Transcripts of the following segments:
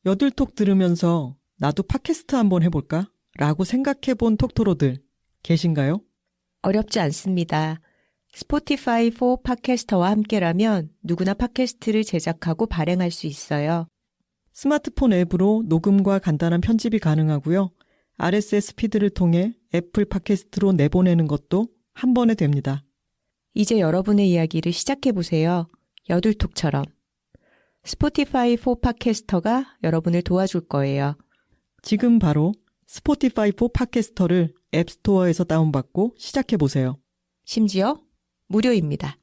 여들톡 들으면서 나도 팟캐스트 한번 해볼까? 라고 생각해본 톡토로들 계신가요? 어렵지 않습니다. 스포티파이 for 팟캐스터와 함께라면 누구나 팟캐스트를 제작하고 발행할 수 있어요. 스마트폰 앱으로 녹음과 간단한 편집이 가능하고요. RSS 피드를 통해 애플 팟캐스트로 내보내는 것도 한 번에 됩니다. 이제 여러분의 이야기를 시작해보세요. 여들톡처럼. 스포티파이 for 팟캐스터가 여러분을 도와줄 거예요. 지금 바로 스포티파이 포 팟캐스터를 앱스토어에서 다운받고 시작해보세요. 심지어 무료입니다.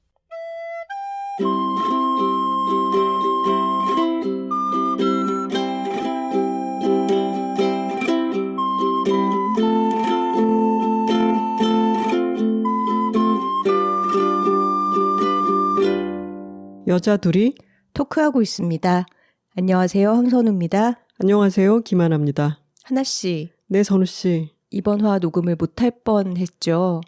여자 둘이 토크하고 있습니다. 안녕하세요. 황선우입니다. 안녕하세요. 김하나입니다. 하나씨, 네, 선우씨. 이번 화 녹음을 못할 뻔했죠.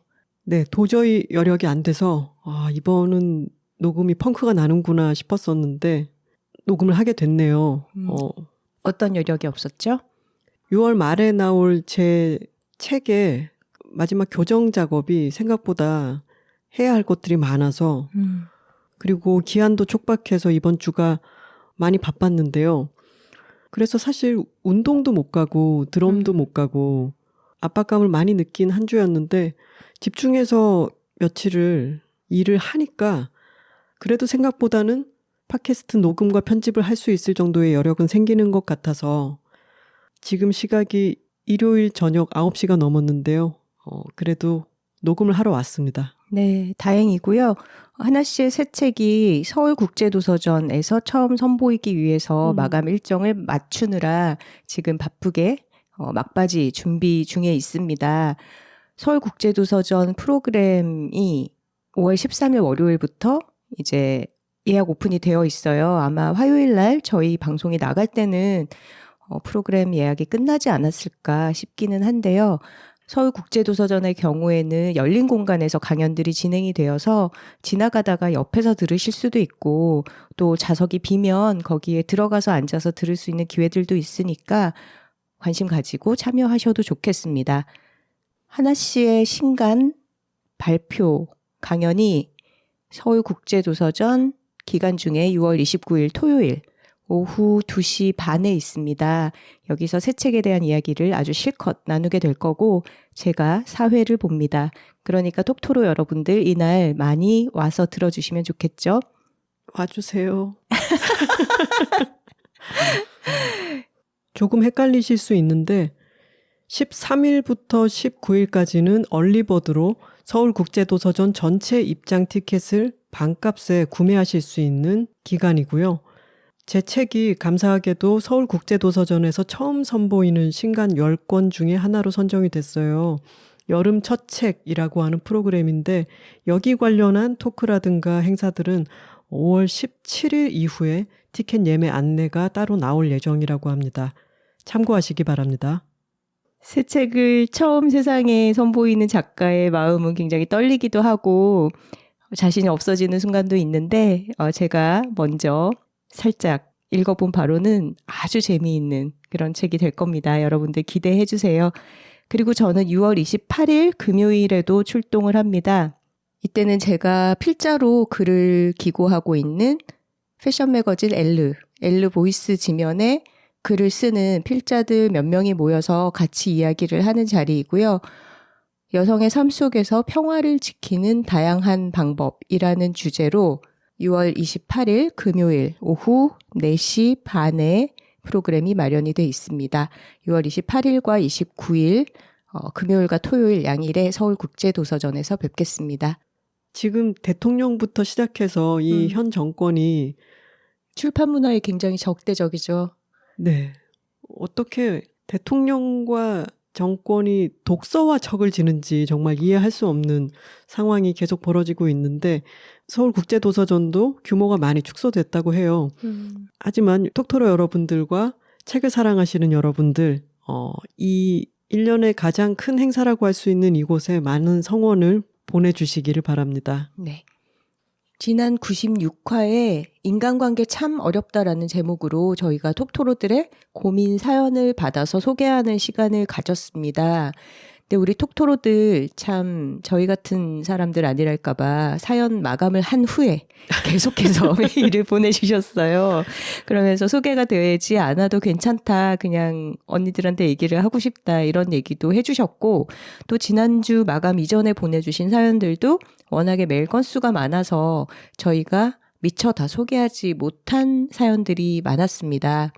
네, 도저히 여력이 안 돼서 이번은 녹음이 펑크가 나는구나 싶었었는데 녹음을 하게 됐네요. 어떤 여력이 없었죠? 6월 말에 나올 제 책의 마지막 교정 작업이 생각보다 해야 할 것들이 많아서 그리고 기한도 촉박해서 이번 주가 많이 바빴는데요. 그래서 사실 운동도 못 가고 드럼도 못 가고 압박감을 많이 느낀 한 주였는데 집중해서 며칠을 일을 하니까 그래도 생각보다는 팟캐스트 녹음과 편집을 할 수 있을 정도의 여력은 생기는 것 같아서 지금 시각이 일요일 저녁 9시가 넘었는데요. 그래도 녹음을 하러 왔습니다. 네, 다행이고요. 하나 씨의 새 책이 서울국제도서전에서 처음 선보이기 위해서 마감 일정을 맞추느라 지금 바쁘게 막바지 준비 중에 있습니다. 서울국제도서전 프로그램이 5월 13일 월요일부터 이제 예약 오픈이 되어 있어요. 아마 화요일 날 저희 방송이 나갈 때는 프로그램 예약이 끝나지 않았을까 싶기는 한데요. 서울국제도서전의 경우에는 열린 공간에서 강연들이 진행이 되어서 지나가다가 옆에서 들으실 수도 있고 또 좌석이 비면 거기에 들어가서 앉아서 들을 수 있는 기회들도 있으니까 관심 가지고 참여하셔도 좋겠습니다. 하나 씨의 신간 발표 강연이 서울국제도서전 기간 중에 6월 29일 토요일 오후 2시 반에 있습니다. 여기서 새 책에 대한 이야기를 아주 실컷 나누게 될 거고 제가 사회를 봅니다. 그러니까 톡토로 여러분들 이날 많이 와서 들어주시면 좋겠죠? 와주세요. 조금 헷갈리실 수 있는데 13일부터 19일까지는 얼리버드로 서울국제도서전 전체 입장 티켓을 반값에 구매하실 수 있는 기간이고요. 제 책이 감사하게도 서울국제도서전에서 처음 선보이는 신간 10권 중에 하나로 선정이 됐어요. 여름 첫 책이라고 하는 프로그램인데 여기 관련한 토크라든가 행사들은 5월 17일 이후에 티켓 예매 안내가 따로 나올 예정이라고 합니다. 참고하시기 바랍니다. 새 책을 처음 세상에 선보이는 작가의 마음은 굉장히 떨리기도 하고 자신이 없어지는 순간도 있는데 제가 먼저 살짝 읽어본 바로는 아주 재미있는 그런 책이 될 겁니다. 여러분들 기대해 주세요. 그리고 저는 6월 28일 금요일에도 출동을 합니다. 이때는 제가 필자로 글을 기고하고 있는 패션 매거진 엘르 보이스 지면에 글을 쓰는 필자들 몇 명이 모여서 같이 이야기를 하는 자리이고요. 여성의 삶 속에서 평화를 지키는 다양한 방법이라는 주제로 6월 28일 금요일 오후 4시 반에 프로그램이 마련이 돼 있습니다. 6월 28일과 29일 금요일과 토요일 양일에 서울국제도서전에서 뵙겠습니다. 지금 대통령부터 시작해서 이 현 정권이 출판 문화에 굉장히 적대적이죠. 네. 어떻게 대통령과 정권이 독서와 척을 지는지 정말 이해할 수 없는 상황이 계속 벌어지고 있는데 서울국제도서전도 규모가 많이 축소됐다고 해요. 하지만 톡토로 여러분들과 책을 사랑하시는 여러분들 이 1년의 가장 큰 행사라고 할 수 있는 이곳에 많은 성원을 보내주시기를 바랍니다. 네. 지난 96화에 인간관계 참 어렵다라는 제목으로 저희가 톡토로들의 고민 사연을 받아서 소개하는 시간을 가졌습니다. 근데 우리 톡토로들 참 저희 같은 사람들 아니랄까봐 사연 마감을 한 후에 계속해서 메일을 보내주셨어요. 그러면서 소개가 되지 않아도 괜찮다. 그냥 언니들한테 얘기를 하고 싶다. 이런 얘기도 해주셨고 또 지난주 마감 이전에 보내주신 사연들도 워낙에 메일 건수가 많아서 저희가 미처 다 소개하지 못한 사연들이 많았습니다.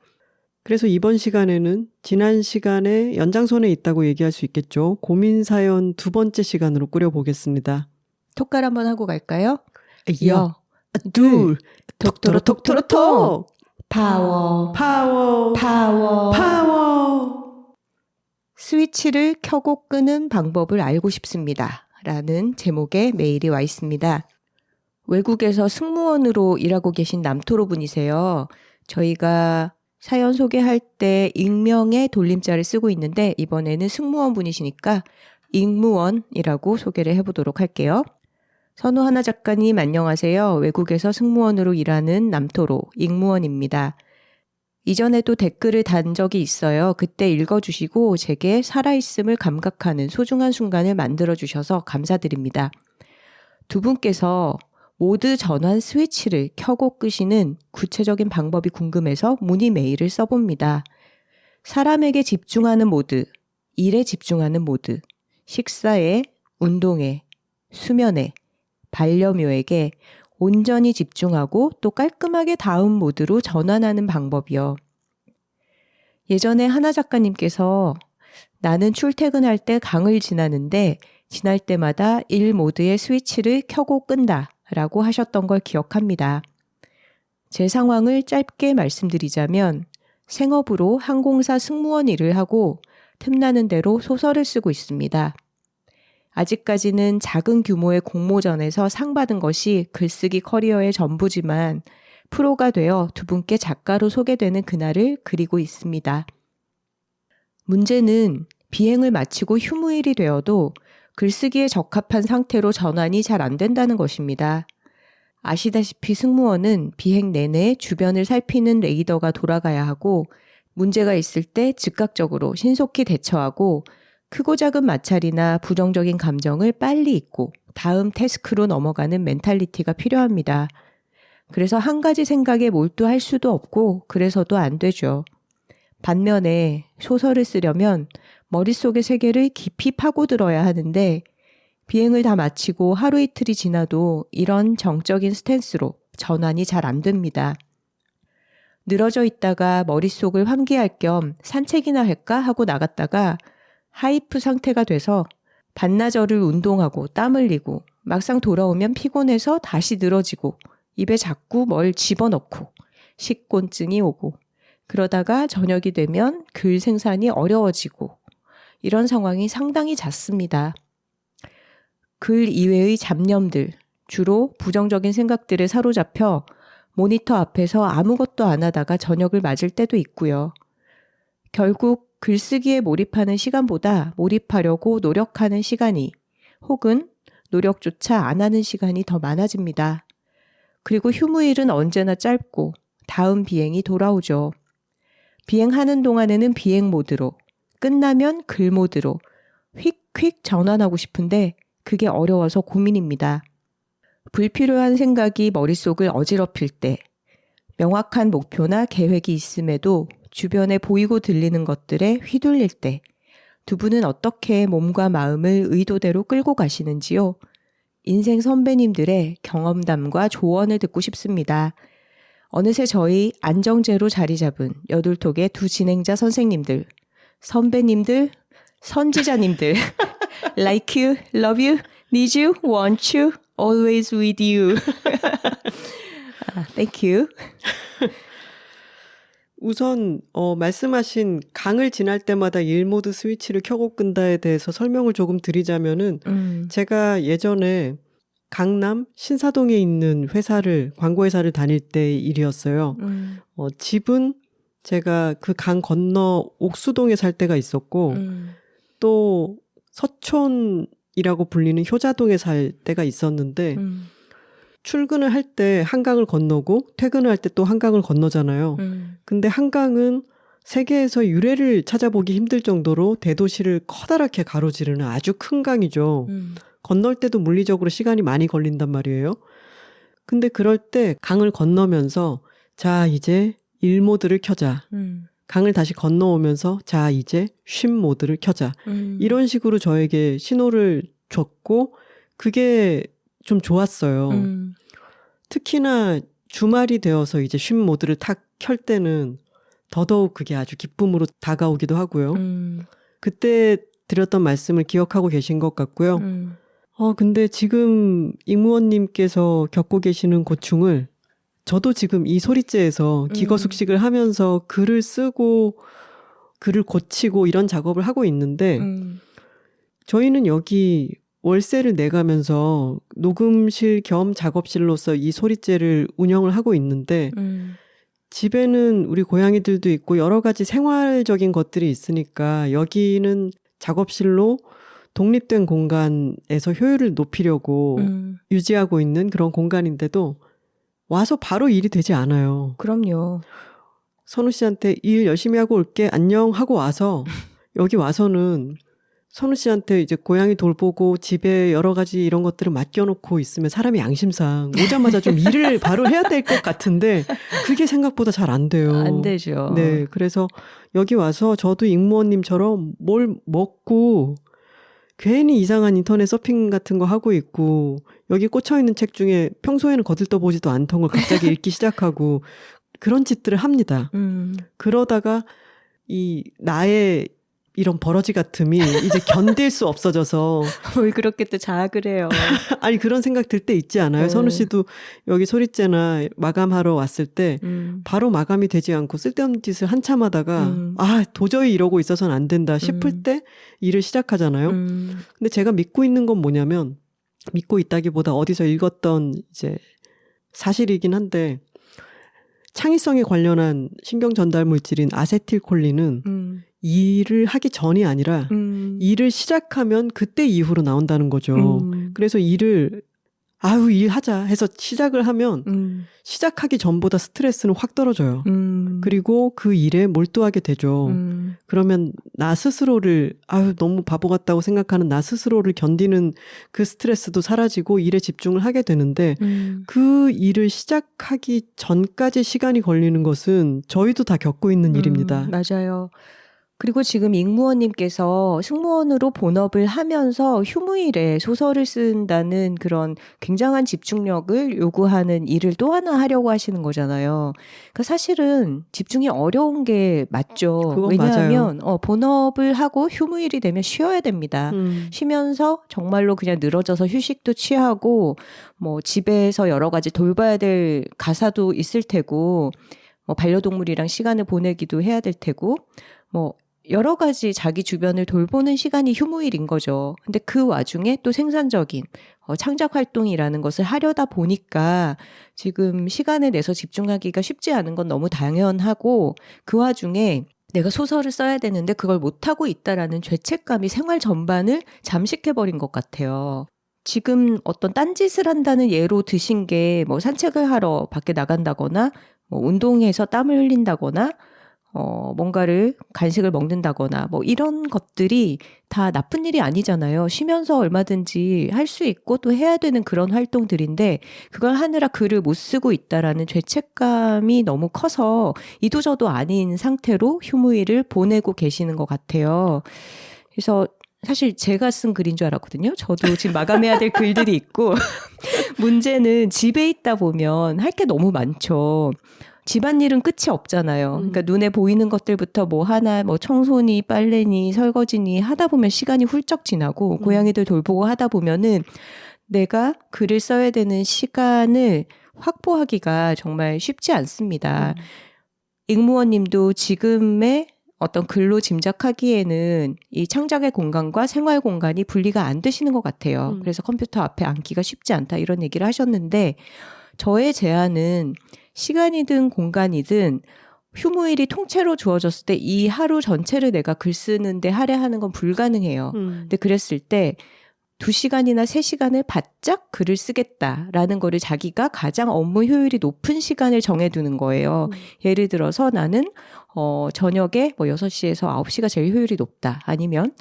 그래서 이번 시간에는 지난 시간에 연장선에 있다고 얘기할 수 있겠죠. 고민 사연 두 번째 시간으로 꾸려보겠습니다. 톡갈 한번 하고 갈까요? 둘, 톡토로 톡토로 파워 파워, 파워 파워. 스위치를 켜고 끄는 방법을 알고 싶습니다. 라는 제목의 메일이 와 있습니다. 외국에서 승무원으로 일하고 계신 남토로 분이세요. 저희가 사연 소개할 때 익명의 돌림자를 쓰고 있는데 이번에는 승무원 분이시니까 익무원이라고 소개를 해보도록 할게요. 선우하나 작가님 안녕하세요. 외국에서 승무원으로 일하는 남토로 익무원입니다. 이전에도 댓글을 단 적이 있어요. 그때 읽어주시고 제게 살아있음을 감각하는 소중한 순간을 만들어주셔서 감사드립니다. 두 분께서 모드 전환 스위치를 켜고 끄시는 구체적인 방법이 궁금해서 문의 메일을 써봅니다. 사람에게 집중하는 모드, 일에 집중하는 모드, 식사에, 운동에, 수면에, 반려묘에게 온전히 집중하고 또 깔끔하게 다음 모드로 전환하는 방법이요. 예전에 하나 작가님께서 나는 출퇴근할 때 강을 지나는데 지날 때마다 일 모드의 스위치를 켜고 끈다 라고 하셨던 걸 기억합니다. 제 상황을 짧게 말씀드리자면 생업으로 항공사 승무원 일을 하고 틈나는 대로 소설을 쓰고 있습니다. 아직까지는 작은 규모의 공모전에서 상 받은 것이 글쓰기 커리어의 전부지만 프로가 되어 두 분께 작가로 소개되는 그날을 그리고 있습니다. 문제는 비행을 마치고 휴무일이 되어도 글쓰기에 적합한 상태로 전환이 잘 안 된다는 것입니다. 아시다시피 승무원은 비행 내내 주변을 살피는 레이더가 돌아가야 하고 문제가 있을 때 즉각적으로 신속히 대처하고 크고 작은 마찰이나 부정적인 감정을 빨리 잊고 다음 태스크로 넘어가는 멘탈리티가 필요합니다. 그래서 한 가지 생각에 몰두할 수도 없고 그래서도 안 되죠. 반면에 소설을 쓰려면 머릿속의 세계를 깊이 파고들어야 하는데 비행을 다 마치고 하루 이틀이 지나도 이런 정적인 스탠스로 전환이 잘 안 됩니다. 늘어져 있다가 머릿속을 환기할 겸 산책이나 할까 하고 나갔다가 하이프 상태가 돼서 반나절을 운동하고 땀 흘리고 막상 돌아오면 피곤해서 다시 늘어지고 입에 자꾸 뭘 집어넣고 식곤증이 오고 그러다가 저녁이 되면 글 생산이 어려워지고 이런 상황이 상당히 잦습니다. 글 이외의 잡념들, 주로 부정적인 생각들에 사로잡혀 모니터 앞에서 아무것도 안 하다가 저녁을 맞을 때도 있고요. 결국 글쓰기에 몰입하는 시간보다 몰입하려고 노력하는 시간이 혹은 노력조차 안 하는 시간이 더 많아집니다. 그리고 휴무일은 언제나 짧고 다음 비행이 돌아오죠. 비행하는 동안에는 비행 모드로, 끝나면 글 모드로 휙휙 전환하고 싶은데 그게 어려워서 고민입니다. 불필요한 생각이 머릿속을 어지럽힐 때, 명확한 목표나 계획이 있음에도 주변에 보이고 들리는 것들에 휘둘릴 때, 두 분은 어떻게 몸과 마음을 의도대로 끌고 가시는지요? 인생 선배님들의 경험담과 조언을 듣고 싶습니다. 어느새 저희 안정제로 자리 잡은 여둘톡의 두 진행자 선생님들, 선배님들, 선지자님들, like you, love you, need you, want you, always with you. Thank you. 우선 말씀하신 강을 지날 때마다 일모드 스위치를 켜고 끈다에 대해서 설명을 조금 드리자면은 제가 예전에 강남 신사동에 있는 회사를 광고회사를 다닐 때 일이었어요. 집은 제가 그 강 건너 옥수동에 살 때가 있었고 또 서촌이라고 불리는 효자동에 살 때가 있었는데 출근을 할 때 한강을 건너고 퇴근을 할 때 또 한강을 건너잖아요. 근데 한강은 세계에서 유래를 찾아보기 힘들 정도로 대도시를 커다랗게 가로지르는 아주 큰 강이죠. 건널 때도 물리적으로 시간이 많이 걸린단 말이에요. 근데 그럴 때 강을 건너면서 자, 이제 일 모드를 켜자. 강을 다시 건너오면서 자, 이제 쉼 모드를 켜자. 이런 식으로 저에게 신호를 줬고 그게 좀 좋았어요. 특히나 주말이 되어서 이제 쉼 모드를 탁 켤 때는 더더욱 그게 아주 기쁨으로 다가오기도 하고요. 그때 드렸던 말씀을 기억하고 계신 것 같고요. 근데 지금 임무원님께서 겪고 계시는 고충을 저도 지금 이 소리째에서 기거숙식을 하면서 글을 쓰고 글을 고치고 이런 작업을 하고 있는데 저희는 여기 월세를 내가면서 녹음실 겸 작업실로서 이 소리째를 운영을 하고 있는데 집에는 우리 고양이들도 있고 여러 가지 생활적인 것들이 있으니까 여기는 작업실로 독립된 공간에서 효율을 높이려고 유지하고 있는 그런 공간인데도 와서 바로 일이 되지 않아요. 그럼요. 선우 씨한테 일 열심히 하고 올게 안녕 하고 와서 여기 와서는 선우 씨한테 이제 고양이 돌보고 집에 여러 가지 이런 것들을 맡겨놓고 있으면 사람이 양심상 오자마자 좀 일을 바로 해야 될 것 같은데 그게 생각보다 잘 안 돼요. 안 되죠. 네, 그래서 여기 와서 저도 임무원님처럼 뭘 먹고 괜히 이상한 인터넷 서핑 같은 거 하고 있고 여기 꽂혀있는 책 중에 평소에는 거들떠보지도 않던 걸 갑자기 읽기 시작하고 그런 짓들을 합니다. 그러다가 이 나의 이런 버러지 같음이 이제 견딜 수 없어져서 뭘 그렇게 또 자학을 해요. 아니 그런 생각 들 때 있지 않아요? 네. 선우 씨도 여기 소리째나 마감하러 왔을 때 바로 마감이 되지 않고 쓸데없는 짓을 한참 하다가 아 도저히 이러고 있어서는 안 된다 싶을 때 일을 시작하잖아요. 근데 제가 믿고 있는 건 뭐냐면 믿고 있다기보다 어디서 읽었던 이제 사실이긴 한데 창의성에 관련한 신경 전달 물질인 아세틸콜린은 일을 하기 전이 아니라 일을 시작하면 그때 이후로 나온다는 거죠. 그래서 일을 아유 일하자 해서 시작을 하면 시작하기 전보다 스트레스는 확 떨어져요. 그리고 그 일에 몰두하게 되죠. 그러면 나 스스로를 아유 너무 바보 같다고 생각하는 나 스스로를 견디는 그 스트레스도 사라지고 일에 집중을 하게 되는데 그 일을 시작하기 전까지 시간이 걸리는 것은 저희도 다 겪고 있는 일입니다. 맞아요. 그리고 지금 잉무원님께서 승무원으로 본업을 하면서 휴무일에 소설을 쓴다는 그런 굉장한 집중력을 요구하는 일을 또 하나 하려고 하시는 거잖아요. 그러니까 사실은 집중이 어려운 게 맞죠. 왜냐하면 본업을 하고 휴무일이 되면 쉬어야 됩니다. 쉬면서 정말로 그냥 늘어져서 휴식도 취하고 뭐 집에서 여러 가지 돌봐야 될 가사도 있을 테고 뭐 반려동물이랑 시간을 보내기도 해야 될 테고 뭐 여러 가지 자기 주변을 돌보는 시간이 휴무일인 거죠. 근데 그 와중에 또 생산적인 창작 활동이라는 것을 하려다 보니까 지금 시간을 내서 집중하기가 쉽지 않은 건 너무 당연하고 그 와중에 내가 소설을 써야 되는데 그걸 못하고 있다라는 죄책감이 생활 전반을 잠식해버린 것 같아요. 지금 어떤 딴짓을 한다는 예로 드신 게 뭐 산책을 하러 밖에 나간다거나 뭐 운동해서 땀을 흘린다거나 뭔가를 간식을 먹는다거나 뭐 이런 것들이 다 나쁜 일이 아니잖아요. 쉬면서 얼마든지 할 수 있고 또 해야 되는 그런 활동들인데 그걸 하느라 글을 못 쓰고 있다라는 죄책감이 너무 커서 이도저도 아닌 상태로 휴무일을 보내고 계시는 것 같아요. 그래서 사실 제가 쓴 글인 줄 알았거든요. 저도 지금 마감해야 될 글들이 있고 문제는 집에 있다 보면 할 게 너무 많죠. 집안일은 끝이 없잖아요. 그러니까 눈에 보이는 것들부터 뭐 하나 뭐 청소니 빨래니 설거지니 하다 보면 시간이 훌쩍 지나고 고양이들 돌보고 하다 보면은 내가 글을 써야 되는 시간을 확보하기가 정말 쉽지 않습니다. 잉무원님도 지금의 어떤 글로 짐작하기에는 이 창작의 공간과 생활 공간이 분리가 안 되시는 것 같아요. 그래서 컴퓨터 앞에 앉기가 쉽지 않다 이런 얘기를 하셨는데 저의 제안은 시간이든 공간이든 휴무일이 통째로 주어졌을 때 이 하루 전체를 내가 글 쓰는데 할애하는 건 불가능해요. 근데 그랬을 때 2시간이나 3시간을 바짝 글을 쓰겠다라는 거를 자기가 가장 업무 효율이 높은 시간을 정해두는 거예요. 예를 들어서 나는 저녁에 뭐 6시에서 9시가 제일 효율이 높다. 아니면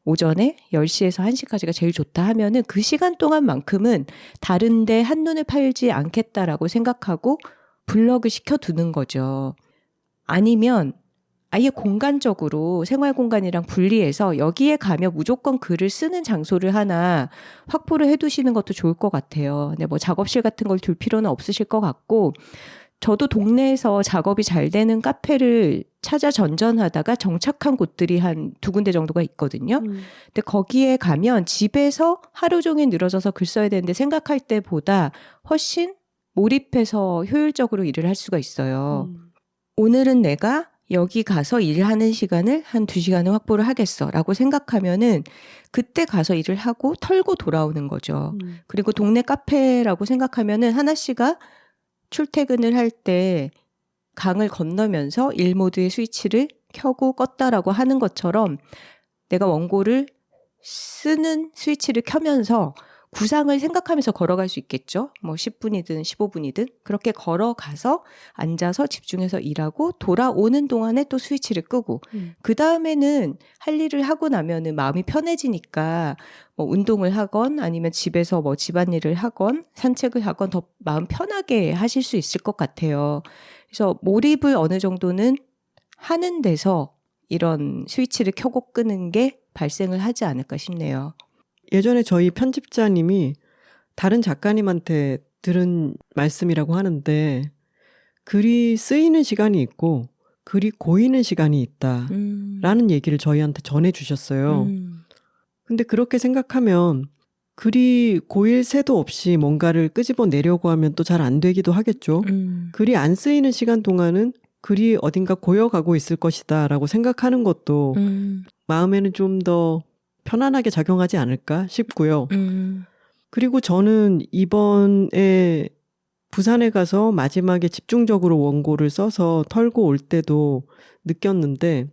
오전에 10시에서 1시까지가 제일 좋다 하면은 그 시간 동안만큼은 다른데 한눈을 팔지 않겠다라고 생각하고 블럭을 시켜두는 거죠. 아니면 아예 공간적으로 생활 공간이랑 분리해서 여기에 가면 무조건 글을 쓰는 장소를 하나 확보를 해두시는 것도 좋을 것 같아요. 근데 뭐 작업실 같은 걸 둘 필요는 없으실 것 같고, 저도 동네에서 작업이 잘 되는 카페를 찾아 전전하다가 정착한 곳들이 한 2군데 정도가 있거든요. 근데 거기에 가면 집에서 하루 종일 늘어져서 글 써야 되는데 생각할 때보다 훨씬 몰입해서 효율적으로 일을 할 수가 있어요. 오늘은 내가 여기 가서 일하는 시간을 한 2시간을 확보를 하겠어 라고 생각하면은 그때 가서 일을 하고 털고 돌아오는 거죠. 그리고 동네 카페라고 생각하면은 하나 씨가 출퇴근을 할 때 강을 건너면서 일 모드의 스위치를 켜고 껐다라고 하는 것처럼 내가 원고를 쓰는 스위치를 켜면서 구상을 생각하면서 걸어갈 수 있겠죠. 뭐 10분이든 15분이든 그렇게 걸어가서 앉아서 집중해서 일하고 돌아오는 동안에 또 스위치를 끄고 그 다음에는 할 일을 하고 나면은 마음이 편해지니까 뭐 운동을 하건 아니면 집에서 뭐 집안일을 하건 산책을 하건 더 마음 편하게 하실 수 있을 것 같아요. 그래서 몰입을 어느 정도는 하는 데서 이런 스위치를 켜고 끄는 게 발생을 하지 않을까 싶네요. 예전에 저희 편집자님이 다른 작가님한테 들은 말씀이라고 하는데, 글이 쓰이는 시간이 있고 글이 고이는 시간이 있다라는 얘기를 저희한테 전해주셨어요. 근데 그렇게 생각하면 글이 고일 새도 없이 뭔가를 끄집어내려고 하면 또 잘 안 되기도 하겠죠. 글이 안 쓰이는 시간 동안은 글이 어딘가 고여가고 있을 것이다 라고 생각하는 것도 마음에는 좀 더 편안하게 작용하지 않을까 싶고요. 그리고 저는 이번에 부산에 가서 마지막에 집중적으로 원고를 써서 털고 올 때도 느꼈는데,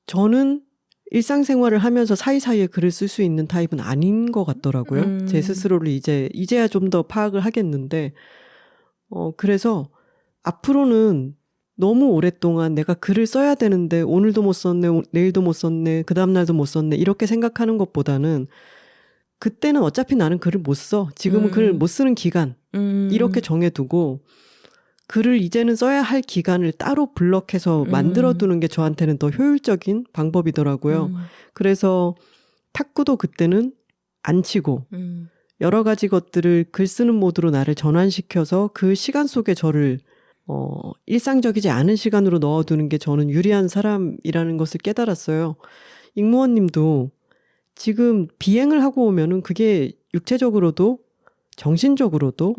저는 일상생활을 하면서 사이사이에 글을 쓸 수 있는 타입은 아닌 것 같더라고요. 제 스스로를 이제야 좀 더 파악을 하겠는데, 그래서 앞으로는 너무 오랫동안 내가 글을 써야 되는데 오늘도 못 썼네, 내일도 못 썼네, 그 다음날도 못 썼네 이렇게 생각하는 것보다는 그때는 어차피 나는 글을 못 써. 지금은 글을 못 쓰는 기간 이렇게 정해두고 글을 이제는 써야 할 기간을 따로 블럭해서 만들어두는 게 저한테는 더 효율적인 방법이더라고요. 그래서 탁구도 그때는 안 치고 여러 가지 것들을 글 쓰는 모드로 나를 전환시켜서 그 시간 속에 저를 일상적이지 않은 시간으로 넣어두는 게 저는 유리한 사람이라는 것을 깨달았어요. 익무원님도 지금 비행을 하고 오면은 그게 육체적으로도 정신적으로도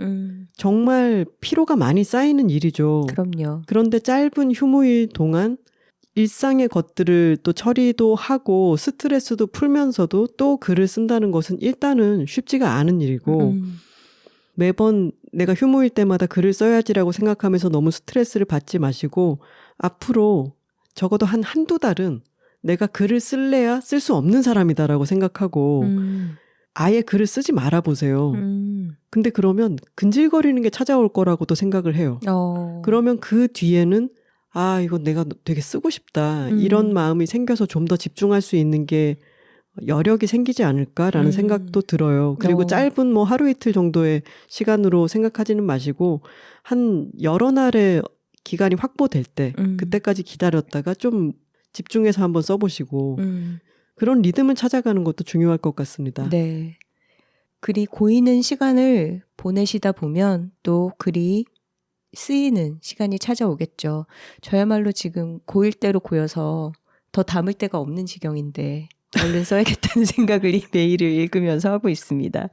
정말 피로가 많이 쌓이는 일이죠. 그럼요. 그런데 짧은 휴무일 동안 일상의 것들을 또 처리도 하고 스트레스도 풀면서도 또 글을 쓴다는 것은 일단은 쉽지가 않은 일이고, 매번 내가 휴무일 때마다 글을 써야지라고 생각하면서 너무 스트레스를 받지 마시고 앞으로 적어도 한두 달은 내가 글을 쓸래야 쓸 수 없는 사람이다라고 생각하고 아예 글을 쓰지 말아보세요. 근데 그러면 근질거리는 게 찾아올 거라고도 생각을 해요. 그러면 그 뒤에는 이거 내가 되게 쓰고 싶다. 이런 마음이 생겨서 좀 더 집중할 수 있는 게 여력이 생기지 않을까라는 생각도 들어요. 그리고 짧은 뭐 하루 이틀 정도의 시간으로 생각하지는 마시고 한 여러 날의 기간이 확보될 때 그때까지 기다렸다가 좀 집중해서 한번 써보시고 그런 리듬을 찾아가는 것도 중요할 것 같습니다. 네. 글이 고이는 시간을 보내시다 보면 또 글이 쓰이는 시간이 찾아오겠죠. 저야말로 지금 고일 대로 고여서 더 담을 데가 없는 지경인데 얼른 써야겠다는 생각을 이 메일을 읽으면서 하고 있습니다.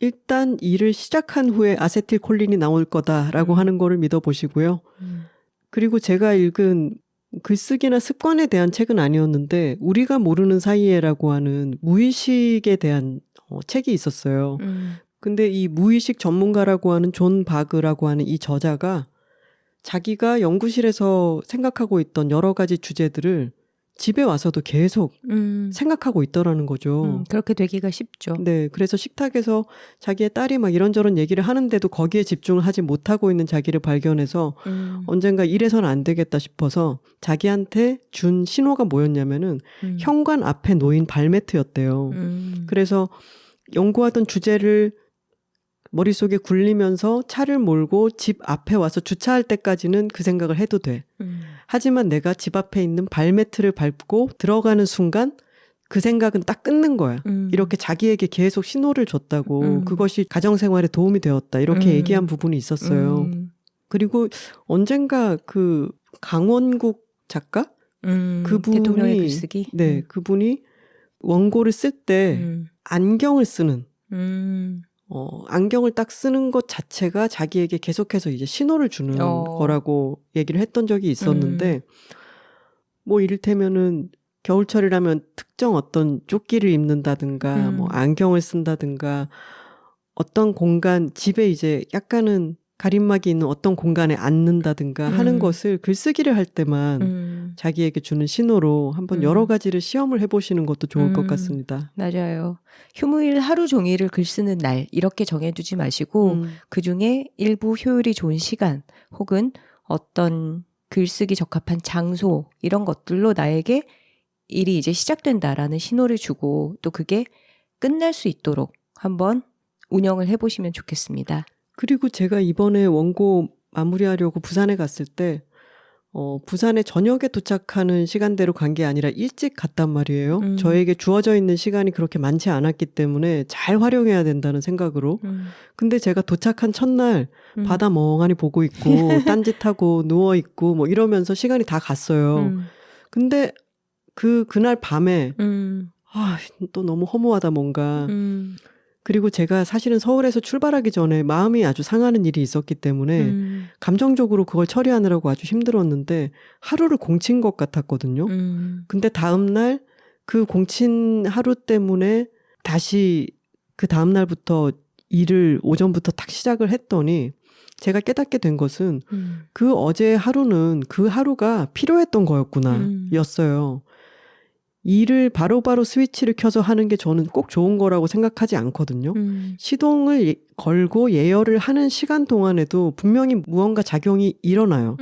일단 일을 시작한 후에 아세틸콜린이 나올 거다라고 하는 거를 믿어보시고요. 그리고 제가 읽은 글쓰기나 습관에 대한 책은 아니었는데 우리가 모르는 사이에라고 하는 무의식에 대한 책이 있었어요. 근데 이 무의식 전문가라고 하는 존 바그라고 하는 이 저자가 자기가 연구실에서 생각하고 있던 여러 가지 주제들을 집에 와서도 계속 생각하고 있더라는 거죠. 그렇게 되기가 쉽죠. 네, 그래서 식탁에서 자기의 딸이 막 이런저런 얘기를 하는데도 거기에 집중을 하지 못하고 있는 자기를 발견해서 언젠가 이래서는 안 되겠다 싶어서 자기한테 준 신호가 뭐였냐면은 현관 앞에 놓인 발매트였대요. 그래서 연구하던 주제를 머릿속에 굴리면서 차를 몰고 집 앞에 와서 주차할 때까지는 그 생각을 해도 돼. 하지만 내가 집 앞에 있는 발매트를 밟고 들어가는 순간 그 생각은 딱 끊는 거야. 이렇게 자기에게 계속 신호를 줬다고 그것이 가정생활에 도움이 되었다. 이렇게 얘기한 부분이 있었어요. 그리고 언젠가 그 강원국 작가? 그분이 대통령의 글쓰기? 네, 그분이 원고를 쓸 때 안경을 쓰는 안경을 딱 쓰는 것 자체가 자기에게 계속해서 이제 신호를 주는 거라고 얘기를 했던 적이 있었는데, 뭐 이를테면은 겨울철이라면 특정 어떤 조끼를 입는다든가, 뭐 안경을 쓴다든가, 어떤 공간, 집에 이제 약간은 가림막이 있는 어떤 공간에 앉는다든가 하는 것을 글쓰기를 할 때만 자기에게 주는 신호로 한번 여러 가지를 시험을 해보시는 것도 좋을 것 같습니다. 맞아요. 휴무일 하루 종일을 글 쓰는 날 이렇게 정해두지 마시고 그중에 일부 효율이 좋은 시간 혹은 어떤 글쓰기 적합한 장소 이런 것들로 나에게 일이 이제 시작된다라는 신호를 주고 또 그게 끝날 수 있도록 한번 운영을 해보시면 좋겠습니다. 그리고 제가 이번에 원고 마무리하려고 부산에 갔을 때 부산에 저녁에 도착하는 시간대로 간 게 아니라 일찍 갔단 말이에요. 저에게 주어져 있는 시간이 그렇게 많지 않았기 때문에 잘 활용해야 된다는 생각으로. 근데 제가 도착한 첫날 바다 멍하니 보고 있고 딴짓하고 누워있고 뭐 이러면서 시간이 다 갔어요. 근데 그날 밤에 또 너무 허무하다 뭔가. 그리고 제가 사실은 서울에서 출발하기 전에 마음이 아주 상하는 일이 있었기 때문에 감정적으로 그걸 처리하느라고 아주 힘들었는데 하루를 공친 것 같았거든요. 근데 다음날 그 공친 하루 때문에 다시 그 다음날부터 일을 오전부터 딱 시작을 했더니 제가 깨닫게 된 것은 그 어제 하루는 그 하루가 필요했던 거였구나 였어요. 일을 바로바로 스위치를 켜서 하는 게 저는 꼭 좋은 거라고 생각하지 않거든요. 시동을 걸고 예열을 하는 시간 동안에도 분명히 무언가 작용이 일어나요.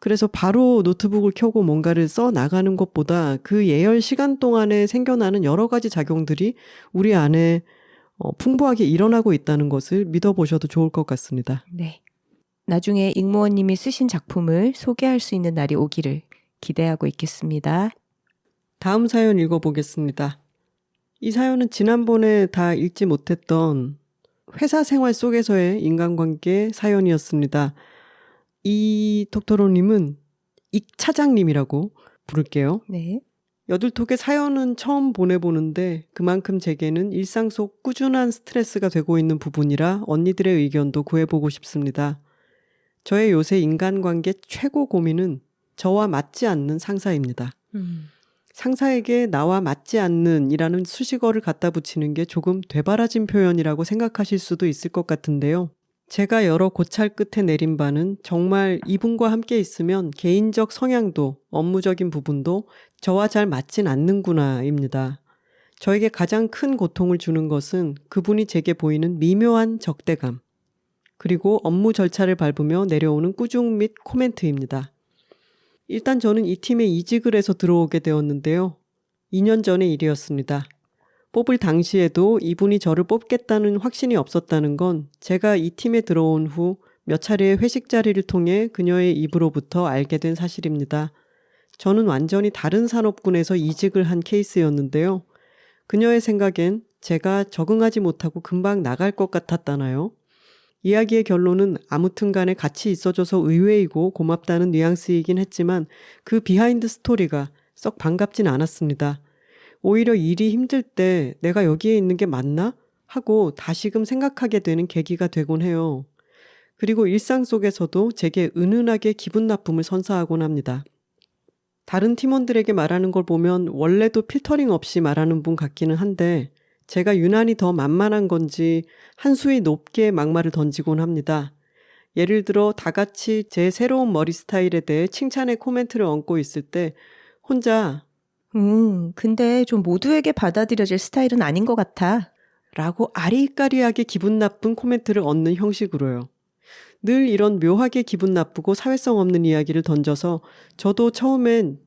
그래서 바로 노트북을 켜고 뭔가를 써 나가는 것보다 그 예열 시간 동안에 생겨나는 여러 가지 작용들이 우리 안에 풍부하게 일어나고 있다는 것을 믿어보셔도 좋을 것 같습니다. 네. 나중에 잉모원님이 쓰신 작품을 소개할 수 있는 날이 오기를 기대하고 있겠습니다. 다음 사연 읽어보겠습니다. 이 사연은 지난번에 다 읽지 못했던 회사 생활 속에서의 인간관계 사연이었습니다. 이 톡토로님은 이 차장님이라고 부를게요. 네. 여둘톡의 사연은 처음 보내보는데 그만큼 제게는 일상 속 꾸준한 스트레스가 되고 있는 부분이라 언니들의 의견도 구해보고 싶습니다. 저의 요새 인간관계 최고 고민은 저와 맞지 않는 상사입니다. 상사에게 나와 맞지 않는 이라는 수식어를 갖다 붙이는 게 조금 되바라진 표현이라고 생각하실 수도 있을 것 같은데요. 제가 여러 고찰 끝에 내린 바는 정말 이분과 함께 있으면 개인적 성향도 업무적인 부분도 저와 잘 맞진 않는구나입니다. 저에게 가장 큰 고통을 주는 것은 그분이 제게 보이는 미묘한 적대감, 그리고 업무 절차를 밟으며 내려오는 꾸중 및 코멘트입니다. 일단 저는 이 팀에 이직을 해서 들어오게 되었는데요. 2년 전의 일이었습니다. 뽑을 당시에도 이분이 저를 뽑겠다는 확신이 없었다는 건 제가 이 팀에 들어온 후 몇 차례의 회식 자리를 통해 그녀의 입으로부터 알게 된 사실입니다. 저는 완전히 다른 산업군에서 이직을 한 케이스였는데요. 그녀의 생각엔 제가 적응하지 못하고 금방 나갈 것 같았다나요? 이야기의 결론은 아무튼 간에 같이 있어줘서 의외이고 고맙다는 뉘앙스이긴 했지만 그 비하인드 스토리가 썩 반갑진 않았습니다. 오히려 일이 힘들 때 내가 여기에 있는 게 맞나? 하고 다시금 생각하게 되는 계기가 되곤 해요. 그리고 일상 속에서도 제게 은은하게 기분 나쁨을 선사하곤 합니다. 다른 팀원들에게 말하는 걸 보면 원래도 필터링 없이 말하는 분 같기는 한데 제가 유난히 더 만만한 건지 한 수위 높게 막말을 던지곤 합니다. 예를 들어 다 같이 제 새로운 머리 스타일에 대해 칭찬의 코멘트를 얹고 있을 때 혼자 근데 좀 모두에게 받아들여질 스타일은 아닌 것 같아. 라고 아리까리하게 기분 나쁜 코멘트를 얻는 형식으로요. 늘 이런 묘하게 기분 나쁘고 사회성 없는 이야기를 던져서 저도 처음엔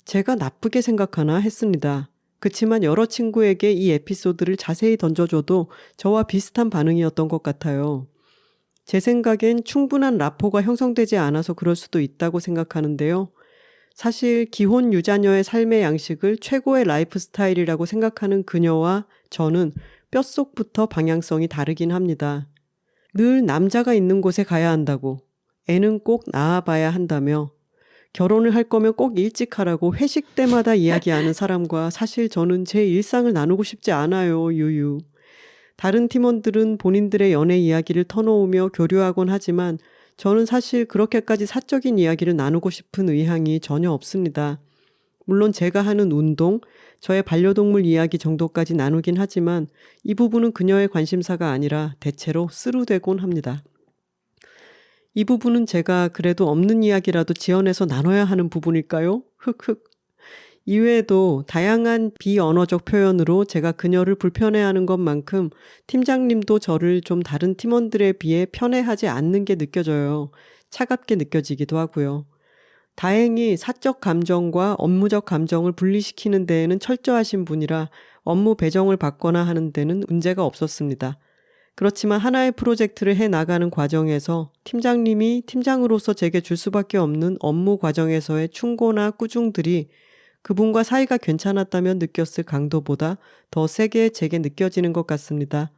제가 나쁘게 생각하나 했습니다. 그치만 여러 친구에게 이 에피소드를 자세히 던져줘도 저와 비슷한 반응이었던 것 같아요. 제 생각엔 충분한 라포가 형성되지 않아서 그럴 수도 있다고 생각하는데요. 사실 기혼 유자녀의 삶의 양식을 최고의 라이프 스타일이라고 생각하는 그녀와 저는 뼛속부터 방향성이 다르긴 합니다. 늘 남자가 있는 곳에 가야 한다고, 애는 꼭 낳아봐야 한다며, 결혼을 할 거면 꼭 일찍 하라고 회식 때마다 이야기하는 사람과 사실 저는 제 일상을 나누고 싶지 않아요, 유유. 다른 팀원들은 본인들의 연애 이야기를 터놓으며 교류하곤 하지만 저는 사실 그렇게까지 사적인 이야기를 나누고 싶은 의향이 전혀 없습니다. 물론 제가 하는 운동, 저의 반려동물 이야기 정도까지 나누긴 하지만 이 부분은 그녀의 관심사가 아니라 대체로 스루되곤 합니다. 이 부분은 제가 그래도 없는 이야기라도 지어내서 나눠야 하는 부분일까요? 흑흑. 이외에도 다양한 비언어적 표현으로 제가 그녀를 불편해하는 것만큼 팀장님도 저를 좀 다른 팀원들에 비해 편애하지 않는 게 느껴져요. 차갑게 느껴지기도 하고요. 다행히 사적 감정과 업무적 감정을 분리시키는 데에는 철저하신 분이라 업무 배정을 받거나 하는 데는 문제가 없었습니다. 그렇지만 하나의 프로젝트를 해 나가는 과정에서 팀장님이 팀장으로서 제게 줄 수밖에 없는 업무 과정에서의 충고나 꾸중들이 그분과 사이가 괜찮았다면 느꼈을 강도보다 더 세게 제게 느껴지는 것 같습니다.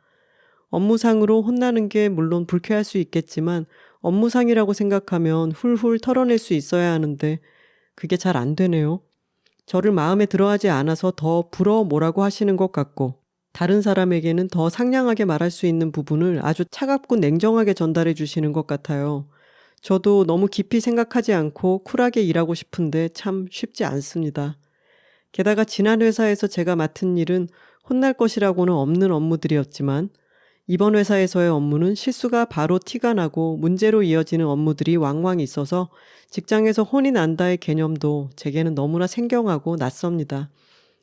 업무상으로 혼나는 게 물론 불쾌할 수 있겠지만 업무상이라고 생각하면 훌훌 털어낼 수 있어야 하는데 그게 잘 안 되네요. 저를 마음에 들어하지 않아서 더 불어 뭐라고 하시는 것 같고 다른 사람에게는 더 상냥하게 말할 수 있는 부분을 아주 차갑고 냉정하게 전달해 주시는 것 같아요. 저도 너무 깊이 생각하지 않고 쿨하게 일하고 싶은데 참 쉽지 않습니다. 게다가 지난 회사에서 제가 맡은 일은 혼날 것이라고는 없는 업무들이었지만 이번 회사에서의 업무는 실수가 바로 티가 나고 문제로 이어지는 업무들이 왕왕 있어서 직장에서 혼이 난다의 개념도 제게는 너무나 생경하고 낯섭니다.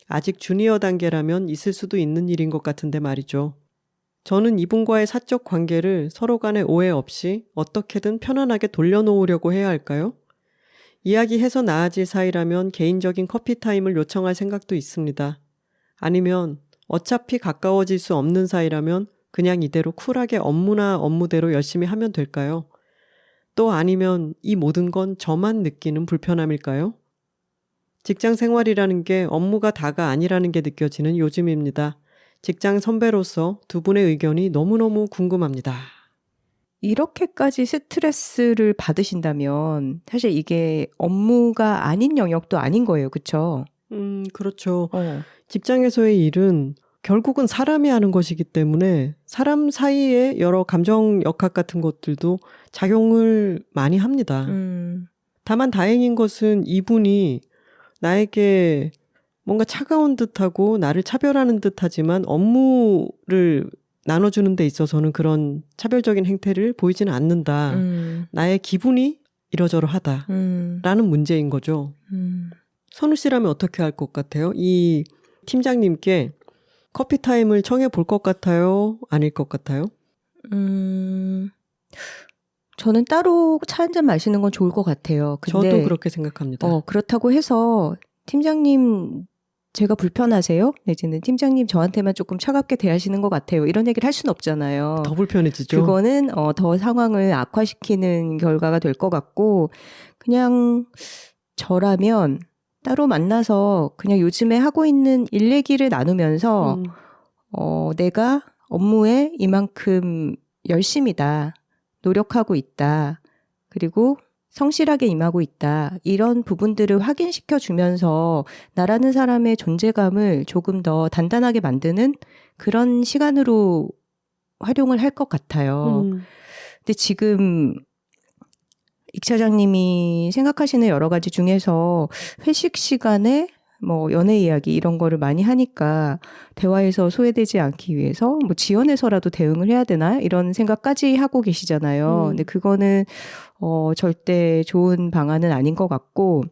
아직 주니어 단계라면 있을 수도 있는 일인 것 같은데 말이죠. 저는 이분과의 사적 관계를 서로 간의 오해 없이 어떻게든 편안하게 돌려놓으려고 해야 할까요? 이야기해서 나아질 사이라면 개인적인 커피 타임을 요청할 생각도 있습니다. 아니면 어차피 가까워질 수 없는 사이라면 그냥 이대로 쿨하게 업무나 업무대로 열심히 하면 될까요? 또 아니면 이 모든 건 저만 느끼는 불편함일까요? 직장 생활이라는 게 업무가 다가 아니라는 게 느껴지는 요즘입니다. 직장 선배로서 두 분의 의견이 너무너무 궁금합니다. 이렇게까지 스트레스를 받으신다면 사실 이게 업무가 아닌 영역도 아닌 거예요. 그렇죠? 그렇죠. 직장에서의 일은 결국은 사람이 하는 것이기 때문에 사람 사이에 여러 감정 역학 같은 것들도 작용을 많이 합니다. 다만 다행인 것은 이분이 나에게 뭔가 차가운 듯하고 나를 차별하는 듯하지만 업무를 나눠주는 데 있어서는 그런 차별적인 행태를 보이지는 않는다. 나의 기분이 이러저러하다. 라는 문제인 거죠. 선우 씨라면 어떻게 할 것 같아요? 이 팀장님께 커피 타임을 청해 볼 것 같아요? 아닐 것 같아요? 저는 따로 차 한잔 마시는 건 좋을 것 같아요. 근데 저도 그렇게 생각합니다. 그렇다고 해서 팀장님 제가 불편하세요? 내지는 팀장님 저한테만 조금 차갑게 대하시는 것 같아요. 이런 얘기를 할 수는 없잖아요. 더 불편해지죠. 그거는 더 상황을 악화시키는 결과가 될 것 같고 그냥 저라면 따로 만나서 그냥 요즘에 하고 있는 일 얘기를 나누면서 내가 업무에 이만큼 열심이다. 노력하고 있다. 그리고 성실하게 임하고 있다. 이런 부분들을 확인시켜 주면서 나라는 사람의 존재감을 조금 더 단단하게 만드는 그런 시간으로 활용을 할 것 같아요. 근데 지금 익 차장님이 생각하시는 여러 가지 중에서 회식 시간에 뭐 연애 이야기 이런 거를 많이 하니까 대화에서 소외되지 않기 위해서 뭐 지연해서라도 대응을 해야 되나 이런 생각까지 하고 계시잖아요. 근데 그거는 절대 좋은 방안은 아닌 것 같고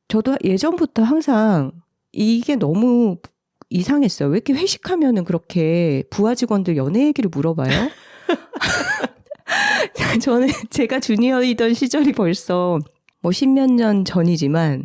저도 예전부터 항상 이게 너무 이상했어요. 왜 이렇게 회식하면은 그렇게 부하 직원들 연애 얘기를 물어봐요? 저는 제가 주니어이던 시절이 벌써 뭐 십몇 년 전이지만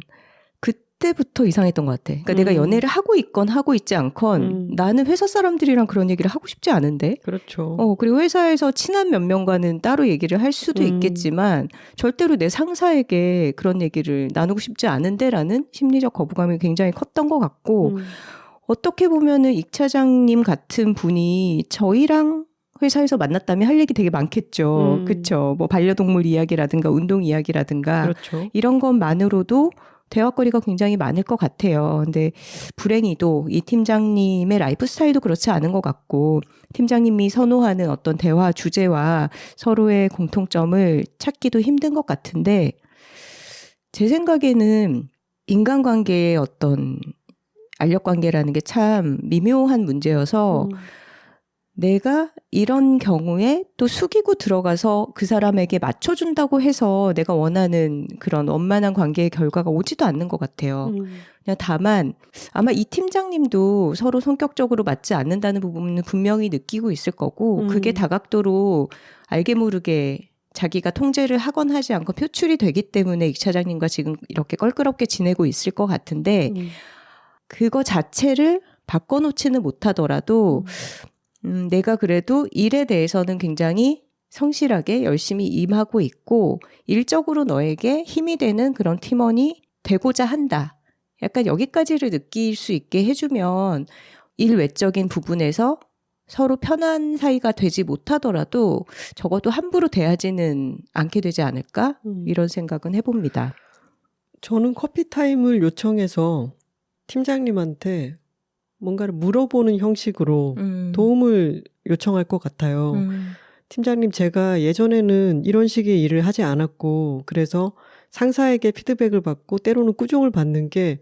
그때부터 이상했던 것 같아. 그러니까 내가 연애를 하고 있건 하고 있지 않건 나는 회사 사람들이랑 그런 얘기를 하고 싶지 않은데. 그렇죠. 그리고 회사에서 친한 몇 명과는 따로 얘기를 할 수도 있겠지만 절대로 내 상사에게 그런 얘기를 나누고 싶지 않은데라는 심리적 거부감이 굉장히 컸던 것 같고 어떻게 보면은 익 차장님 같은 분이 저희랑 회사에서 만났다면 할 얘기 되게 많겠죠. 그렇죠. 뭐 반려동물 이야기라든가 운동 이야기라든가 그렇죠. 이런 것만으로도 대화거리가 굉장히 많을 것 같아요. 근데 불행히도 이 팀장님의 라이프 스타일도 그렇지 않은 것 같고 팀장님이 선호하는 어떤 대화 주제와 서로의 공통점을 찾기도 힘든 것 같은데 제 생각에는 인간관계의 어떤 알력관계라는 게 참 미묘한 문제여서 내가 이런 경우에 또 숙이고 들어가서 그 사람에게 맞춰준다고 해서 내가 원하는 그런 원만한 관계의 결과가 오지도 않는 것 같아요. 그냥 다만 아마 이 팀장님도 서로 성격적으로 맞지 않는다는 부분은 분명히 느끼고 있을 거고 그게 다각도로 알게 모르게 자기가 통제를 하건 하지 않고 표출이 되기 때문에 익 차장님과 지금 이렇게 껄끄럽게 지내고 있을 것 같은데 그거 자체를 바꿔놓지는 못하더라도 내가 그래도 일에 대해서는 굉장히 성실하게 열심히 임하고 있고 일적으로 너에게 힘이 되는 그런 팀원이 되고자 한다. 약간 여기까지를 느낄 수 있게 해주면 일 외적인 부분에서 서로 편한 사이가 되지 못하더라도 적어도 함부로 대하지는 않게 되지 않을까? 이런 생각은 해봅니다. 저는 커피 타임을 요청해서 팀장님한테 뭔가를 물어보는 형식으로 도움을 요청할 것 같아요. 팀장님, 제가 예전에는 이런 식의 일을 하지 않았고 그래서 상사에게 피드백을 받고 때로는 꾸중을 받는 게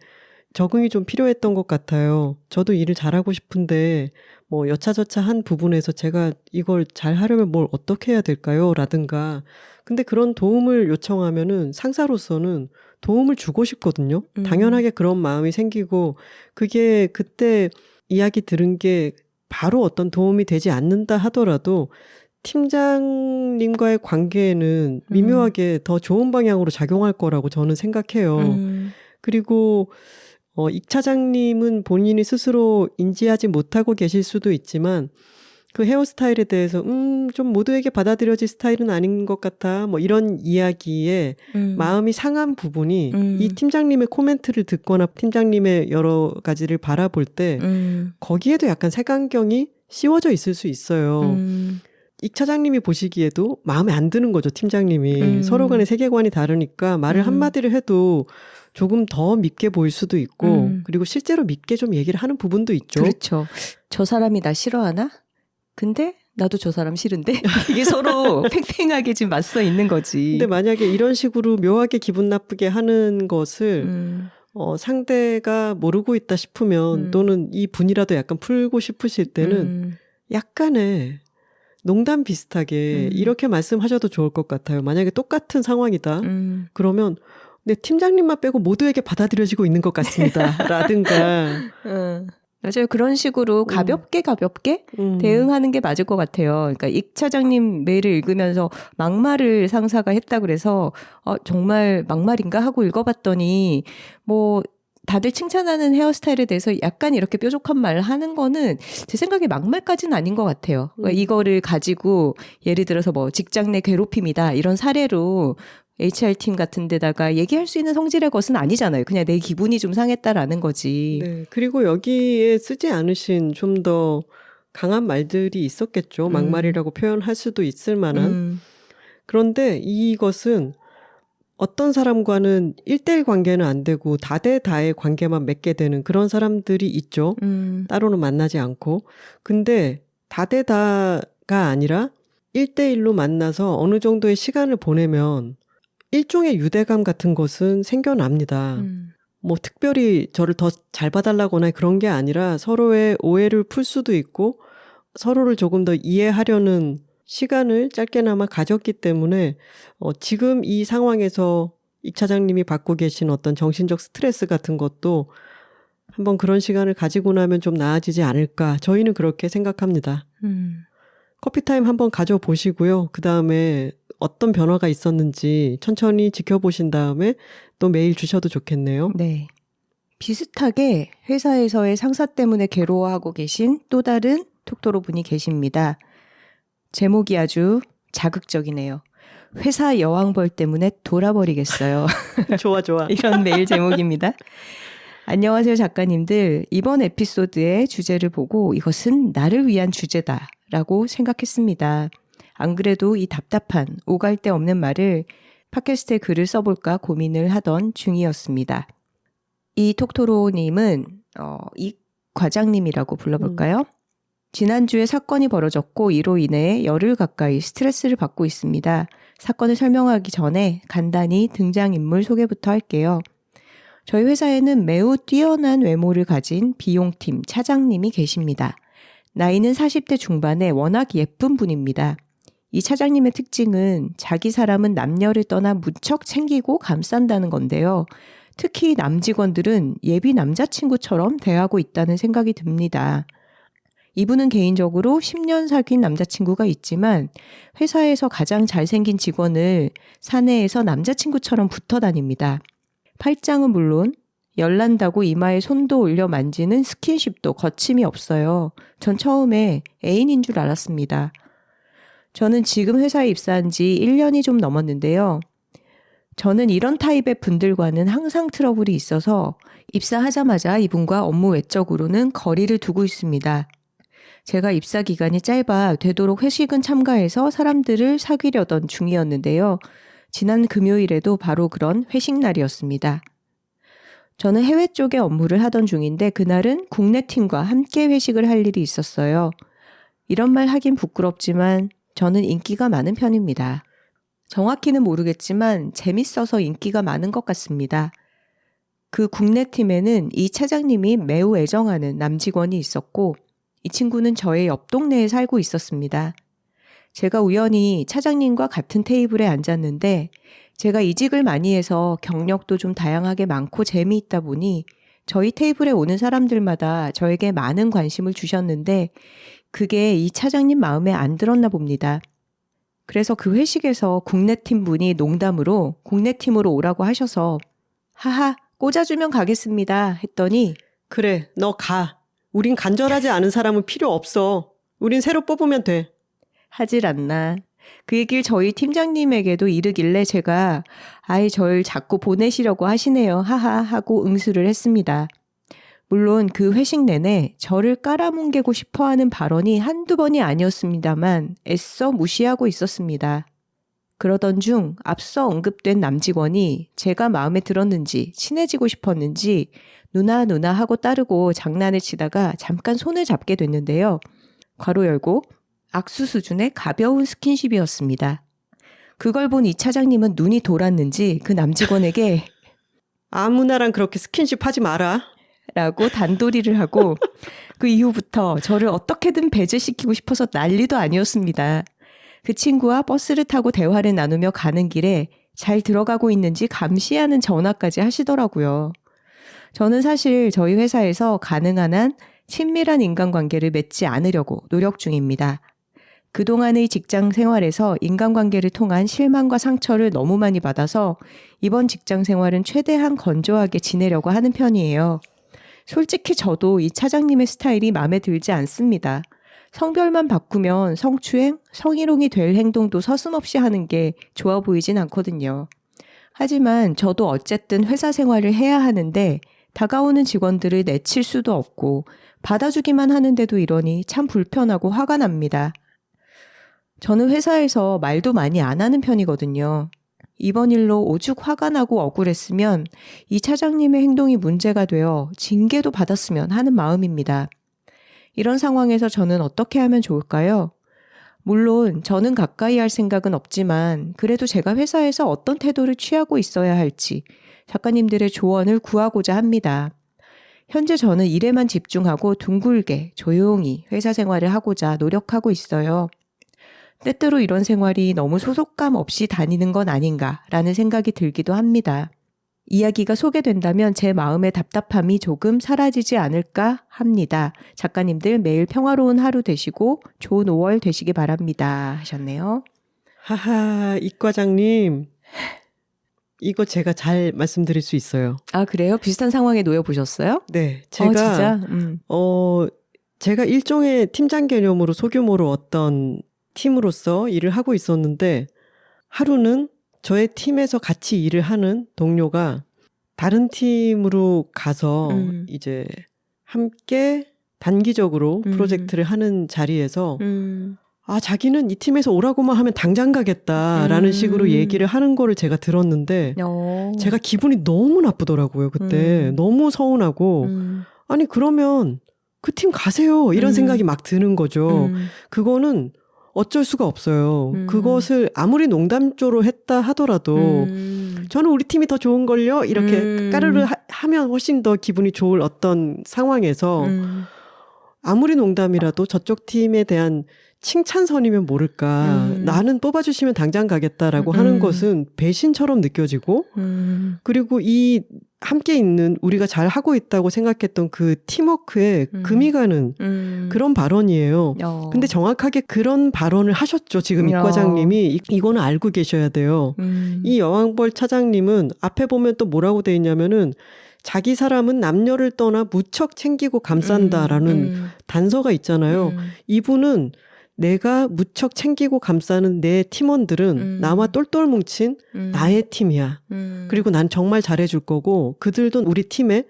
적응이 좀 필요했던 것 같아요. 저도 일을 잘하고 싶은데 뭐 여차저차한 부분에서 제가 이걸 잘 하려면 뭘 어떻게 해야 될까요? 라든가. 근데 그런 도움을 요청하면은 상사로서는 도움을 주고 싶거든요. 당연하게 그런 마음이 생기고 그게 그때 이야기 들은 게 바로 어떤 도움이 되지 않는다 하더라도 팀장님과의 관계에는 미묘하게 더 좋은 방향으로 작용할 거라고 저는 생각해요. 그리고 익 차장님은 본인이 스스로 인지하지 못하고 계실 수도 있지만 그 헤어스타일에 대해서 좀 모두에게 받아들여질 스타일은 아닌 것 같아. 뭐 이런 이야기에 마음이 상한 부분이 이 팀장님의 코멘트를 듣거나 팀장님의 여러 가지를 바라볼 때 거기에도 약간 색안경이 씌워져 있을 수 있어요. 익 차장님이 보시기에도 마음에 안 드는 거죠. 팀장님이. 서로 간의 세계관이 다르니까 말을 한마디를 해도 조금 더 밉게 보일 수도 있고 그리고 실제로 밉게 좀 얘기를 하는 부분도 있죠. 그렇죠. 저 사람이 나 싫어하나? 근데 나도 저 사람 싫은데 이게 서로 팽팽하게 지금 맞서 있는 거지. 근데 만약에 이런 식으로 묘하게 기분 나쁘게 하는 것을 상대가 모르고 있다 싶으면 또는 이 분이라도 약간 풀고 싶으실 때는 약간의 농담 비슷하게 이렇게 말씀하셔도 좋을 것 같아요. 만약에 똑같은 상황이다. 그러면 네, 팀장님만 빼고 모두에게 받아들여지고 있는 것 같습니다. 라든가. 맞아요. 그런 식으로 가볍게 대응하는 게 맞을 것 같아요. 그러니까 익 차장님 메일을 읽으면서 막말을 상사가 했다 그래서 정말 막말인가 하고 읽어봤더니 뭐 다들 칭찬하는 헤어스타일에 대해서 약간 이렇게 뾰족한 말을 하는 거는 제 생각에 막말까지는 아닌 것 같아요. 그러니까 이거를 가지고 예를 들어서 뭐 직장 내 괴롭힘이다 이런 사례로 HR팀 같은 데다가 얘기할 수 있는 성질의 것은 아니잖아요. 그냥 내 기분이 좀 상했다라는 거지. 네. 그리고 여기에 쓰지 않으신 좀 더 강한 말들이 있었겠죠. 막말이라고 표현할 수도 있을 만한. 그런데 이것은 어떤 사람과는 1대1 관계는 안 되고 다대다의 관계만 맺게 되는 그런 사람들이 있죠. 따로는 만나지 않고. 근데 다대다가 아니라 1대1로 만나서 어느 정도의 시간을 보내면 일종의 유대감 같은 것은 생겨납니다. 뭐 특별히 저를 더 잘 봐달라거나 그런 게 아니라 서로의 오해를 풀 수도 있고 서로를 조금 더 이해하려는 시간을 짧게나마 가졌기 때문에 지금 이 상황에서 이 차장님이 받고 계신 어떤 정신적 스트레스 같은 것도 한번 그런 시간을 가지고 나면 좀 나아지지 않을까. 저희는 그렇게 생각합니다. 커피타임 한번 가져보시고요. 그 다음에 어떤 변화가 있었는지 천천히 지켜보신 다음에 또 메일 주셔도 좋겠네요. 네. 비슷하게 회사에서의 상사 때문에 괴로워하고 계신 또 다른 톡토로 분이 계십니다. 제목이 아주 자극적이네요. 회사 여왕벌 때문에 돌아버리겠어요. 좋아. 이런 메일 제목입니다. 안녕하세요 작가님들. 이번 에피소드의 주제를 보고 이것은 나를 위한 주제다라고 생각했습니다. 안 그래도 이 답답한 오갈 데 없는 말을 팟캐스트에 글을 써볼까 고민을 하던 중이었습니다. 이 톡토로님은 이 과장님이라고 불러볼까요? 지난주에 사건이 벌어졌고 이로 인해 열흘 가까이 스트레스를 받고 있습니다. 사건을 설명하기 전에 간단히 등장인물 소개부터 할게요. 저희 회사에는 매우 뛰어난 외모를 가진 비용팀 차장님이 계십니다. 나이는 40대 중반에 워낙 예쁜 분입니다. 이 차장님의 특징은 자기 사람은 남녀를 떠나 무척 챙기고 감싼다는 건데요. 특히 남직원들은 예비 남자친구처럼 대하고 있다는 생각이 듭니다. 이분은 개인적으로 10년 사귄 남자친구가 있지만 회사에서 가장 잘생긴 직원을 사내에서 남자친구처럼 붙어 다닙니다. 팔짱은 물론 열난다고 이마에 손도 올려 만지는 스킨십도 거침이 없어요. 전 처음에 애인인 줄 알았습니다. 저는 지금 회사에 입사한 지 1년이 좀 넘었는데요. 저는 이런 타입의 분들과는 항상 트러블이 있어서 입사하자마자 이분과 업무 외적으로는 거리를 두고 있습니다. 제가 입사 기간이 짧아 되도록 회식은 참가해서 사람들을 사귀려던 중이었는데요. 지난 금요일에도 바로 그런 회식 날이었습니다. 저는 해외 쪽에 업무를 하던 중인데 그날은 국내 팀과 함께 회식을 할 일이 있었어요. 이런 말 하긴 부끄럽지만 저는 인기가 많은 편입니다. 정확히는 모르겠지만 재밌어서 인기가 많은 것 같습니다. 그 국내 팀에는 이 차장님이 매우 애정하는 남직원이 있었고 이 친구는 저의 옆 동네에 살고 있었습니다. 제가 우연히 차장님과 같은 테이블에 앉았는데 제가 이직을 많이 해서 경력도 좀 다양하게 많고 재미있다 보니 저희 테이블에 오는 사람들마다 저에게 많은 관심을 주셨는데 그게 이 차장님 마음에 안 들었나 봅니다. 그래서 그 회식에서 국내 팀 분이 농담으로 국내 팀으로 오라고 하셔서 하하 꽂아주면 가겠습니다 했더니 그래 너 가. 우린 간절하지 않은 사람은 필요 없어. 우린 새로 뽑으면 돼. 하질 않나. 그 얘기를 저희 팀장님에게도 이르길래 제가 아이 절 자꾸 보내시려고 하시네요. 하하 하고 응수를 했습니다. 물론 그 회식 내내 저를 깔아뭉개고 싶어하는 발언이 한두 번이 아니었습니다만 애써 무시하고 있었습니다. 그러던 중 앞서 언급된 남직원이 제가 마음에 들었는지 친해지고 싶었는지 누나 하고 따르고 장난을 치다가 잠깐 손을 잡게 됐는데요. 괄호 열고 악수 수준의 가벼운 스킨십이었습니다. 그걸 본 이 차장님은 눈이 돌았는지 그 남직원에게 아무나랑 그렇게 스킨십 하지 마라. 라고 단도리를 하고 그 이후부터 저를 어떻게든 배제시키고 싶어서 난리도 아니었습니다. 그 친구와 버스를 타고 대화를 나누며 가는 길에 잘 들어가고 있는지 감시하는 전화까지 하시더라고요. 저는 사실 저희 회사에서 가능한 한 친밀한 인간관계를 맺지 않으려고 노력 중입니다. 그동안의 직장 생활에서 인간관계를 통한 실망과 상처를 너무 많이 받아서 이번 직장 생활은 최대한 건조하게 지내려고 하는 편이에요. 솔직히 저도 이 차장님의 스타일이 마음에 들지 않습니다. 성별만 바꾸면 성추행, 성희롱이 될 행동도 서슴없이 하는 게 좋아 보이진 않거든요. 하지만 저도 어쨌든 회사 생활을 해야 하는데 다가오는 직원들을 내칠 수도 없고 받아주기만 하는데도 이러니 참 불편하고 화가 납니다. 저는 회사에서 말도 많이 안 하는 편이거든요. 이번 일로 오죽 화가 나고 억울했으면 이 차장님의 행동이 문제가 되어 징계도 받았으면 하는 마음입니다. 이런 상황에서 저는 어떻게 하면 좋을까요? 물론 저는 가까이 할 생각은 없지만 그래도 제가 회사에서 어떤 태도를 취하고 있어야 할지 작가님들의 조언을 구하고자 합니다. 현재 저는 일에만 집중하고 둥글게 조용히 회사 생활을 하고자 노력하고 있어요. 때때로 이런 생활이 너무 소속감 없이 다니는 건 아닌가라는 생각이 들기도 합니다. 이야기가 소개된다면 제 마음의 답답함이 조금 사라지지 않을까 합니다. 작가님들 매일 평화로운 하루 되시고 좋은 5월 되시기 바랍니다 하셨네요. 하하, 이 과장님. 이거 제가 잘 말씀드릴 수 있어요. 아, 그래요? 비슷한 상황에 놓여 보셨어요? 네. 제가 진짜? 제가 일종의 팀장 개념으로 소규모로 어떤 팀으로서 일을 하고 있었는데 하루는 저의 팀에서 같이 일을 하는 동료가 다른 팀으로 가서 이제 함께 단기적으로 프로젝트를 하는 자리에서 자기는 이 팀에서 오라고만 하면 당장 가겠다라는 식으로 얘기를 하는 거를 제가 들었는데 제가 기분이 너무 나쁘더라고요. 그때 너무 서운하고 아니 그러면 그 팀 가세요 이런 생각이 막 드는 거죠. 그거는 어쩔 수가 없어요. 그것을 아무리 농담조로 했다 하더라도 저는 우리 팀이 더 좋은걸요? 이렇게 까르르 하면 훨씬 더 기분이 좋을 어떤 상황에서 아무리 농담이라도 저쪽 팀에 대한 칭찬선이면 모를까. 나는 뽑아주시면 당장 가겠다라고 하는 것은 배신처럼 느껴지고 그리고 이 함께 있는 우리가 잘 하고 있다고 생각했던 그 팀워크에 금이 가는 그런 발언이에요. 근데 정확하게 그런 발언을 하셨죠. 지금 이 과장님이. 이거는 알고 계셔야 돼요. 이 여왕벌 차장님은 앞에 보면 또 뭐라고 돼 있냐면은 자기 사람은 남녀를 떠나 무척 챙기고 감싼다라는 단서가 있잖아요. 이분은 내가 무척 챙기고 감싸는 내 팀원들은 나와 똘똘 뭉친 나의 팀이야. 그리고 난 정말 잘해줄 거고 그들도 우리 팀에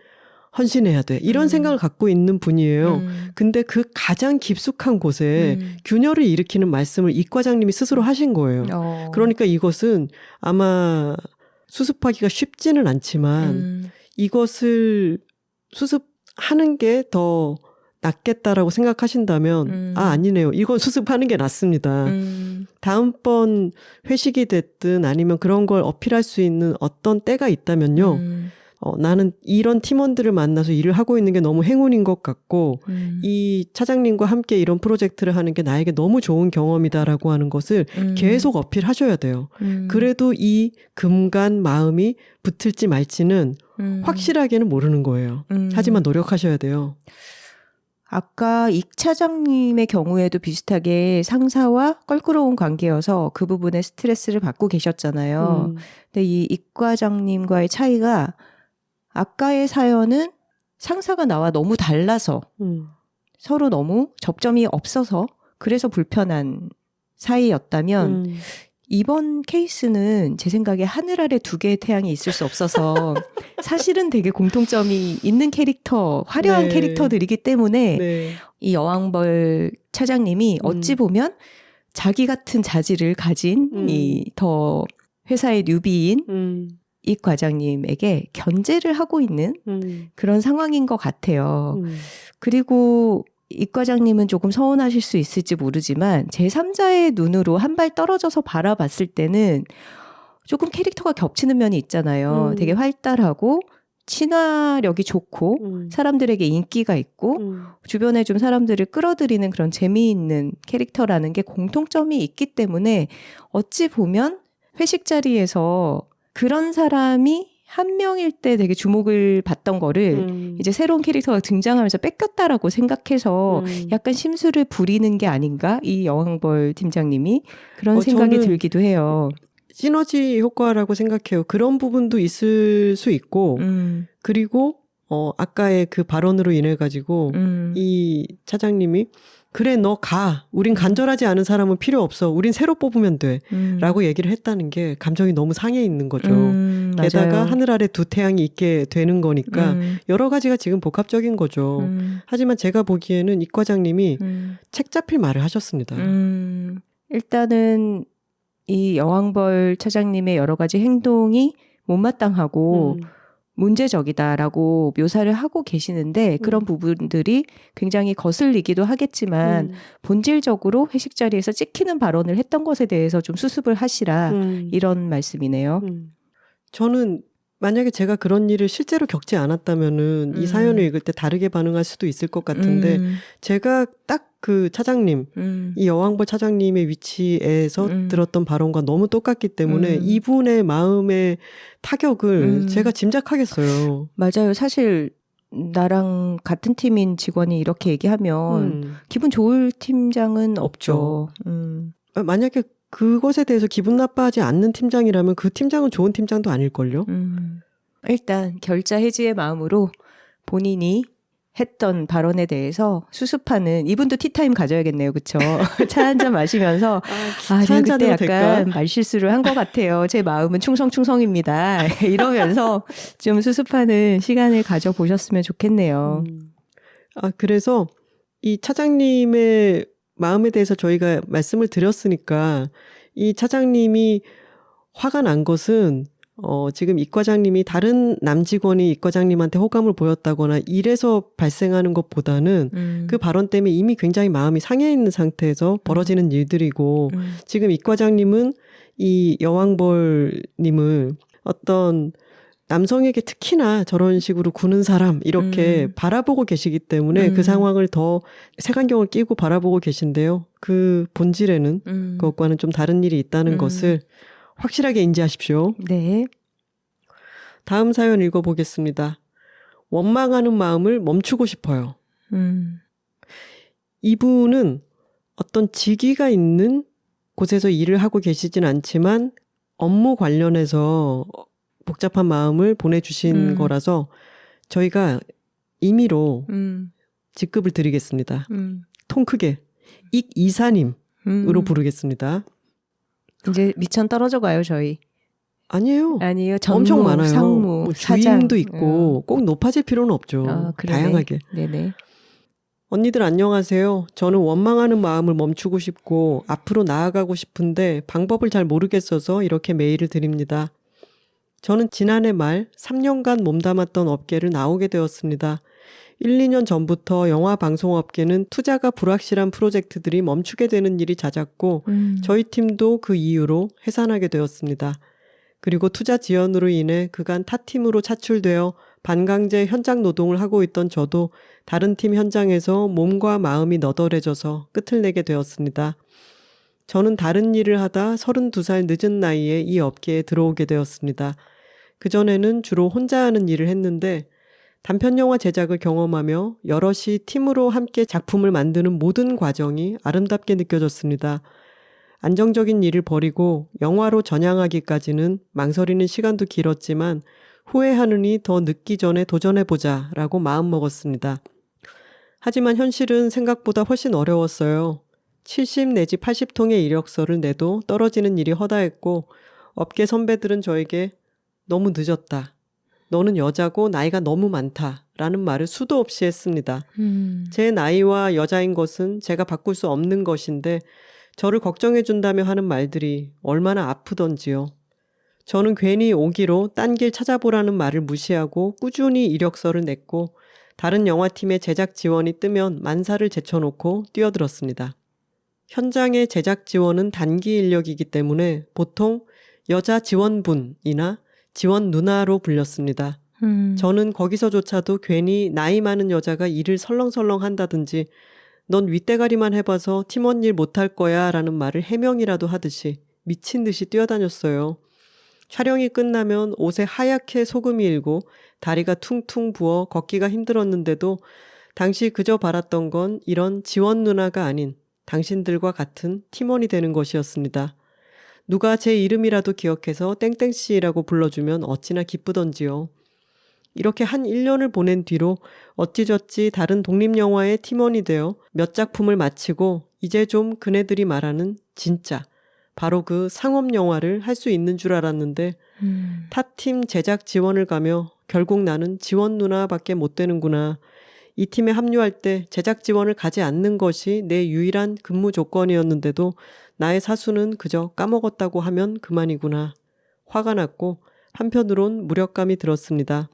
헌신해야 돼. 이런 생각을 갖고 있는 분이에요. 근데 그 가장 깊숙한 곳에 균열을 일으키는 말씀을 이 과장님이 스스로 하신 거예요. 그러니까 이것은 아마 수습하기가 쉽지는 않지만 이것을 수습하는 게 더 낫겠다라고 생각하신다면 아니네요. 이건 수습하는 게 낫습니다. 다음번 회식이 됐든 아니면 그런 걸 어필할 수 있는 어떤 때가 있다면요. 나는 이런 팀원들을 만나서 일을 하고 있는 게 너무 행운인 것 같고 이 차장님과 함께 이런 프로젝트를 하는 게 나에게 너무 좋은 경험이다라고 하는 것을 계속 어필하셔야 돼요. 그래도 이 금간 마음이 붙을지 말지는 확실하게는 모르는 거예요. 하지만 노력하셔야 돼요. 아까 이 차장님의 경우에도 비슷하게 상사와 껄끄러운 관계여서 그 부분에 스트레스를 받고 계셨잖아요. 근데 이 과장님과의 차이가 아까의 사연은 상사가 나와 너무 달라서 서로 너무 접점이 없어서 그래서 불편한 사이였다면 이번 케이스는 제 생각에 하늘 아래 두 개의 태양이 있을 수 없어서 사실은 되게 공통점이 있는 캐릭터, 화려한 캐릭터들이기 때문에 이 여왕벌 차장님이 어찌 보면 자기 같은 자질을 가진 이 더 회사의 뉴비인 이 과장님에게 견제를 하고 있는 그런 상황인 것 같아요. 그리고 이 과장님은 조금 서운하실 수 있을지 모르지만 제3자의 눈으로 한 발 떨어져서 바라봤을 때는 조금 캐릭터가 겹치는 면이 있잖아요. 되게 활달하고 친화력이 좋고 사람들에게 인기가 있고 주변에 좀 사람들을 끌어들이는 그런 재미있는 캐릭터라는 게 공통점이 있기 때문에 어찌 보면 회식 자리에서 그런 사람이 한 명일 때 되게 주목을 받던 거를 이제 새로운 캐릭터가 등장하면서 뺏겼다라고 생각해서 약간 심술을 부리는 게 아닌가? 이 여왕벌 팀장님이 그런 생각이 들기도 해요. 시너지 효과라고 생각해요. 그런 부분도 있을 수 있고 그리고 아까의 그 발언으로 인해 가지고 이 차장님이 그래 너 가. 우린 간절하지 않은 사람은 필요 없어. 우린 새로 뽑으면 돼. 라고 얘기를 했다는 게 감정이 너무 상해 있는 거죠. 게다가 맞아요. 하늘 아래 두 태양이 있게 되는 거니까 여러 가지가 지금 복합적인 거죠. 하지만 제가 보기에는 이 과장님이 책 잡힐 말을 하셨습니다. 일단은 이 여왕벌 차장님의 여러 가지 행동이 못마땅하고 문제적이다라고 묘사를 하고 계시는데 그런 부분들이 굉장히 거슬리기도 하겠지만 본질적으로 회식 자리에서 찍히는 발언을 했던 것에 대해서 좀 수습을 하시라 이런 말씀이네요. 저는 만약에 제가 그런 일을 실제로 겪지 않았다면은 이 사연을 읽을 때 다르게 반응할 수도 있을 것 같은데 제가 딱 그 차장님, 이 여왕벌 차장님의 위치에서 들었던 발언과 너무 똑같기 때문에 이분의 마음의 타격을 제가 짐작하겠어요. 맞아요. 사실 나랑 같은 팀인 직원이 이렇게 얘기하면 기분 좋을 팀장은 없죠. 만약에 그것에 대해서 기분 나빠하지 않는 팀장이라면 그 팀장은 좋은 팀장도 아닐걸요? 일단 결자 해지의 마음으로 본인이 했던 발언에 대해서 수습하는, 이분도 티타임 가져야겠네요. 그쵸? 차 한잔 마시면서 제가 그때 약간 될까? 말실수를 한 것 같아요. 제 마음은 충성입니다. 이러면서 좀 수습하는 시간을 가져보셨으면 좋겠네요. 그래서 이 차장님의 마음에 대해서 저희가 말씀을 드렸으니까 이 차장님이 화가 난 것은 지금 이 과장님이 다른 남직원이 이 과장님한테 호감을 보였다거나 이래서 발생하는 것보다는 그 발언 때문에 이미 굉장히 마음이 상해 있는 상태에서 벌어지는 일들이고 지금 이 과장님은 이 여왕벌님을 어떤 남성에게 특히나 저런 식으로 구는 사람 이렇게 바라보고 계시기 때문에 그 상황을 더 색안경을 끼고 바라보고 계신데요. 그 본질에는 그것과는 좀 다른 일이 있다는 것을 확실하게 인지하십시오. 네. 다음 사연 읽어보겠습니다. 원망하는 마음을 멈추고 싶어요. 이분은 어떤 직위가 있는 곳에서 일을 하고 계시진 않지만 업무 관련해서 복잡한 마음을 보내주신 거라서 저희가 임의로 직급을 드리겠습니다. 통 크게 익 이사님으로 부르겠습니다. 이제 미천 떨어져 가요, 저희. 아니에요. 전무, 엄청 많아요. 상무, 뭐 사장. 주임도 있고 꼭 높아질 필요는 없죠. 다양하게. 네네. 언니들 안녕하세요. 저는 원망하는 마음을 멈추고 싶고 앞으로 나아가고 싶은데 방법을 잘 모르겠어서 이렇게 메일을 드립니다. 저는 지난해 말 3년간 몸담았던 업계를 나오게 되었습니다. 1, 2년 전부터 영화 방송업계는 투자가 불확실한 프로젝트들이 멈추게 되는 일이 잦았고 저희 팀도 그 이유로 해산하게 되었습니다. 그리고 투자 지연으로 인해 그간 타 팀으로 차출되어 반강제 현장 노동을 하고 있던 저도 다른 팀 현장에서 몸과 마음이 너덜해져서 끝을 내게 되었습니다. 저는 다른 일을 하다 32살 늦은 나이에 이 업계에 들어오게 되었습니다. 그전에는 주로 혼자 하는 일을 했는데 단편영화 제작을 경험하며 여럿이 팀으로 함께 작품을 만드는 모든 과정이 아름답게 느껴졌습니다. 안정적인 일을 버리고 영화로 전향하기까지는 망설이는 시간도 길었지만 후회하느니 더 늦기 전에 도전해보자 라고 마음먹었습니다. 하지만 현실은 생각보다 훨씬 어려웠어요. 70 내지 80통의 이력서를 내도 떨어지는 일이 허다했고 업계 선배들은 저에게 너무 늦었다. 너는 여자고 나이가 너무 많다. 라는 말을 수도 없이 했습니다. 제 나이와 여자인 것은 제가 바꿀 수 없는 것인데 저를 걱정해준다며 하는 말들이 얼마나 아프던지요. 저는 괜히 오기로 딴 길 찾아보라는 말을 무시하고 꾸준히 이력서를 냈고 다른 영화팀의 제작 지원이 뜨면 만사를 제쳐놓고 뛰어들었습니다. 현장의 제작 지원은 단기 인력이기 때문에 보통 여자 지원분이나 지원 누나로 불렸습니다. 저는 거기서조차도 괜히 나이 많은 여자가 일을 설렁설렁 한다든지 넌 윗대가리만 해봐서 팀원 일 못할 거야 라는 말을 해명이라도 하듯이 미친 듯이 뛰어다녔어요. 촬영이 끝나면 옷에 하얗게 소금이 일고 다리가 퉁퉁 부어 걷기가 힘들었는데도 당시 그저 바랐던 건 이런 지원 누나가 아닌 당신들과 같은 팀원이 되는 것이었습니다. 누가 제 이름이라도 기억해서 땡땡씨라고 불러주면 어찌나 기쁘던지요. 이렇게 한 1년을 보낸 뒤로 어찌저찌 다른 독립영화의 팀원이 되어 몇 작품을 마치고 이제 좀 그네들이 말하는 진짜 바로 그 상업영화를 할 수 있는 줄 알았는데 타팀 제작 지원을 가며 결국 나는 지원 누나밖에 못 되는구나. 이 팀에 합류할 때 제작 지원을 가지 않는 것이 내 유일한 근무 조건이었는데도 나의 사수는 그저 까먹었다고 하면 그만이구나. 화가 났고 한편으론 무력감이 들었습니다.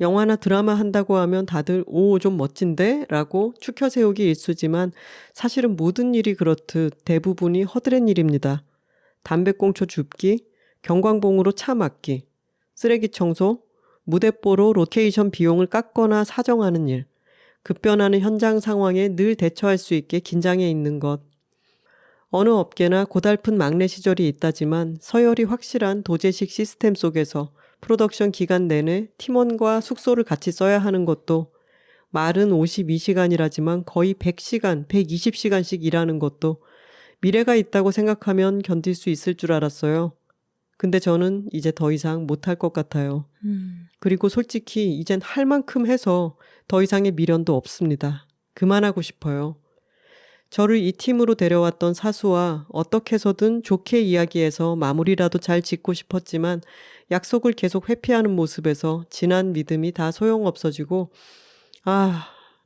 영화나 드라마 한다고 하면 다들 오, 좀 멋진데? 라고 추켜세우기 일쑤지만 사실은 모든 일이 그렇듯 대부분이 허드렛 일입니다. 담배꽁초 줍기, 경광봉으로 차 막기, 쓰레기 청소, 무대뽀로 로케이션 비용을 깎거나 사정하는 일, 급변하는 현장 상황에 늘 대처할 수 있게 긴장해 있는 것. 어느 업계나 고달픈 막내 시절이 있다지만 서열이 확실한 도제식 시스템 속에서 프로덕션 기간 내내 팀원과 숙소를 같이 써야 하는 것도, 말은 52시간이라지만 거의 100시간, 120시간씩 일하는 것도 미래가 있다고 생각하면 견딜 수 있을 줄 알았어요. 근데 저는 이제 더 이상 못할 것 같아요. 그리고 솔직히 이젠 할 만큼 해서 더 이상의 미련도 없습니다. 그만하고 싶어요. 저를 이 팀으로 데려왔던 사수와 어떻게 해서든 좋게 이야기해서 마무리라도 잘 짓고 싶었지만 약속을 계속 회피하는 모습에서 지난 믿음이 다 소용없어지고,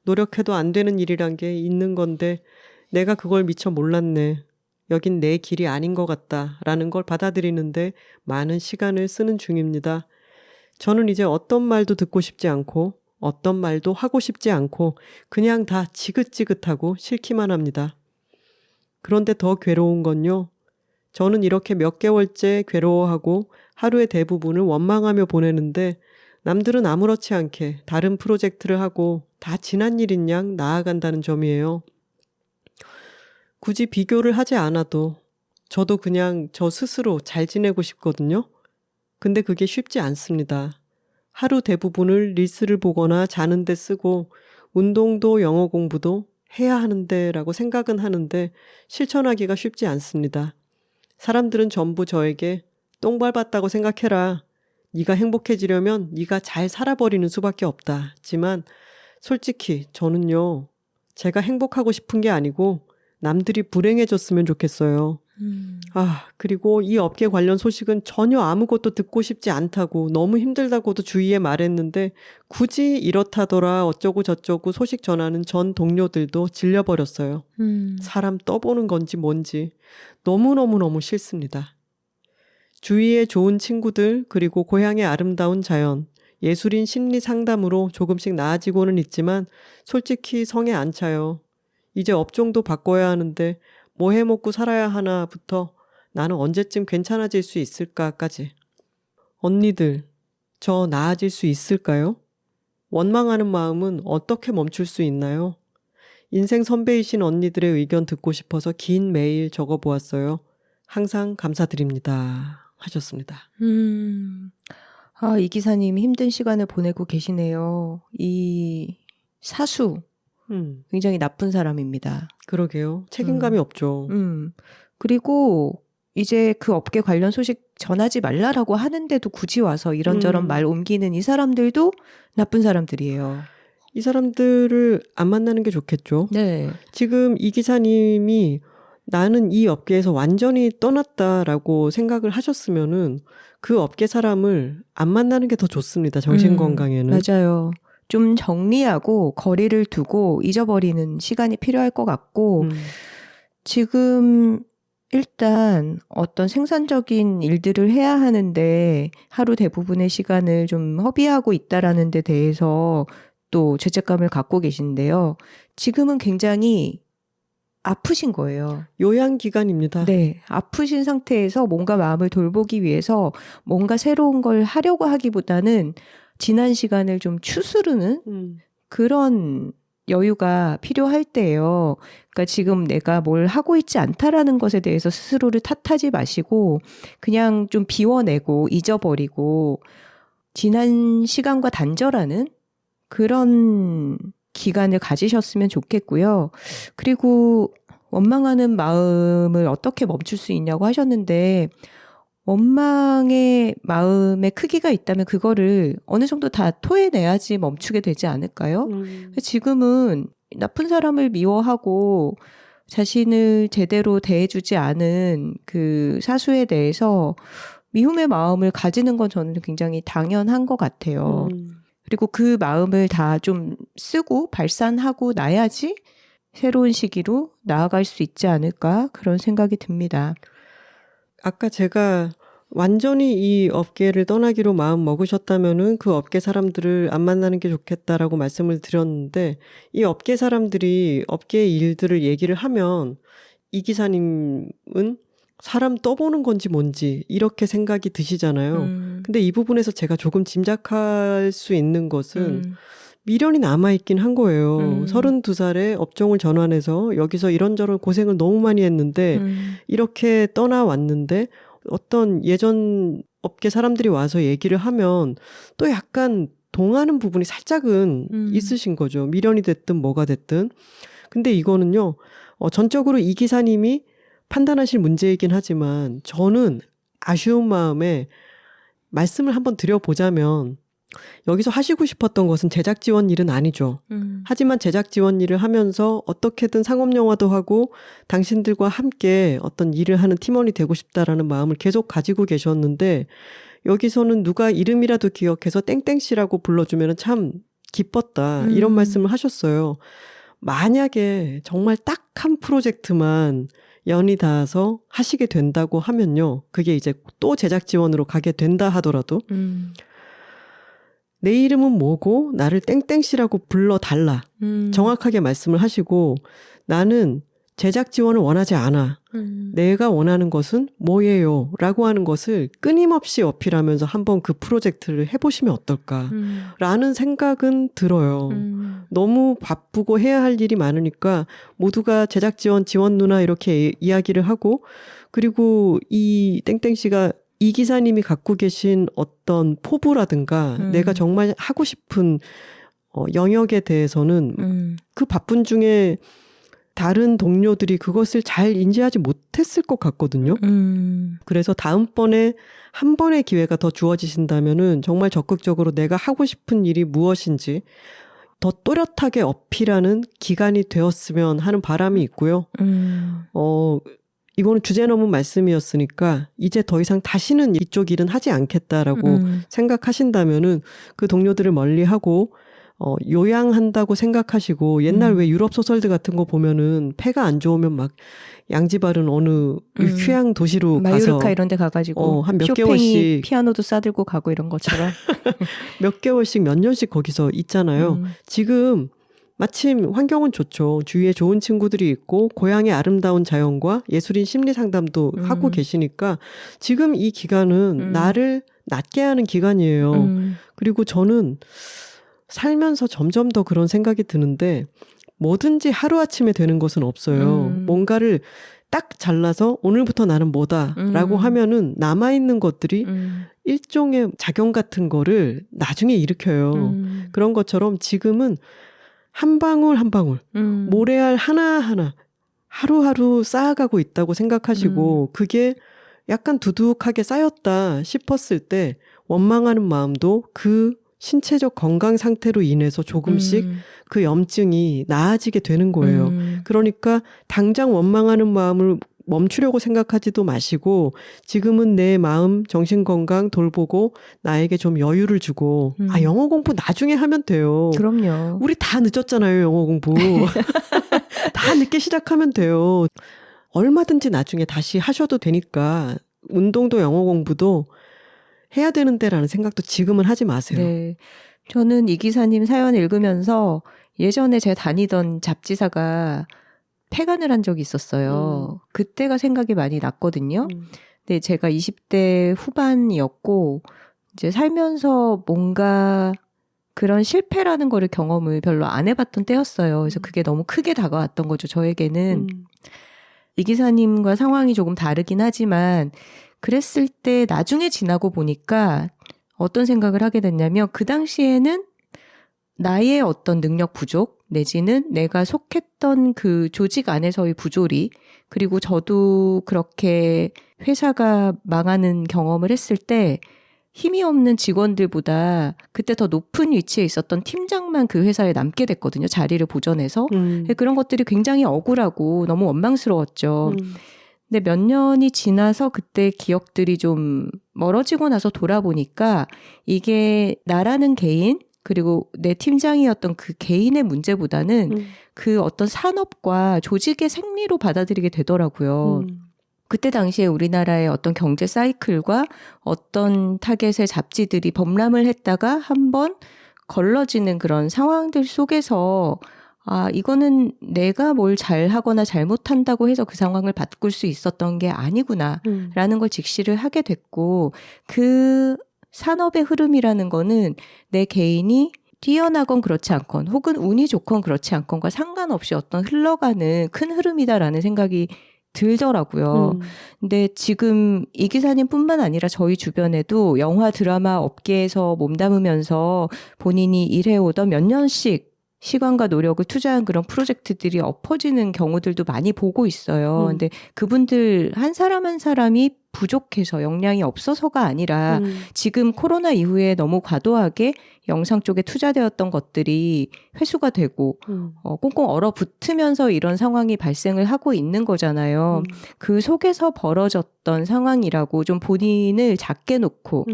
노력해도 안 되는 일이란 게 있는 건데 내가 그걸 미처 몰랐네. 여긴 내 길이 아닌 것 같다라는 걸 받아들이는데 많은 시간을 쓰는 중입니다. 저는 이제 어떤 말도 듣고 싶지 않고 어떤 말도 하고 싶지 않고 그냥 다 지긋지긋하고 싫기만 합니다. 그런데 더 괴로운 건요. 저는 이렇게 몇 개월째 괴로워하고 하루의 대부분을 원망하며 보내는데 남들은 아무렇지 않게 다른 프로젝트를 하고 다 지난 일인 양 나아간다는 점이에요. 굳이 비교를 하지 않아도 저도 그냥 저 스스로 잘 지내고 싶거든요. 근데 그게 쉽지 않습니다. 하루 대부분을 릴스를 보거나 자는데 쓰고 운동도 영어 공부도 해야 하는데 라고 생각은 하는데 실천하기가 쉽지 않습니다. 사람들은 전부 저에게 똥 밟았다고 생각해라. 네가 행복해지려면 네가 잘 살아버리는 수밖에 없다. 지만 솔직히 저는요. 제가 행복하고 싶은 게 아니고 남들이 불행해졌으면 좋겠어요. 그리고 이 업계 관련 소식은 전혀 아무것도 듣고 싶지 않다고 너무 힘들다고도 주위에 말했는데 굳이 이렇다더라 어쩌고 저쩌고 소식 전하는 전 동료들도 질려버렸어요. 사람 떠보는 건지 뭔지 너무너무너무 싫습니다. 주위에 좋은 친구들 그리고 고향의 아름다운 자연, 예술인 심리 상담으로 조금씩 나아지고는 있지만 솔직히 성에 안 차요. 이제 업종도 바꿔야 하는데 뭐 해먹고 살아야 하나부터 나는 언제쯤 괜찮아질 수 있을까까지. 언니들, 저 나아질 수 있을까요? 원망하는 마음은 어떻게 멈출 수 있나요? 인생 선배이신 언니들의 의견 듣고 싶어서 긴 메일 적어보았어요. 항상 감사드립니다. 하셨습니다. 이 기사님이 힘든 시간을 보내고 계시네요. 이 사수, 굉장히 나쁜 사람입니다. 그러게요. 책임감이 없죠. 그리고 이제 그 업계 관련 소식 전하지 말라라고 하는데도 굳이 와서 이런저런 말 옮기는 이 사람들도 나쁜 사람들이에요. 이 사람들을 안 만나는 게 좋겠죠. 네. 지금 이 기사님이 나는 이 업계에서 완전히 떠났다라고 생각을 하셨으면은 그 업계 사람을 안 만나는 게 더 좋습니다. 정신건강에는. 맞아요. 좀 정리하고 거리를 두고 잊어버리는 시간이 필요할 것 같고 지금 일단 어떤 생산적인 일들을 해야 하는데 하루 대부분의 시간을 좀 허비하고 있다라는 데 대해서 또 죄책감을 갖고 계신데요. 지금은 굉장히 아프신 거예요. 요양기간입니다. 네. 아프신 상태에서 뭔가 마음을 돌보기 위해서 뭔가 새로운 걸 하려고 하기보다는 지난 시간을 좀 추스르는 그런 여유가 필요할 때예요. 그러니까 지금 내가 뭘 하고 있지 않다라는 것에 대해서 스스로를 탓하지 마시고 그냥 좀 비워내고 잊어버리고 지난 시간과 단절하는 그런 기간을 가지셨으면 좋겠고요. 그리고 원망하는 마음을 어떻게 멈출 수 있냐고 하셨는데 원망의 마음의 크기가 있다면 그거를 어느 정도 다 토해내야지 멈추게 되지 않을까요? 지금은 나쁜 사람을 미워하고 자신을 제대로 대해주지 않은 그 사수에 대해서 미움의 마음을 가지는 건 저는 굉장히 당연한 것 같아요. 그리고 그 마음을 다 좀 쓰고 발산하고 나야지 새로운 시기로 나아갈 수 있지 않을까 그런 생각이 듭니다. 아까 제가 완전히 이 업계를 떠나기로 마음 먹으셨다면은 그 업계 사람들을 안 만나는 게 좋겠다라고 말씀을 드렸는데 이 업계 사람들이 업계의 일들을 얘기를 하면 이 기사님은 사람 떠보는 건지 뭔지 이렇게 생각이 드시잖아요. 근데 이 부분에서 제가 조금 짐작할 수 있는 것은 미련이 남아있긴 한 거예요. 32살에 업종을 전환해서 여기서 이런저런 고생을 너무 많이 했는데 이렇게 떠나왔는데 어떤 예전 업계 사람들이 와서 얘기를 하면 또 약간 동하는 부분이 살짝은 있으신 거죠. 미련이 됐든 뭐가 됐든. 근데 이거는요. 전적으로 이 기사님이 판단하실 문제이긴 하지만 저는 아쉬운 마음에 말씀을 한번 드려보자면 여기서 하시고 싶었던 것은 제작 지원 일은 아니죠. 하지만 제작 지원 일을 하면서 어떻게든 상업영화도 하고 당신들과 함께 어떤 일을 하는 팀원이 되고 싶다라는 마음을 계속 가지고 계셨는데 여기서는 누가 이름이라도 기억해서 땡땡씨라고 불러주면 참 기뻤다. 이런 말씀을 하셨어요. 만약에 정말 딱 한 프로젝트만 연이 닿아서 하시게 된다고 하면요. 그게 이제 또 제작 지원으로 가게 된다 하더라도 내 이름은 뭐고 나를 땡땡씨라고 불러달라. 정확하게 말씀을 하시고 나는 제작 지원을 원하지 않아. 내가 원하는 것은 뭐예요? 라고 하는 것을 끊임없이 어필하면서 한번 그 프로젝트를 해보시면 어떨까? 라는 생각은 들어요. 너무 바쁘고 해야 할 일이 많으니까 모두가 제작 지원 누나 이렇게 이야기를 하고 그리고 이 땡땡씨가 이 기사님이 갖고 계신 어떤 포부라든가 내가 정말 하고 싶은 영역에 대해서는 그 바쁜 중에 다른 동료들이 그것을 잘 인지하지 못했을 것 같거든요. 그래서 다음번에 한 번의 기회가 더 주어지신다면은 정말 적극적으로 내가 하고 싶은 일이 무엇인지 더 또렷하게 어필하는 기간이 되었으면 하는 바람이 있고요. 이거는 주제 넘은 말씀이었으니까 이제 더 이상 다시는 이쪽 일은 하지 않겠다라고 생각하신다면은 그 동료들을 멀리하고 요양한다고 생각하시고 옛날 왜 유럽 소설들 같은 거 보면은 폐가 안 좋으면 막 양지바른 어느 휴양 도시로 마요르카 가서 이런 데 가가지고 한 몇 쇼팽이 개월씩 피아노도 싸들고 가고 이런 것처럼 몇 개월씩 몇 년씩 거기서 있잖아요. 지금 마침 환경은 좋죠. 주위에 좋은 친구들이 있고 고향의 아름다운 자연과 예술인 심리 상담도 하고 계시니까 지금 이 기간은 나를 낫게 하는 기간이에요. 그리고 저는 살면서 점점 더 그런 생각이 드는데 뭐든지 하루아침에 되는 것은 없어요. 뭔가를 딱 잘라서 오늘부터 나는 뭐다라고 하면은 남아있는 것들이 일종의 작용 같은 거를 나중에 일으켜요. 그런 것처럼 지금은 한 방울 한 방울 모래알 하나하나 하루하루 쌓아가고 있다고 생각하시고 그게 약간 두둑하게 쌓였다 싶었을 때 원망하는 마음도 그 신체적 건강 상태로 인해서 조금씩 그 염증이 나아지게 되는 거예요. 그러니까 당장 원망하는 마음을 멈추려고 생각하지도 마시고 지금은 내 마음, 정신건강 돌보고 나에게 좀 여유를 주고 영어 공부 나중에 하면 돼요. 그럼요. 우리 다 늦었잖아요. 영어 공부. 다 늦게 시작하면 돼요. 얼마든지 나중에 다시 하셔도 되니까 운동도 영어 공부도 해야 되는데라는 생각도 지금은 하지 마세요. 네. 저는 이 기사님 사연 읽으면서 예전에 제가 다니던 잡지사가 폐간을 한 적이 있었어요. 그때가 생각이 많이 났거든요. 근데 제가 20대 후반이었고 이제 살면서 뭔가 그런 실패라는 거를 경험을 별로 안 해봤던 때였어요. 그래서 그게 너무 크게 다가왔던 거죠. 저에게는. 이 기사님과 상황이 조금 다르긴 하지만 그랬을 때 나중에 지나고 보니까 어떤 생각을 하게 됐냐면 그 당시에는 나의 어떤 능력 부족 내지는 내가 속했던 그 조직 안에서의 부조리 그리고 저도 그렇게 회사가 망하는 경험을 했을 때 힘이 없는 직원들보다 그때 더 높은 위치에 있었던 팀장만 그 회사에 남게 됐거든요. 자리를 보존해서. 그런 것들이 굉장히 억울하고 너무 원망스러웠죠. 근데 몇 년이 지나서 그때 기억들이 좀 멀어지고 나서 돌아보니까 이게 나라는 개인 그리고 내 팀장이었던 그 개인의 문제보다는 그 어떤 산업과 조직의 생리로 받아들이게 되더라고요. 그때 당시에 우리나라의 어떤 경제 사이클과 어떤 타겟의 잡지들이 범람을 했다가 한번 걸러지는 그런 상황들 속에서 이거는 내가 뭘 잘하거나 잘못한다고 해서 그 상황을 바꿀 수 있었던 게 아니구나라는 걸 직시를 하게 됐고, 그 산업의 흐름이라는 거는 내 개인이 뛰어나건 그렇지 않건 혹은 운이 좋건 그렇지 않건과 상관없이 어떤 흘러가는 큰 흐름이다라는 생각이 들더라고요. 근데 지금 이 기사님뿐만 아니라 저희 주변에도 영화 드라마 업계에서 몸담으면서 본인이 일해오던 몇 년씩 시간과 노력을 투자한 그런 프로젝트들이 엎어지는 경우들도 많이 보고 있어요. 근데 그분들 한 사람 한 사람이 부족해서 역량이 없어서가 아니라 지금 코로나 이후에 너무 과도하게 영상 쪽에 투자되었던 것들이 회수가 되고 꽁꽁 얼어붙으면서 이런 상황이 발생을 하고 있는 거잖아요. 그 속에서 벌어졌던 상황이라고 좀 본인을 작게 놓고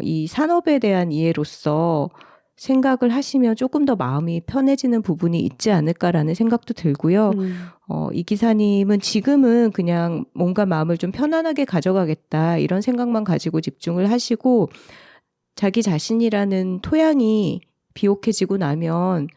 이 산업에 대한 이해로서 생각을 하시면 조금 더 마음이 편해지는 부분이 있지 않을까라는 생각도 들고요. 이 기사님은 지금은 그냥 뭔가 마음을 좀 편안하게 가져가겠다 이런 생각만 가지고 집중을 하시고, 자기 자신이라는 토양이 비옥해지고 나면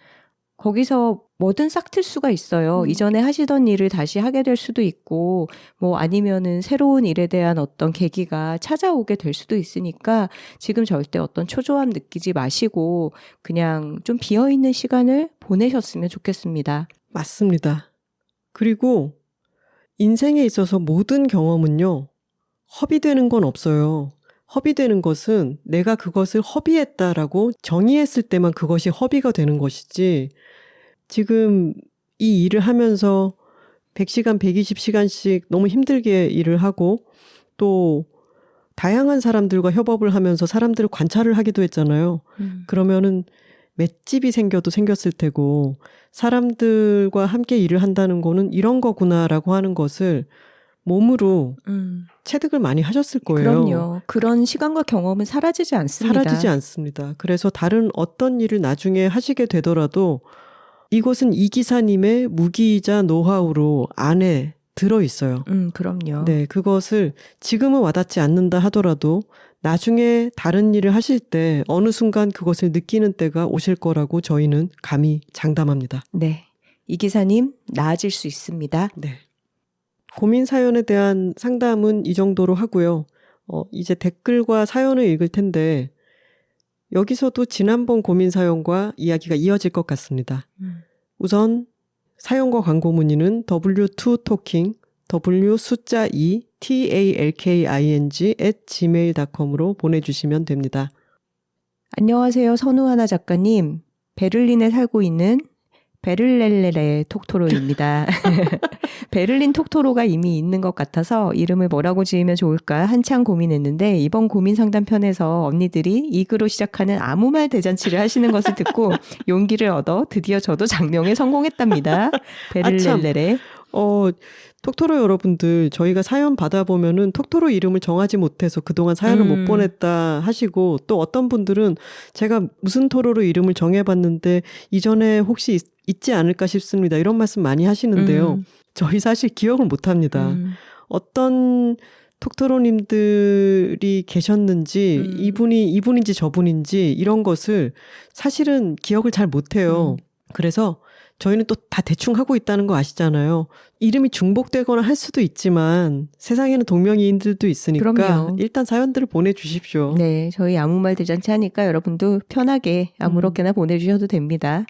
거기서 뭐든 싹틀 수가 있어요. 이전에 하시던 일을 다시 하게 될 수도 있고, 뭐 아니면은 새로운 일에 대한 어떤 계기가 찾아오게 될 수도 있으니까 지금 절대 어떤 초조함 느끼지 마시고 그냥 좀 비어있는 시간을 보내셨으면 좋겠습니다. 맞습니다. 그리고 인생에 있어서 모든 경험은요, 허비되는 건 없어요. 허비되는 것은 내가 그것을 허비했다라고 정의했을 때만 그것이 허비가 되는 것이지, 지금 이 일을 하면서 100시간, 120시간씩 너무 힘들게 일을 하고 또 다양한 사람들과 협업을 하면서 사람들을 관찰을 하기도 했잖아요. 그러면은 맷집이 생겨도 생겼을 테고, 사람들과 함께 일을 한다는 거는 이런 거구나라고 하는 것을 몸으로 체득을 많이 하셨을 거예요. 그럼요. 그런 시간과 경험은 사라지지 않습니다. 사라지지 않습니다. 그래서 다른 어떤 일을 나중에 하시게 되더라도 이것은 이 기사님의 무기이자 노하우로 안에 들어있어요. 그럼요. 네, 그것을 지금은 와닿지 않는다 하더라도 나중에 다른 일을 하실 때 어느 순간 그것을 느끼는 때가 오실 거라고 저희는 감히 장담합니다. 네, 이 기사님 나아질 수 있습니다. 네. 고민 사연에 대한 상담은 이 정도로 하고요. 이제 댓글과 사연을 읽을 텐데 여기서도 지난번 고민 사연과 이야기가 이어질 것 같습니다. 우선 사연과 광고 문의는 W2talking, W 숫자 2, talking@gmail.com으로 보내주시면 됩니다. 안녕하세요. 선우하나 작가님. 베를린에 살고 있는 베를렐레레 톡토로입니다. 베를린 톡토로가 이미 있는 것 같아서 이름을 뭐라고 지으면 좋을까 한참 고민했는데, 이번 고민 상담 편에서 언니들이 이그로 시작하는 아무 말 대잔치를 하시는 것을 듣고 용기를 얻어 드디어 저도 장명에 성공했답니다. 베를렐레레. 톡토로 여러분들, 저희가 사연 받아보면은 톡토로 이름을 정하지 못해서 그동안 사연을 못 보냈다 하시고, 또 어떤 분들은 제가 무슨 토로로 이름을 정해봤는데 이전에 혹시 있지 않을까 싶습니다, 이런 말씀 많이 하시는데요. 저희 사실 기억을 못합니다. 어떤 톡토로님들이 계셨는지 이분인지 저분인지 이런 것을 사실은 기억을 잘 못해요. 그래서 저희는 또 다 대충 하고 있다는 거 아시잖아요. 이름이 중복되거나 할 수도 있지만 세상에는 동명이인들도 있으니까 그럼요. 일단 사연들을 보내주십시오. 네, 저희 아무 말 대잔치 하니까 여러분도 편하게 아무렇게나 보내주셔도 됩니다.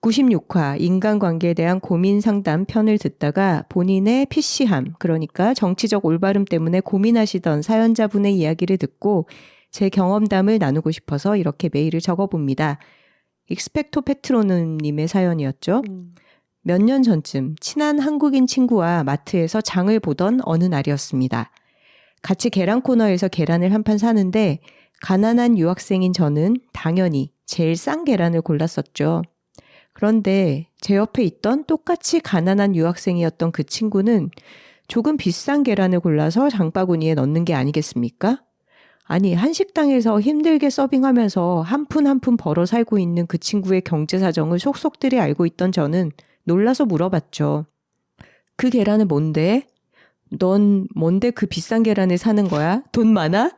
96화 인간관계에 대한 고민 상담 편을 듣다가 본인의 PC함, 그러니까 정치적 올바름 때문에 고민하시던 사연자분의 이야기를 듣고 제 경험담을 나누고 싶어서 이렇게 메일을 적어봅니다. 익스펙토 페트로님의 사연이었죠. 몇 년 전쯤 친한 한국인 친구와 마트에서 장을 보던 어느 날이었습니다. 같이 계란 코너에서 계란을 한 판 사는데 가난한 유학생인 저는 당연히 제일 싼 계란을 골랐었죠. 그런데 제 옆에 있던 똑같이 가난한 유학생이었던 그 친구는 조금 비싼 계란을 골라서 장바구니에 넣는 게 아니겠습니까? 아니, 한식당에서 힘들게 서빙하면서 한 푼 한 푼 벌어 살고 있는 그 친구의 경제 사정을 속속들이 알고 있던 저는 놀라서 물어봤죠. 그 계란은 뭔데? 넌 뭔데 그 비싼 계란을 사는 거야? 돈 많아?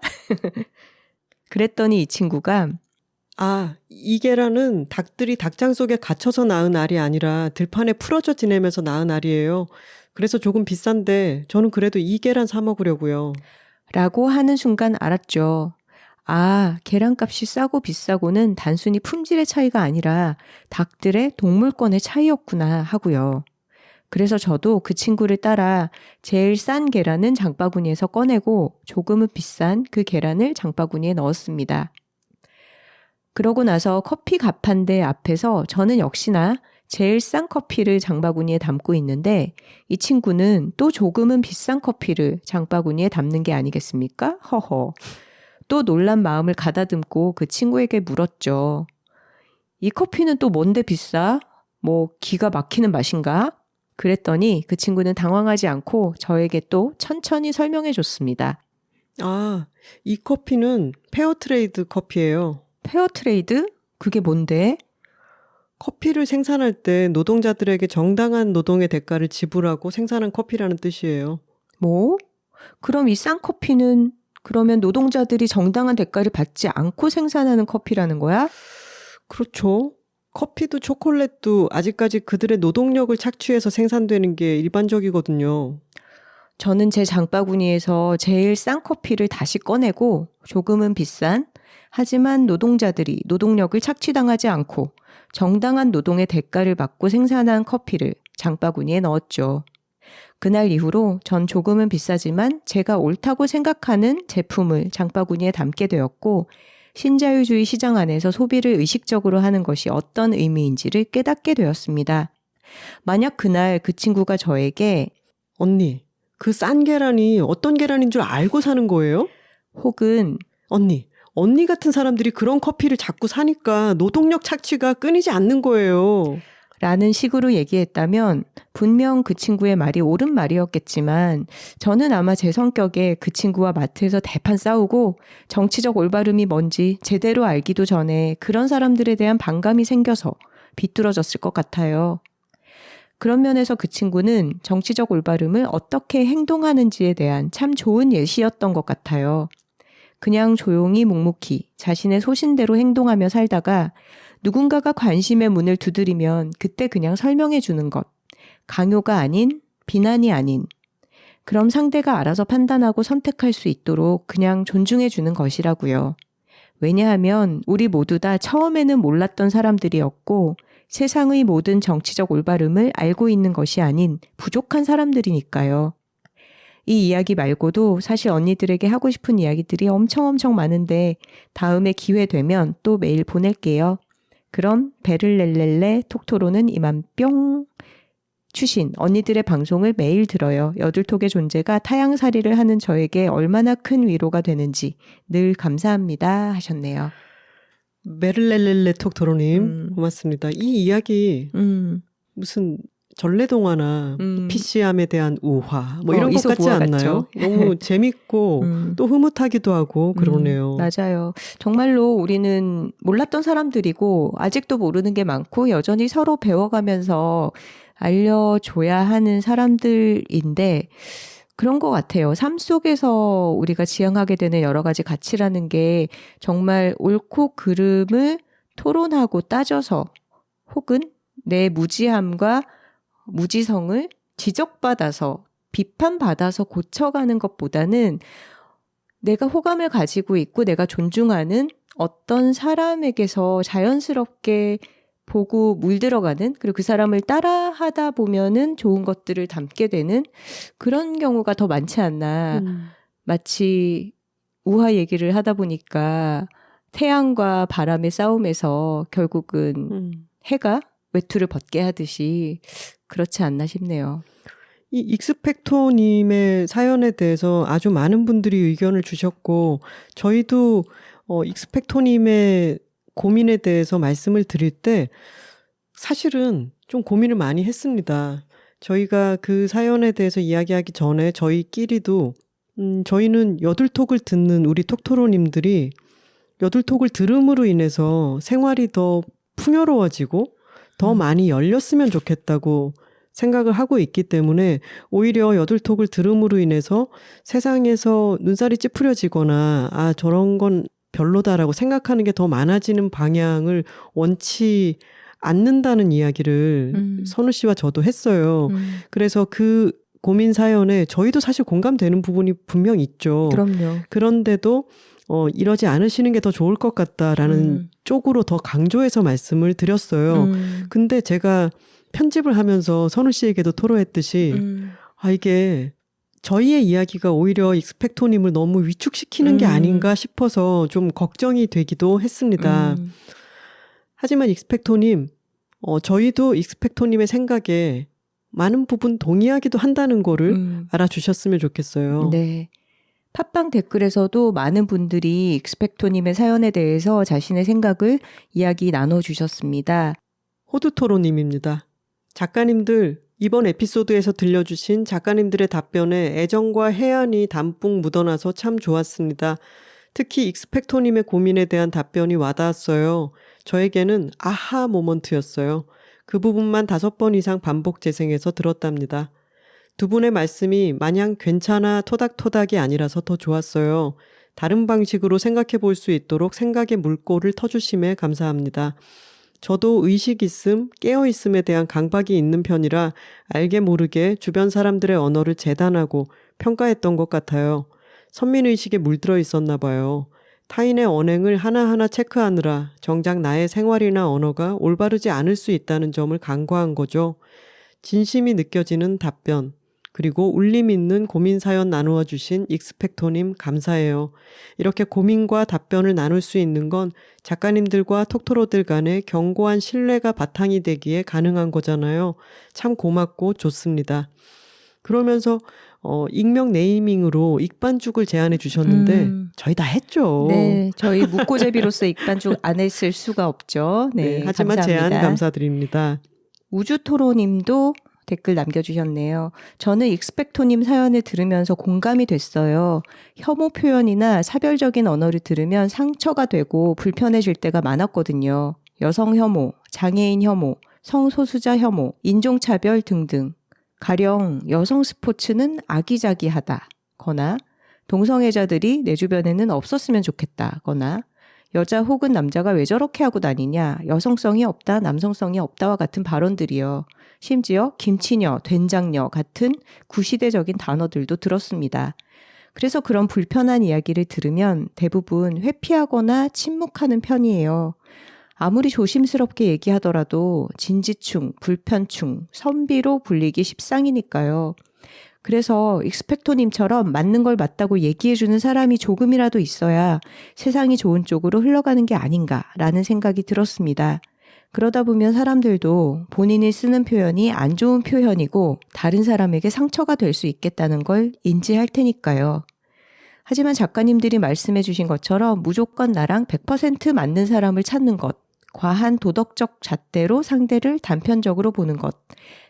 그랬더니 이 친구가 이 계란은 닭들이 닭장 속에 갇혀서 낳은 알이 아니라 들판에 풀어져 지내면서 낳은 알이에요. 그래서 조금 비싼데 저는 그래도 이 계란 사 먹으려고요. 라고 하는 순간 알았죠. 계란값이 싸고 비싸고는 단순히 품질의 차이가 아니라 닭들의 동물권의 차이였구나 하고요. 그래서 저도 그 친구를 따라 제일 싼 계란은 장바구니에서 꺼내고 조금은 비싼 그 계란을 장바구니에 넣었습니다. 그러고 나서 커피 갑판대 앞에서 저는 역시나 제일 싼 커피를 장바구니에 담고 있는데 이 친구는 또 조금은 비싼 커피를 장바구니에 담는 게 아니겠습니까? 허허. 또 놀란 마음을 가다듬고 그 친구에게 물었죠. 이 커피는 또 뭔데 비싸? 뭐 기가 막히는 맛인가? 그랬더니 그 친구는 당황하지 않고 저에게 또 천천히 설명해 줬습니다. 이 커피는 페어트레이드 커피예요. 페어트레이드? 그게 뭔데? 커피를 생산할 때 노동자들에게 정당한 노동의 대가를 지불하고 생산한 커피라는 뜻이에요. 뭐? 그럼 이 싼 커피는 그러면 노동자들이 정당한 대가를 받지 않고 생산하는 커피라는 거야? 그렇죠. 커피도 초콜릿도 아직까지 그들의 노동력을 착취해서 생산되는 게 일반적이거든요. 저는 제 장바구니에서 제일 싼 커피를 다시 꺼내고 조금은 비싼 하지만 노동자들이 노동력을 착취당하지 않고 정당한 노동의 대가를 받고 생산한 커피를 장바구니에 넣었죠. 그날 이후로 전 조금은 비싸지만 제가 옳다고 생각하는 제품을 장바구니에 담게 되었고 신자유주의 시장 안에서 소비를 의식적으로 하는 것이 어떤 의미인지를 깨닫게 되었습니다. 만약 그날 그 친구가 저에게 언니, 그 싼 계란이 어떤 계란인 줄 알고 사는 거예요? 혹은 언니 같은 사람들이 그런 커피를 자꾸 사니까 노동력 착취가 끊이지 않는 거예요. 라는 식으로 얘기했다면 분명 그 친구의 말이 옳은 말이었겠지만 저는 아마 제 성격에 그 친구와 마트에서 대판 싸우고 정치적 올바름이 뭔지 제대로 알기도 전에 그런 사람들에 대한 반감이 생겨서 비뚤어졌을 것 같아요. 그런 면에서 그 친구는 정치적 올바름을 어떻게 행동하는지에 대한 참 좋은 예시였던 것 같아요. 그냥 조용히 묵묵히 자신의 소신대로 행동하며 살다가 누군가가 관심의 문을 두드리면 그때 그냥 설명해 주는 것. 강요가 아닌, 비난이 아닌. 그럼 상대가 알아서 판단하고 선택할 수 있도록 그냥 존중해 주는 것이라고요. 왜냐하면 우리 모두 다 처음에는 몰랐던 사람들이었고 세상의 모든 정치적 올바름을 알고 있는 것이 아닌 부족한 사람들이니까요. 이 이야기 말고도 사실 언니들에게 하고 싶은 이야기들이 엄청 많은데 다음에 기회 되면 또 메일 보낼게요. 그럼 베를렐렐레 톡토로는 이만 뿅. 추신, 언니들의 방송을 매일 들어요. 여둘톡의 존재가 타향살이를 하는 저에게 얼마나 큰 위로가 되는지 늘 감사합니다 하셨네요. 베를렐렐레 톡토로님 고맙습니다. 이 이야기 무슨 전래동화나 PC함에 대한 우화 뭐 이런 것 같지 않나요? 너무 재밌고 또 흐뭇하기도 하고 그러네요. 맞아요. 정말로 우리는 몰랐던 사람들이고 아직도 모르는 게 많고 여전히 서로 배워가면서 알려줘야 하는 사람들인데 그런 것 같아요. 삶 속에서 우리가 지향하게 되는 여러 가지 가치라는 게 정말 옳고 그름을 토론하고 따져서 혹은 내 무지함과 무지성을 지적받아서 비판받아서 고쳐가는 것보다는 내가 호감을 가지고 있고 내가 존중하는 어떤 사람에게서 자연스럽게 보고 물들어가는 그리고 그 사람을 따라하다 보면은 좋은 것들을 담게 되는 그런 경우가 더 많지 않나. 마치 우화 얘기를 하다 보니까 태양과 바람의 싸움에서 결국은 해가 외투를 벗게 하듯이 그렇지 않나 싶네요. 이 익스펙토님의 사연에 대해서 아주 많은 분들이 의견을 주셨고 저희도 익스펙토님의 고민에 대해서 말씀을 드릴 때 사실은 좀 고민을 많이 했습니다. 저희가 그 사연에 대해서 이야기하기 전에 저희끼리도 저희는 여둘톡을 듣는 우리 톡토로님들이 여둘톡을 들음으로 인해서 생활이 더 풍요로워지고 더 많이 열렸으면 좋겠다고 생각을 하고 있기 때문에 오히려 여둘톡을 들음으로 인해서 세상에서 눈살이 찌푸려지거나 저런 건 별로다라고 생각하는 게 더 많아지는 방향을 원치 않는다는 이야기를 선우 씨와 저도 했어요. 그래서 그 고민 사연에 저희도 사실 공감되는 부분이 분명 있죠. 그럼요. 그런데도 이러지 않으시는 게 더 좋을 것 같다라는 쪽으로 더 강조해서 말씀을 드렸어요. 근데 제가 편집을 하면서 선우 씨에게도 토로했듯이 이게 저희의 이야기가 오히려 익스펙토님을 너무 위축시키는 게 아닌가 싶어서 좀 걱정이 되기도 했습니다. 하지만 익스펙토님, 저희도 익스펙토님의 생각에 많은 부분 동의하기도 한다는 거를 알아주셨으면 좋겠어요. 네. 팟빵 댓글에서도 많은 분들이 익스펙토님의 사연에 대해서 자신의 생각을 이야기 나눠주셨습니다. 호두토로님입니다. 작가님들, 이번 에피소드에서 들려주신 작가님들의 답변에 애정과 해안이 담뿍 묻어나서 참 좋았습니다. 특히 익스펙토님의 고민에 대한 답변이 와닿았어요. 저에게는 아하 모먼트였어요. 그 부분만 5번 이상 반복 재생해서 들었답니다. 두 분의 말씀이 마냥 괜찮아 토닥토닥이 아니라서 더 좋았어요. 다른 방식으로 생각해 볼 수 있도록 생각의 물꼬를 터주심에 감사합니다. 저도 의식 있음, 깨어 있음에 대한 강박이 있는 편이라 알게 모르게 주변 사람들의 언어를 재단하고 평가했던 것 같아요. 선민의식에 물들어 있었나 봐요. 타인의 언행을 하나하나 체크하느라 정작 나의 생활이나 언어가 올바르지 않을 수 있다는 점을 간과한 거죠. 진심이 느껴지는 답변, 그리고 울림 있는 고민 사연 나누어 주신 익스펙토님 감사해요. 이렇게 고민과 답변을 나눌 수 있는 건 작가님들과 톡토로들 간의 견고한 신뢰가 바탕이 되기에 가능한 거잖아요. 참 고맙고 좋습니다. 그러면서 익명 네이밍으로 익반죽을 제안해 주셨는데 저희 다 했죠. 네, 저희 묵고제비로서 익반죽 안 했을 수가 없죠. 네, 하지만 감사합니다. 제안 감사드립니다. 우주토로님도 댓글 남겨주셨네요. 저는 익스펙토님 사연을 들으면서 공감이 됐어요. 혐오 표현이나 사별적인 언어를 들으면 상처가 되고 불편해질 때가 많았거든요. 여성 혐오, 장애인 혐오, 성소수자 혐오, 인종차별 등등. 가령 여성 스포츠는 아기자기하다거나 동성애자들이 내 주변에는 없었으면 좋겠다거나 여자 혹은 남자가 왜 저렇게 하고 다니냐, 여성성이 없다, 남성성이 없다와 같은 발언들이요. 심지어 김치녀, 된장녀 같은 구시대적인 단어들도 들었습니다. 그래서 그런 불편한 이야기를 들으면 대부분 회피하거나 침묵하는 편이에요. 아무리 조심스럽게 얘기하더라도 진지충, 불편충, 선비로 불리기 십상이니까요. 그래서 익스펙토님처럼 맞는 걸 맞다고 얘기해주는 사람이 조금이라도 있어야 세상이 좋은 쪽으로 흘러가는 게 아닌가라는 생각이 들었습니다. 그러다 보면 사람들도 본인이 쓰는 표현이 안 좋은 표현이고 다른 사람에게 상처가 될 수 있겠다는 걸 인지할 테니까요. 하지만 작가님들이 말씀해 주신 것처럼 무조건 나랑 100% 맞는 사람을 찾는 것, 과한 도덕적 잣대로 상대를 단편적으로 보는 것,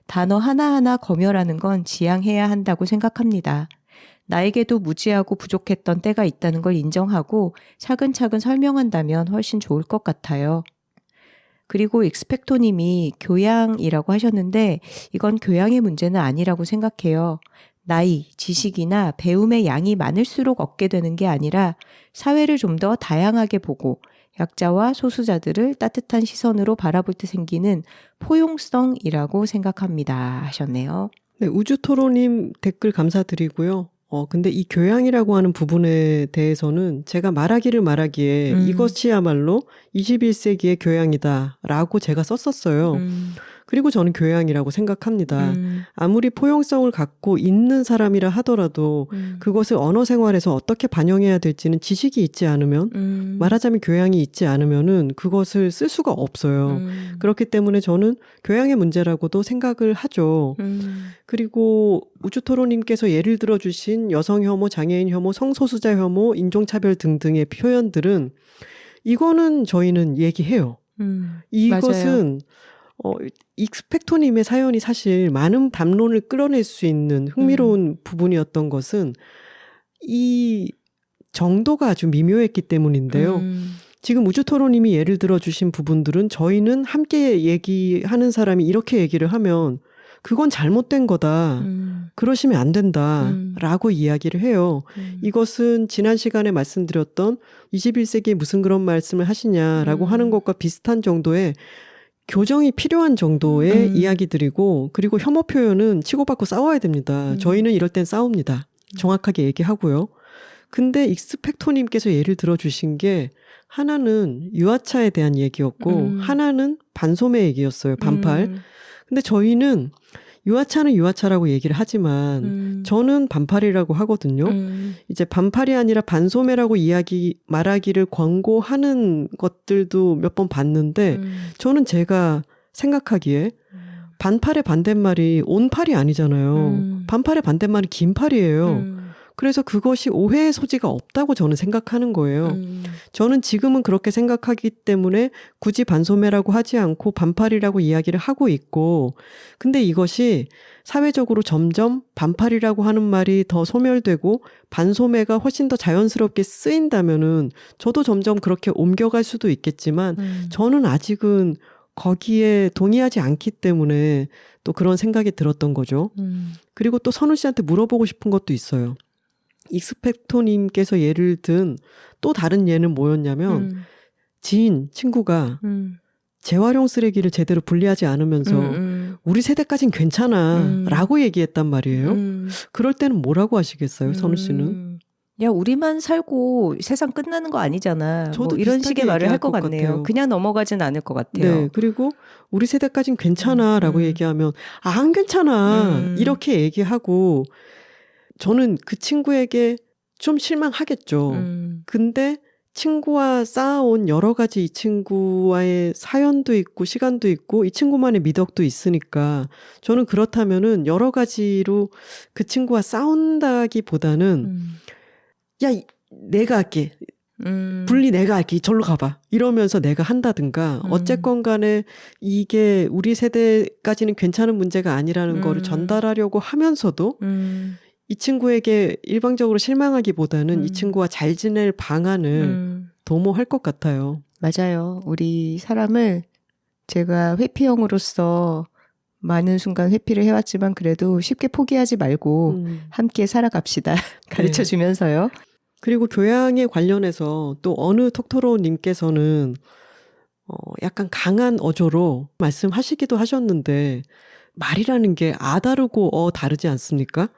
단어 하나하나 검열하는 건 지양해야 한다고 생각합니다. 나에게도 무지하고 부족했던 때가 있다는 걸 인정하고 차근차근 설명한다면 훨씬 좋을 것 같아요. 그리고 익스펙토님이 교양이라고 하셨는데 이건 교양의 문제는 아니라고 생각해요. 나이, 지식이나 배움의 양이 많을수록 얻게 되는 게 아니라 사회를 좀 더 다양하게 보고 약자와 소수자들을 따뜻한 시선으로 바라볼 때 생기는 포용성이라고 생각합니다 하셨네요. 네, 우주토로님 댓글 감사드리고요. 근데 이 교양이라고 하는 부분에 대해서는 제가 말하기에 이것이야말로 21세기의 교양이다라고 제가 썼었어요. 그리고 저는 교양이라고 생각합니다. 아무리 포용성을 갖고 있는 사람이라 하더라도 그것을 언어 생활에서 어떻게 반영해야 될지는 지식이 있지 않으면 말하자면 교양이 있지 않으면은 그것을 쓸 수가 없어요. 그렇기 때문에 저는 교양의 문제라고도 생각을 하죠. 그리고 우주토로님께서 예를 들어주신 여성 혐오, 장애인 혐오, 성소수자 혐오, 인종차별 등등의 표현들은 이거는 저희는 얘기해요. 이것은 익스펙토님의 사연이 사실 많은 담론을 끌어낼 수 있는 흥미로운 부분이었던 것은 이 정도가 아주 미묘했기 때문인데요. 지금 우주토로님이 예를 들어주신 부분들은 저희는 함께 얘기하는 사람이 이렇게 얘기를 하면 그건 잘못된 거다. 그러시면 안 된다. 라고 이야기를 해요. 이것은 지난 시간에 말씀드렸던 21세기에 무슨 그런 말씀을 하시냐라고 하는 것과 비슷한 정도의 교정이 필요한 정도의 이야기들이고, 그리고 혐오 표현은 치고받고 싸워야 됩니다. 저희는 이럴 땐 싸웁니다. 정확하게 얘기하고요. 근데 익스펙토님께서 예를 들어주신 게 하나는 유아차에 대한 얘기였고 하나는 반소매 얘기였어요. 반팔. 근데 저희는 유아차는 유아차라고 얘기를 하지만 저는 반팔이라고 하거든요. 이제 반팔이 아니라 반소매라고 말하기를 권고하는 것들도 몇 번 봤는데 저는 제가 생각하기에 반팔의 반대말이 온팔이 아니잖아요. 반팔의 반대말이 긴팔이에요. 그래서 그것이 오해의 소지가 없다고 저는 생각하는 거예요. 저는 지금은 그렇게 생각하기 때문에 굳이 반소매라고 하지 않고 반팔이라고 이야기를 하고 있고, 근데 이것이 사회적으로 점점 반팔이라고 하는 말이 더 소멸되고 반소매가 훨씬 더 자연스럽게 쓰인다면은 저도 점점 그렇게 옮겨갈 수도 있겠지만 저는 아직은 거기에 동의하지 않기 때문에 또 그런 생각이 들었던 거죠. 그리고 또 선우 씨한테 물어보고 싶은 것도 있어요. 익스펙토님께서 예를 든 또 다른 예는 뭐였냐면 지인, 친구가 재활용 쓰레기를 제대로 분리하지 않으면서 우리 세대까진 괜찮아 라고 얘기했단 말이에요. 그럴 때는 뭐라고 하시겠어요, 선우 씨는? 야, 우리만 살고 세상 끝나는 거 아니잖아. 저도 뭐 이런 식의 말을 할 것 같네요. 같아요. 그냥 넘어가진 않을 것 같아요. 네, 그리고 우리 세대까진 괜찮아 라고 얘기하면 안 괜찮아 이렇게 얘기하고, 저는 그 친구에게 좀 실망하겠죠. 근데 친구와 쌓아온 여러 가지 이 친구와의 사연도 있고 시간도 있고 이 친구만의 미덕도 있으니까 저는 그렇다면은 여러 가지로 그 친구와 싸운다기보다는 야, 내가 할게. 분리 내가 할게. 절로 가봐. 이러면서 내가 한다든가 어쨌건 간에 이게 우리 세대까지는 괜찮은 문제가 아니라는 거를 전달하려고 하면서도 이 친구에게 일방적으로 실망하기보다는 이 친구와 잘 지낼 방안을 도모할 것 같아요. 맞아요. 우리 사람을 제가 회피형으로서 많은 순간 회피를 해왔지만 그래도 쉽게 포기하지 말고 함께 살아갑시다. 가르쳐주면서요. 네. 그리고 교양에 관련해서 또 어느 톡토로님께서는 약간 강한 어조로 말씀하시기도 하셨는데, 말이라는 게 다르고 다르지 않습니까?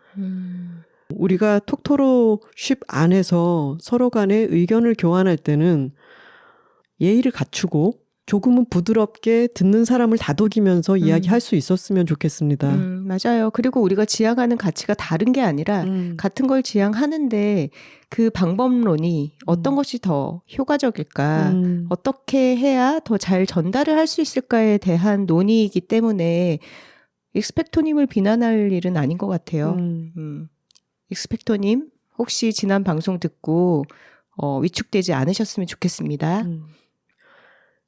우리가 톡토로쉽 안에서 서로 간에 의견을 교환할 때는 예의를 갖추고 조금은 부드럽게 듣는 사람을 다독이면서 이야기할 수 있었으면 좋겠습니다. 맞아요. 그리고 우리가 지향하는 가치가 다른 게 아니라 같은 걸 지향하는데 그 방법론이 어떤 것이 더 효과적일까, 어떻게 해야 더 잘 전달을 할 수 있을까에 대한 논의이기 때문에 익스펙토님을 비난할 일은 아닌 것 같아요. 익스펙토님, 혹시 지난 방송 듣고 위축되지 않으셨으면 좋겠습니다.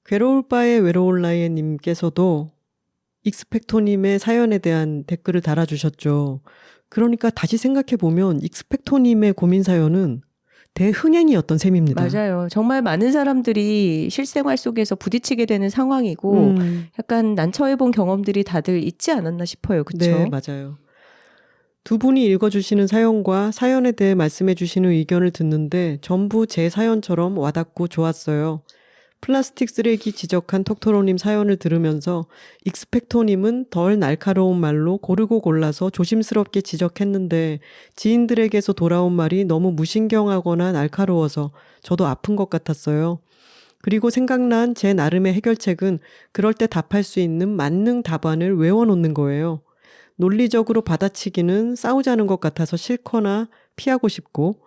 괴로울 바에 외로울 나이에 님께서도 익스펙토님의 사연에 대한 댓글을 달아주셨죠. 그러니까 다시 생각해보면 익스펙토님의 고민 사연은 대흥행이었던 셈입니다. 맞아요. 정말 많은 사람들이 실생활 속에서 부딪히게 되는 상황이고 약간 난처해본 경험들이 다들 있지 않았나 싶어요. 그렇죠? 네, 맞아요. 두 분이 읽어주시는 사연과 사연에 대해 말씀해주시는 의견을 듣는데 전부 제 사연처럼 와닿고 좋았어요. 플라스틱 쓰레기 지적한 톡토로님 사연을 들으면서 익스펙토님은 덜 날카로운 말로 고르고 골라서 조심스럽게 지적했는데 지인들에게서 돌아온 말이 너무 무신경하거나 날카로워서 저도 아픈 것 같았어요. 그리고 생각난 제 나름의 해결책은 그럴 때 답할 수 있는 만능 답안을 외워놓는 거예요. 논리적으로 받아치기는 싸우자는 것 같아서 싫거나 피하고 싶고,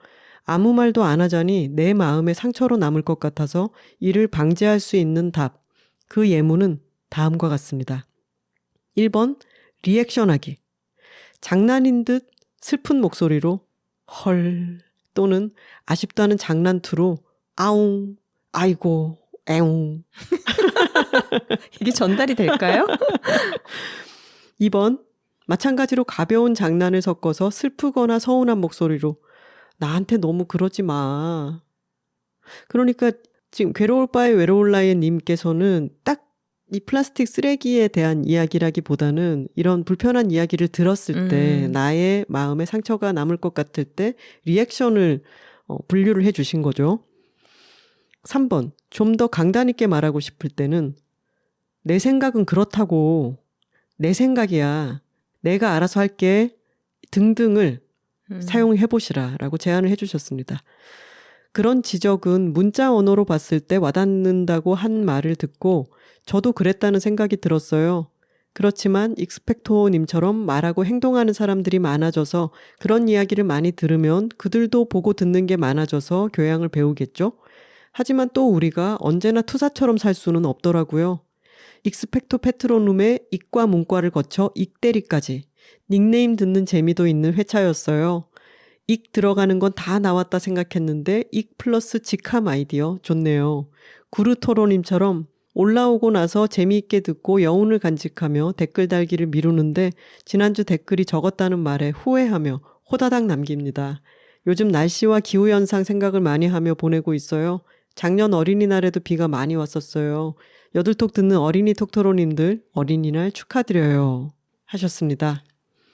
아무 말도 안 하자니 내 마음에 상처로 남을 것 같아서 이를 방지할 수 있는 답. 그 예문은 다음과 같습니다. 1번, 리액션하기. 장난인 듯 슬픈 목소리로 헐 또는 아쉽다는 장난투로 아웅, 아이고, 애웅. 이게 전달이 될까요? 2번, 마찬가지로 가벼운 장난을 섞어서 슬프거나 서운한 목소리로 나한테 너무 그러지 마. 그러니까 지금 괴로울 바에 외로울 나이에 님께서는 딱 이 플라스틱 쓰레기에 대한 이야기라기보다는 이런 불편한 이야기를 들었을 때 나의 마음에 상처가 남을 것 같을 때 리액션을 분류를 해 주신 거죠. 3번, 좀 더 강단 있게 말하고 싶을 때는 내 생각은 그렇다고, 내 생각이야, 내가 알아서 할게 등등을 사용해 보시라라고 제안을 해 주셨습니다. 그런 지적은 문자 언어로 봤을 때 와닿는다고 한 말을 듣고 저도 그랬다는 생각이 들었어요. 그렇지만 익스펙토님처럼 말하고 행동하는 사람들이 많아져서 그런 이야기를 많이 들으면 그들도 보고 듣는 게 많아져서 교양을 배우겠죠? 하지만 또 우리가 언제나 투사처럼 살 수는 없더라고요. 익스펙토 페트로눔의 익과 문과를 거쳐 익대리까지 닉네임 듣는 재미도 있는 회차였어요. 익 들어가는 건 다 나왔다 생각했는데 익 플러스 직함 아이디어 좋네요. 구루토로님처럼 올라오고 나서 재미있게 듣고 여운을 간직하며 댓글 달기를 미루는데 지난주 댓글이 적었다는 말에 후회하며 호다닥 남깁니다. 요즘 날씨와 기후현상 생각을 많이 하며 보내고 있어요. 작년 어린이날에도 비가 많이 왔었어요. 여들톡 듣는 어린이 톡토로님들 어린이날 축하드려요. 하셨습니다.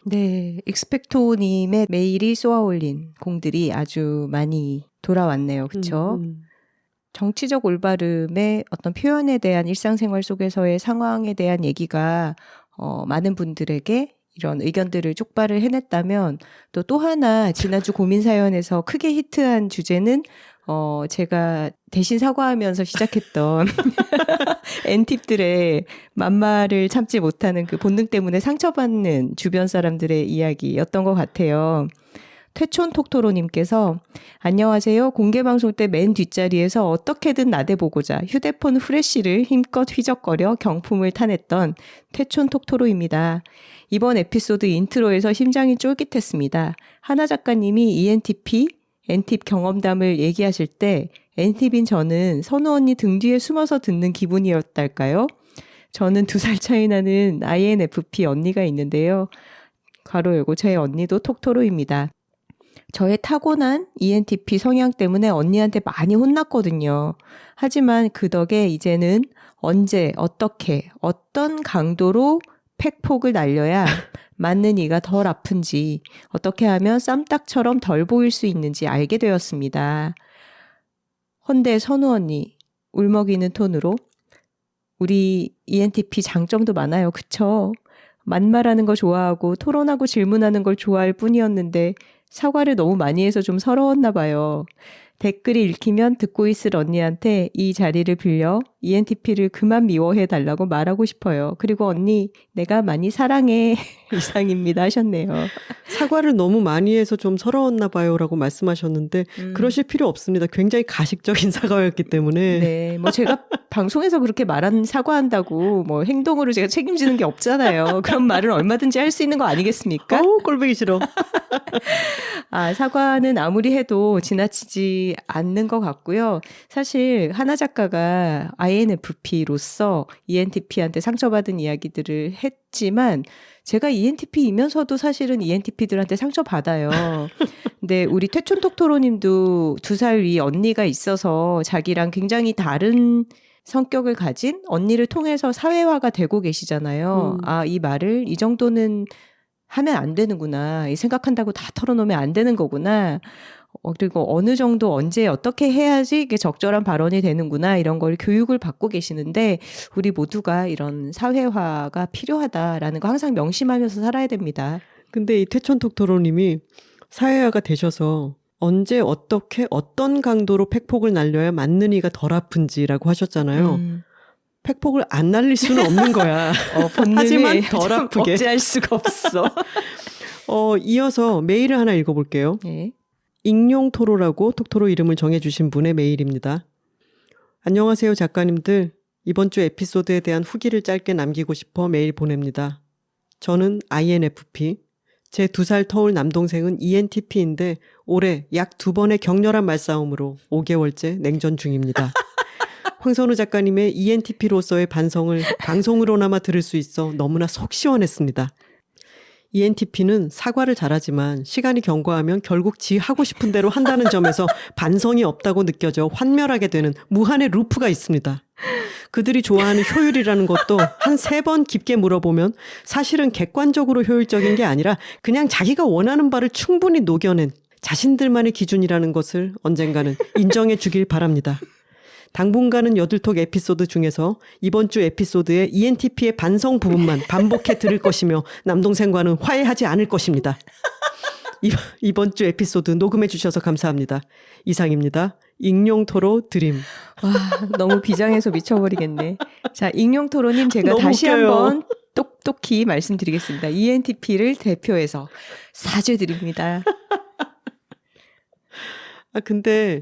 네, 익스펙토님의 메일이 쏘아올린 공들이 아주 많이 돌아왔네요. 그렇죠? 정치적 올바름의 어떤 표현에 대한 일상생활 속에서의 상황에 대한 얘기가 많은 분들에게 이런 의견들을 쪽발을 해냈다면 또 하나 지난주 고민사연에서 크게 히트한 주제는 제가 대신 사과하면서 시작했던 엔팁들의 만말을 참지 못하는 그 본능 때문에 상처받는 주변 사람들의 이야기였던 것 같아요. 퇴촌톡토로님께서 안녕하세요. 공개방송 때 맨 뒷자리에서 어떻게든 나대보고자 휴대폰 후레쉬를 힘껏 휘적거려 경품을 타냈던 퇴촌톡토로입니다. 이번 에피소드 인트로에서 심장이 쫄깃했습니다. 하나 작가님이 ENTP, 엔팁 경험담을 얘기하실 때 엔팁인 저는 선우 언니 등 뒤에 숨어서 듣는 기분이었달까요? 저는 2살 차이 나는 INFP 언니가 있는데요. 괄호 열고 제 언니도 톡토로입니다. 저의 타고난 ENTP 성향 때문에 언니한테 많이 혼났거든요. 하지만 그 덕에 이제는 언제, 어떻게, 어떤 강도로 팩폭을 날려야 맞는 이가 덜 아픈지, 어떻게 하면 쌈딱처럼 덜 보일 수 있는지 알게 되었습니다. 헌데 선우 언니, 울먹이는 톤으로 우리 ENTP 장점도 많아요. 그쵸? 만말하는 거 좋아하고 토론하고 질문하는 걸 좋아할 뿐이었는데 사과를 너무 많이 해서 좀 서러웠나 봐요. 댓글이 읽히면 듣고 있을 언니한테 이 자리를 빌려 ENTP를 그만 미워해달라고 말하고 싶어요. 그리고 언니, 내가 많이 사랑해. 이상입니다 하셨네요. 사과를 너무 많이 해서 좀 서러웠나 봐요 라고 말씀하셨는데 그러실 필요 없습니다. 굉장히 가식적인 사과였기 때문에. 네, 뭐 제가 방송에서 그렇게 사과한다고 뭐 행동으로 제가 책임지는 게 없잖아요. 그런 말을 얼마든지 할 수 있는 거 아니겠습니까? 꼴보기 싫어. 사과는 아무리 해도 지나치지 않는 것 같고요. 사실 하나 작가가 INFP로서 ENTP한테 상처받은 이야기들을 했지만 제가 ENTP이면서도 사실은 ENTP들한테 상처받아요. 근데 우리 퇴촌톡토로님도 2살 위 언니가 있어서 자기랑 굉장히 다른 성격을 가진 언니를 통해서 사회화가 되고 계시잖아요. 이 말을 이 정도는 하면 안 되는구나. 생각한다고 다 털어놓으면 안 되는 거구나. 그리고 어느 정도 언제 어떻게 해야지 이게 적절한 발언이 되는구나. 이런 걸 교육을 받고 계시는데 우리 모두가 이런 사회화가 필요하다라는 거 항상 명심하면서 살아야 됩니다. 근데 이 퇴촌톡토로님이 사회화가 되셔서 언제 어떻게 어떤 강도로 팩폭을 날려야 맞는 이가 덜 아픈지라고 하셨잖아요. 팩폭을 안 날릴 수는 없는 거야. 하지만 덜 아프게. 억제할 수가 없어. 이어서 메일을 하나 읽어볼게요. 네. 익룡토로라고 톡토로 이름을 정해주신 분의 메일입니다. 안녕하세요 작가님들. 이번 주 에피소드에 대한 후기를 짧게 남기고 싶어 메일 보냅니다. 저는 INFP, 제 2살 터울 남동생은 ENTP인데 올해 약 2번의 격렬한 말싸움으로 5개월째 냉전 중입니다. 황선우 작가님의 ENTP로서의 반성을 방송으로나마 들을 수 있어 너무나 속 시원했습니다. ENTP는 사과를 잘하지만 시간이 경과하면 결국 지 하고 싶은 대로 한다는 점에서 반성이 없다고 느껴져 환멸하게 되는 무한의 루프가 있습니다. 그들이 좋아하는 효율이라는 것도 한 3번 깊게 물어보면 사실은 객관적으로 효율적인 게 아니라 그냥 자기가 원하는 바를 충분히 녹여낸 자신들만의 기준이라는 것을 언젠가는 인정해 주길 바랍니다. 당분간은 여들톡 에피소드 중에서 이번 주 에피소드의 ENTP의 반성 부분만 반복해 들을 것이며 남동생과는 화해하지 않을 것입니다. 이번 주 에피소드 녹음해 주셔서 감사합니다. 이상입니다. 익룡토로 드림. 와, 너무 비장해서 미쳐버리겠네. 자, 익룡토로님 제가 너무 다시 웃겨요. 한번 똑똑히 말씀드리겠습니다. ENTP를 대표해서 사죄드립니다. 근데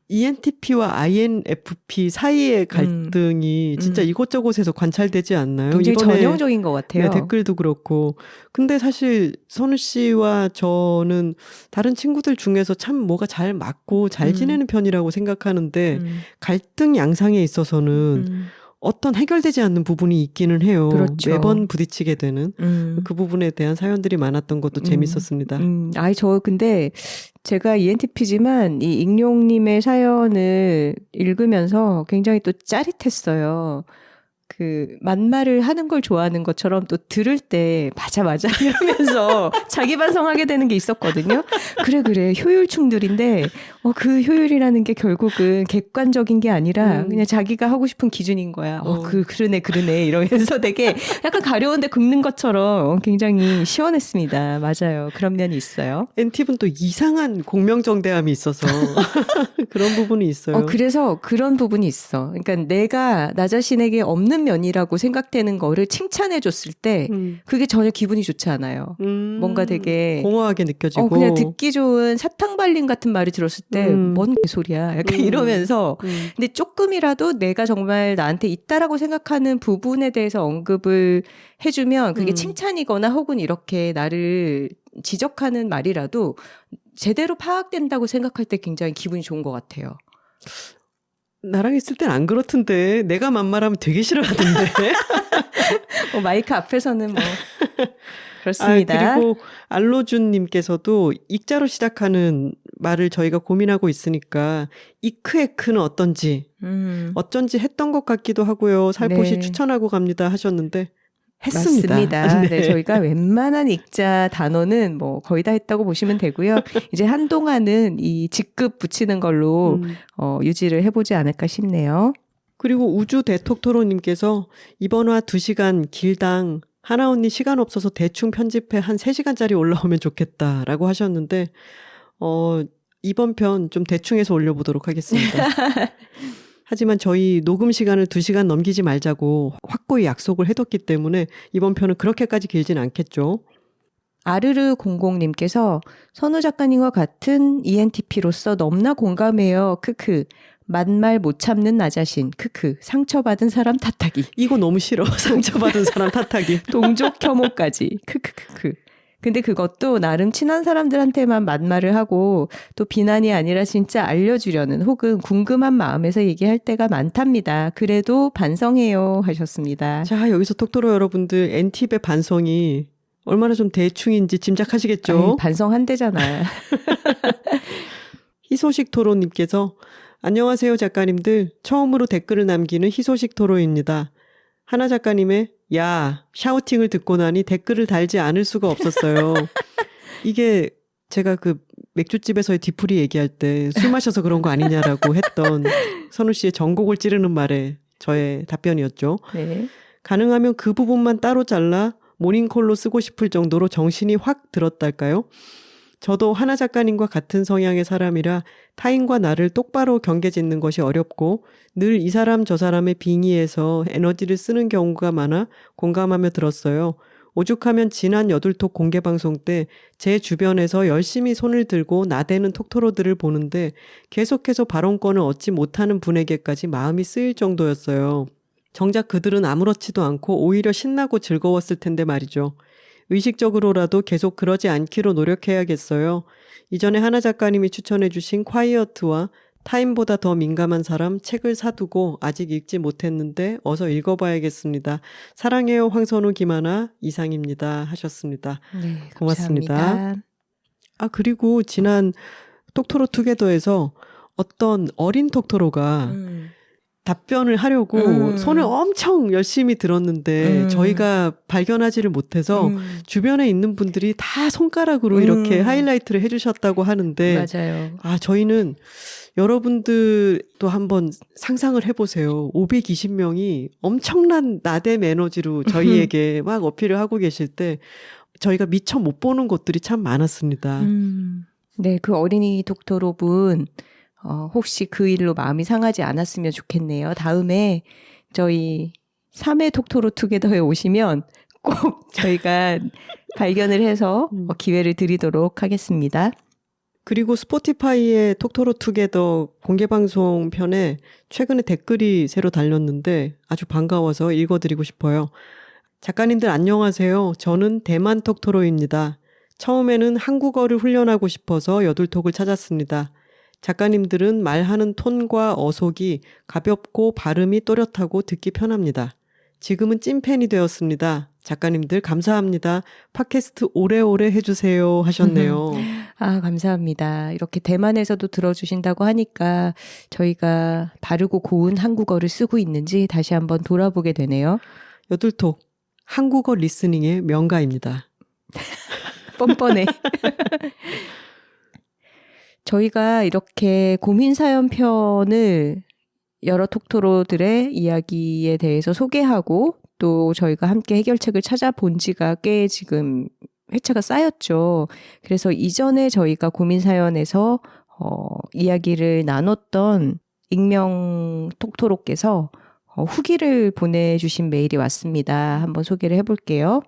ENTP와 INFP 사이의 갈등이 진짜 이곳저곳에서 관찰되지 않나요? 굉장히 이번에 전형적인 것 같아요. 네, 댓글도 그렇고. 근데 사실 선우 씨와 저는 다른 친구들 중에서 참 뭐가 잘 맞고 잘 지내는 편이라고 생각하는데 갈등 양상에 있어서는 어떤 해결되지 않는 부분이 있기는 해요. 그렇죠. 매번 부딪히게 되는 그 부분에 대한 사연들이 많았던 것도 재밌었습니다. 저 근데 제가 ENTP지만 이 익룡님의 사연을 읽으면서 굉장히 또 짜릿했어요. 그 만말을 하는 걸 좋아하는 것처럼 또 들을 때 맞아 이러면서 자기 반성하게 되는 게 있었거든요. 그래 효율 충돌인데 그 효율이라는 게 결국은 객관적인 게 아니라 그냥 자기가 하고 싶은 기준인 거야. 그러네 이러면서 되게 약간 가려운데 긁는 것처럼 굉장히 시원했습니다. 맞아요. 그런 면이 있어요. 엔팁은 또 이상한 공명정대함이 있어서 그런 부분이 있어요. 그래서 그런 부분이 있어. 그러니까 내가 나 자신에게 없는 면이라고 생각되는 거를 칭찬해 줬을 때 그게 전혀 기분이 좋지 않아요. 뭔가 되게 공허하게 느껴지고 그냥 듣기 좋은 사탕 발림 같은 말을 들었을 때 뭔 개소리야 약간 이러면서 근데 조금이라도 내가 정말 나한테 있다라고 생각하는 부분에 대해서 언급을 해주면 그게 칭찬이거나 혹은 이렇게 나를 지적하는 말이라도 제대로 파악된다고 생각할 때 굉장히 기분이 좋은 것 같아요. 나랑 있을 땐 안 그렇던데 내가 만말하면 되게 싫어하던데. 마이크 앞에서는 뭐 그렇습니다. 그리고 알로준님께서도 익자로 시작하는 말을 저희가 고민하고 있으니까 이크에크는 어떤지 어쩐지 했던 것 같기도 하고요. 살포시 네. 추천하고 갑니다 하셨는데 했습니다. 맞습니다. 네. 네, 저희가 웬만한 익자 단어는 뭐 거의 다 했다고 보시면 되고요. 이제 한동안은 이 직급 붙이는 걸로 유지를 해보지 않을까 싶네요. 그리고 우주 대톡토로님께서 이번 화 2시간 길당 하나 언니 시간 없어서 대충 편집해 한 3시간짜리 올라오면 좋겠다라고 하셨는데 이번 편 좀 대충 해서 올려보도록 하겠습니다. 하지만 저희 녹음 시간을 2시간 넘기지 말자고 확고히 약속을 해뒀기 때문에 이번 편은 그렇게까지 길진 않겠죠. 아르르 00님께서 선우 작가님과 같은 ENTP로서 너무나 공감해요. 크크. 만말 못 참는 나 자신. 크크. 상처받은 사람 탓하기. 이거 너무 싫어. 상처받은 사람 탓하기. 동족 혐오까지. 크크크크. 근데 그것도 나름 친한 사람들한테만 만말을 하고 또 비난이 아니라 진짜 알려주려는 혹은 궁금한 마음에서 얘기할 때가 많답니다. 그래도 반성해요 하셨습니다. 자, 여기서 톡토로 여러분들 엔팁의 반성이 얼마나 좀 대충인지 짐작하시겠죠? 아니, 반성한대잖아. 희소식 토로님께서 안녕하세요 작가님들. 처음으로 댓글을 남기는 희소식 토로입니다. 하나 작가님의 야 샤우팅을 듣고 나니 댓글을 달지 않을 수가 없었어요. 이게 제가 그 맥주집에서의 뒤풀이 얘기할 때 술 마셔서 그런 거 아니냐라고 했던 선우 씨의 전곡을 찌르는 말에 저의 답변이었죠. 네. 가능하면 그 부분만 따로 잘라 모닝콜로 쓰고 싶을 정도로 정신이 확 들었달까요? 저도 하나 작가님과 같은 성향의 사람이라 타인과 나를 똑바로 경계짓는 것이 어렵고 늘 이 사람 저 사람의 빙의에서 에너지를 쓰는 경우가 많아 공감하며 들었어요. 오죽하면 지난 여둘톡 공개방송 때 제 주변에서 열심히 손을 들고 나대는 톡토로들을 보는데 계속해서 발언권을 얻지 못하는 분에게까지 마음이 쓰일 정도였어요. 정작 그들은 아무렇지도 않고 오히려 신나고 즐거웠을 텐데 말이죠. 의식적으로라도 계속 그러지 않기로 노력해야겠어요. 이전에 하나 작가님이 추천해 주신 콰이어트와 타인보다 더 민감한 사람 책을 사두고 아직 읽지 못했는데 어서 읽어봐야겠습니다. 사랑해요 황선우 김하나 이상입니다 하셨습니다. 네, 고맙습니다. 감사합니다. 그리고 지난 톡토로 투게더에서 어떤 어린 톡토로가 답변을 하려고 손을 엄청 열심히 들었는데 저희가 발견하지를 못해서 주변에 있는 분들이 다 손가락으로 이렇게 하이라이트를 해주셨다고 하는데 맞아요. 저희는 여러분들도 한번 상상을 해보세요. 520명이 엄청난 나댐 에너지로 저희에게 막 어필을 하고 계실 때 저희가 미처 못 보는 곳들이 참 많았습니다. 네, 그 어린이 톡토로분 혹시 그 일로 마음이 상하지 않았으면 좋겠네요. 다음에 저희 3회 톡토로 투게더에 오시면 꼭 저희가 발견을 해서 기회를 드리도록 하겠습니다. 그리고 스포티파이의 톡토로 투게더 공개방송 편에 최근에 댓글이 새로 달렸는데 아주 반가워서 읽어드리고 싶어요. 작가님들 안녕하세요. 저는 대만 톡토로입니다. 처음에는 한국어를 훈련하고 싶어서 여둘톡을 찾았습니다. 작가님들은 말하는 톤과 어속이 가볍고 발음이 또렷하고 듣기 편합니다. 지금은 찐팬이 되었습니다. 작가님들 감사합니다. 팟캐스트 오래오래 해주세요 하셨네요. 감사합니다. 이렇게 대만에서도 들어주신다고 하니까 저희가 바르고 고운 한국어를 쓰고 있는지 다시 한번 돌아보게 되네요. 여둘톡 한국어 리스닝의 명가입니다. 뻔뻔해. 저희가 이렇게 고민사연 편을 여러 톡토로들의 이야기에 대해서 소개하고 또 저희가 함께 해결책을 찾아본 지가 꽤 지금 회차가 쌓였죠. 그래서 이전에 저희가 고민사연에서 이야기를 나눴던 익명 톡토로께서 후기를 보내주신 메일이 왔습니다. 한번 소개를 해볼게요.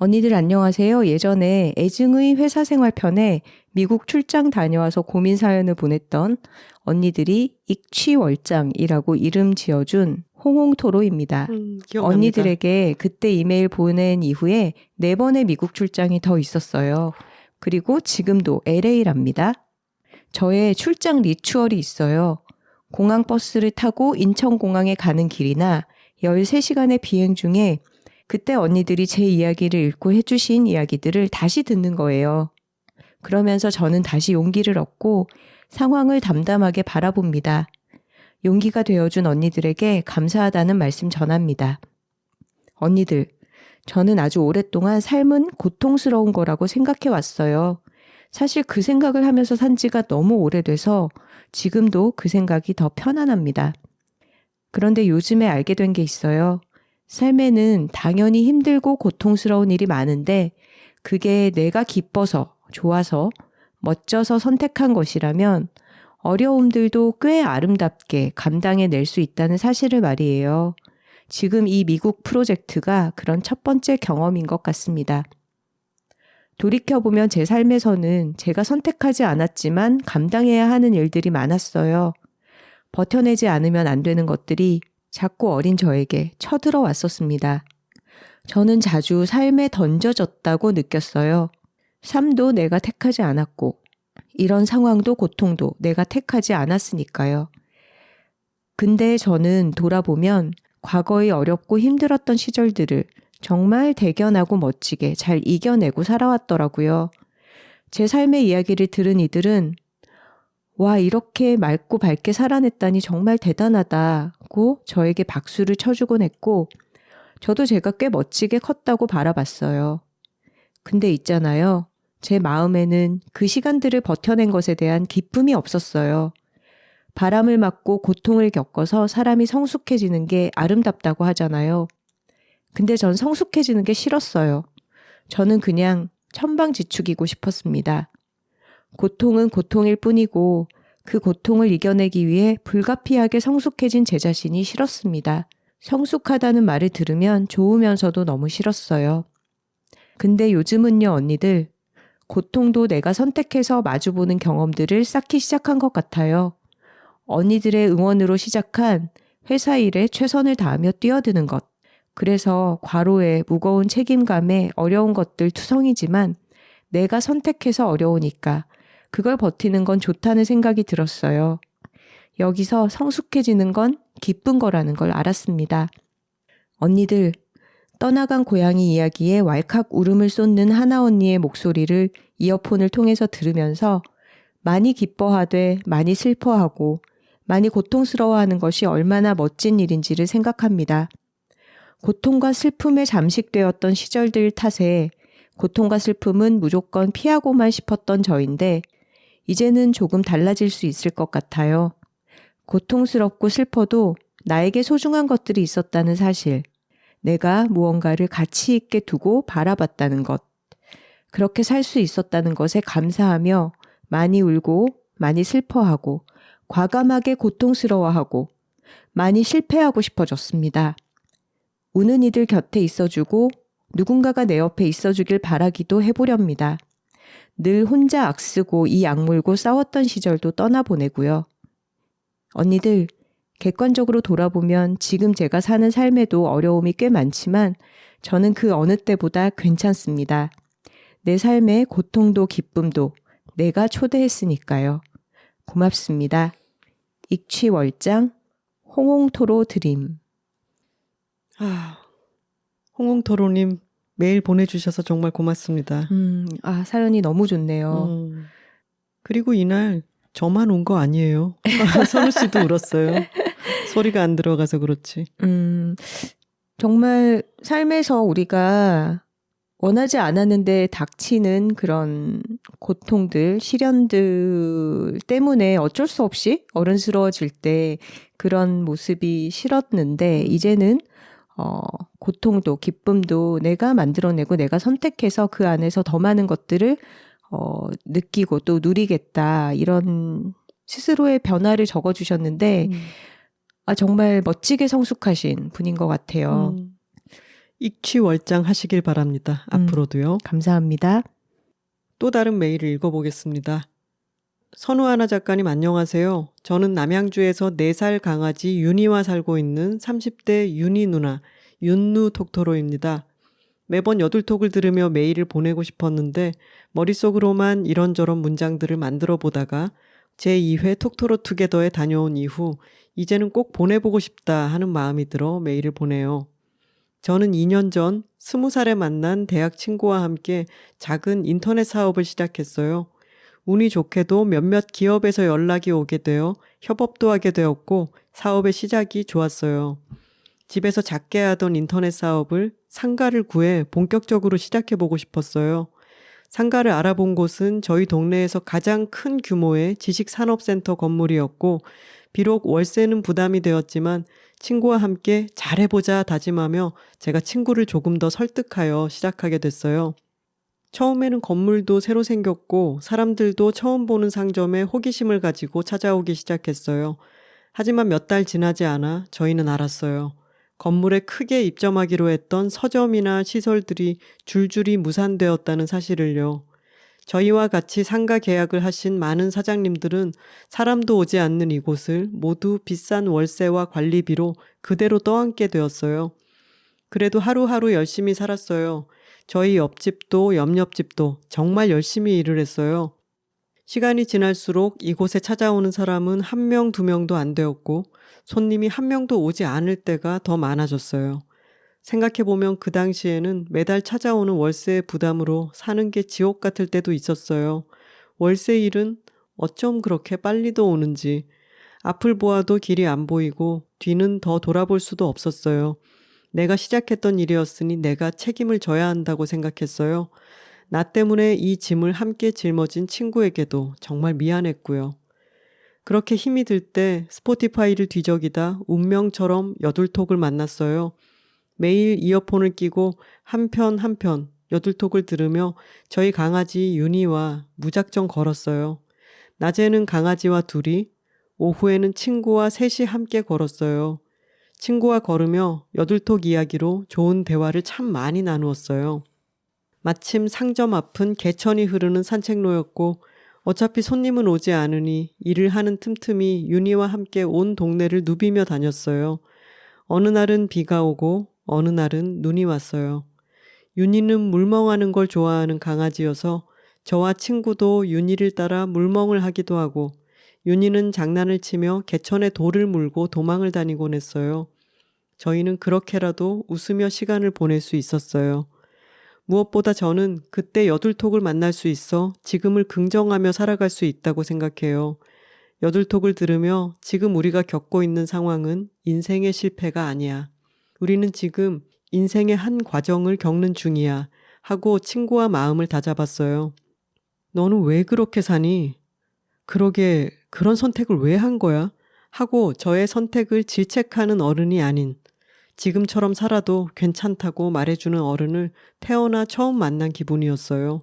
언니들 안녕하세요. 예전에 애증의 회사생활 편에 미국 출장 다녀와서 고민 사연을 보냈던 언니들이 익취월장이라고 이름 지어준 홍홍토로입니다. 기억납니다. 언니들에게 그때 이메일 보낸 이후에 4번의 미국 출장이 더 있었어요. 그리고 지금도 LA랍니다. 저의 출장 리추얼이 있어요. 공항 버스를 타고 인천공항에 가는 길이나 13시간의 비행 중에 그때 언니들이 제 이야기를 읽고 해주신 이야기들을 다시 듣는 거예요. 그러면서 저는 다시 용기를 얻고 상황을 담담하게 바라봅니다. 용기가 되어준 언니들에게 감사하다는 말씀 전합니다. 언니들, 저는 아주 오랫동안 삶은 고통스러운 거라고 생각해 왔어요. 사실 그 생각을 하면서 산 지가 너무 오래돼서 지금도 그 생각이 더 편안합니다. 그런데 요즘에 알게 된 게 있어요. 삶에는 당연히 힘들고 고통스러운 일이 많은데 그게 내가 기뻐서, 좋아서, 멋져서 선택한 것이라면 어려움들도 꽤 아름답게 감당해낼 수 있다는 사실을 말이에요. 지금 이 미국 프로젝트가 그런 첫 번째 경험인 것 같습니다. 돌이켜보면 제 삶에서는 제가 선택하지 않았지만 감당해야 하는 일들이 많았어요. 버텨내지 않으면 안 되는 것들이 자꾸 어린 저에게 쳐들어왔었습니다. 저는 자주 삶에 던져졌다고 느꼈어요. 삶도 내가 택하지 않았고 이런 상황도 고통도 내가 택하지 않았으니까요. 근데 저는 돌아보면 과거의 어렵고 힘들었던 시절들을 정말 대견하고 멋지게 잘 이겨내고 살아왔더라고요. 제 삶의 이야기를 들은 이들은 와, 이렇게 맑고 밝게 살아냈다니 정말 대단하다고 저에게 박수를 쳐주곤 했고 저도 제가 꽤 멋지게 컸다고 바라봤어요. 근데 있잖아요. 제 마음에는 그 시간들을 버텨낸 것에 대한 기쁨이 없었어요. 바람을 맞고 고통을 겪어서 사람이 성숙해지는 게 아름답다고 하잖아요. 근데 전 성숙해지는 게 싫었어요. 저는 그냥 천방지축이고 싶었습니다. 고통은 고통일 뿐이고 그 고통을 이겨내기 위해 불가피하게 성숙해진 제 자신이 싫었습니다. 성숙하다는 말을 들으면 좋으면서도 너무 싫었어요. 근데 요즘은요, 언니들, 고통도 내가 선택해서 마주보는 경험들을 쌓기 시작한 것 같아요. 언니들의 응원으로 시작한 회사 일에 최선을 다하며 뛰어드는 것. 그래서 과로에 무거운 책임감에 어려운 것들 투성이지만 내가 선택해서 어려우니까 그걸 버티는 건 좋다는 생각이 들었어요. 여기서 성숙해지는 건 기쁜 거라는 걸 알았습니다. 언니들, 떠나간 고양이 이야기에 왈칵 울음을 쏟는 하나 언니의 목소리를 이어폰을 통해서 들으면서 많이 기뻐하되 많이 슬퍼하고 많이 고통스러워하는 것이 얼마나 멋진 일인지를 생각합니다. 고통과 슬픔에 잠식되었던 시절들 탓에 고통과 슬픔은 무조건 피하고만 싶었던 저인데 이제는 조금 달라질 수 있을 것 같아요. 고통스럽고 슬퍼도 나에게 소중한 것들이 있었다는 사실, 내가 무언가를 가치 있게 두고 바라봤다는 것, 그렇게 살 수 있었다는 것에 감사하며 많이 울고 많이 슬퍼하고 과감하게 고통스러워하고 많이 실패하고 싶어졌습니다. 우는 이들 곁에 있어주고 누군가가 내 옆에 있어주길 바라기도 해보렵니다. 늘 혼자 악쓰고 이 악물고 싸웠던 시절도 떠나보내고요. 언니들, 객관적으로 돌아보면 지금 제가 사는 삶에도 어려움이 꽤 많지만 저는 그 어느 때보다 괜찮습니다. 내 삶의 고통도 기쁨도 내가 초대했으니까요. 고맙습니다. 익취월장 홍홍토로 드림. 홍홍토로님 메일 보내주셔서 정말 고맙습니다. 사연이 너무 좋네요. 그리고 이날 저만 운 거 아니에요. 선우 씨도 울었어요. 소리가 안 들어가서 그렇지. 정말 삶에서 우리가 원하지 않았는데 닥치는 그런 고통들, 시련들 때문에 어쩔 수 없이 어른스러워질 때 그런 모습이 싫었는데 이제는 고통도 기쁨도 내가 만들어내고 내가 선택해서 그 안에서 더 많은 것들을 느끼고 또 누리겠다 이런 스스로의 변화를 적어주셨는데 정말 멋지게 성숙하신 분인 것 같아요. 익취월장 하시길 바랍니다. 앞으로도요. 감사합니다. 또 다른 메일을 읽어보겠습니다. 선우하나 작가님 안녕하세요. 저는 남양주에서 4살 강아지 윤희와 살고 있는 30대 윤희 누나 윤누 톡토로입니다. 매번 여둘톡을 들으며 메일을 보내고 싶었는데 머릿속으로만 이런저런 문장들을 만들어 보다가 제2회 톡토로 투게더에 다녀온 이후 이제는 꼭 보내보고 싶다 하는 마음이 들어 메일을 보내요. 저는 2년 전 20살에 만난 대학 친구와 함께 작은 인터넷 사업을 시작했어요. 운이 좋게도 몇몇 기업에서 연락이 오게 되어 협업도 하게 되었고 사업의 시작이 좋았어요. 집에서 작게 하던 인터넷 사업을 상가를 구해 본격적으로 시작해보고 싶었어요. 상가를 알아본 곳은 저희 동네에서 가장 큰 규모의 지식산업센터 건물이었고 비록 월세는 부담이 되었지만 친구와 함께 잘해보자 다짐하며 제가 친구를 조금 더 설득하여 시작하게 됐어요. 처음에는 건물도 새로 생겼고 사람들도 처음 보는 상점에 호기심을 가지고 찾아오기 시작했어요. 하지만 몇 달 지나지 않아 저희는 알았어요. 건물에 크게 입점하기로 했던 서점이나 시설들이 줄줄이 무산되었다는 사실을요. 저희와 같이 상가 계약을 하신 많은 사장님들은 사람도 오지 않는 이곳을 모두 비싼 월세와 관리비로 그대로 떠안게 되었어요. 그래도 하루하루 열심히 살았어요. 저희 옆집도 옆옆집도 정말 열심히 일을 했어요. 시간이 지날수록 이곳에 찾아오는 사람은 1명, 2명도 안 되었고 손님이 1명도 오지 않을 때가 더 많아졌어요. 생각해보면 그 당시에는 매달 찾아오는 월세의 부담으로 사는 게 지옥 같을 때도 있었어요. 월세 일은 어쩜 그렇게 빨리도 오는지 앞을 보아도 길이 안 보이고 뒤는 더 돌아볼 수도 없었어요. 내가 시작했던 일이었으니 내가 책임을 져야 한다고 생각했어요. 나 때문에 이 짐을 함께 짊어진 친구에게도 정말 미안했고요. 그렇게 힘이 들 때 스포티파이를 뒤적이다 운명처럼 여둘톡을 만났어요. 매일 이어폰을 끼고 한 편 한 편 여둘톡을 들으며 저희 강아지 윤희와 무작정 걸었어요. 낮에는 강아지와 둘이, 오후에는 친구와 셋이 함께 걸었어요. 친구와 걸으며 여둘톡 이야기로 좋은 대화를 참 많이 나누었어요. 마침 상점 앞은 개천이 흐르는 산책로였고 어차피 손님은 오지 않으니 일을 하는 틈틈이 윤희와 함께 온 동네를 누비며 다녔어요. 어느 날은 비가 오고 어느 날은 눈이 왔어요. 윤희는 물멍하는 걸 좋아하는 강아지여서 저와 친구도 윤희를 따라 물멍을 하기도 하고 윤희는 장난을 치며 개천에 돌을 물고 도망을 다니곤 했어요. 저희는 그렇게라도 웃으며 시간을 보낼 수 있었어요. 무엇보다 저는 그때 여둘톡을 만날 수 있어 지금을 긍정하며 살아갈 수 있다고 생각해요. 여둘톡을 들으며 지금 우리가 겪고 있는 상황은 인생의 실패가 아니야. 우리는 지금 인생의 한 과정을 겪는 중이야. 하고 친구와 마음을 다잡았어요. 너는 왜 그렇게 사니? 그러게 그런 선택을 왜 한 거야? 하고 저의 선택을 질책하는 어른이 아닌 지금처럼 살아도 괜찮다고 말해주는 어른을 태어나 처음 만난 기분이었어요.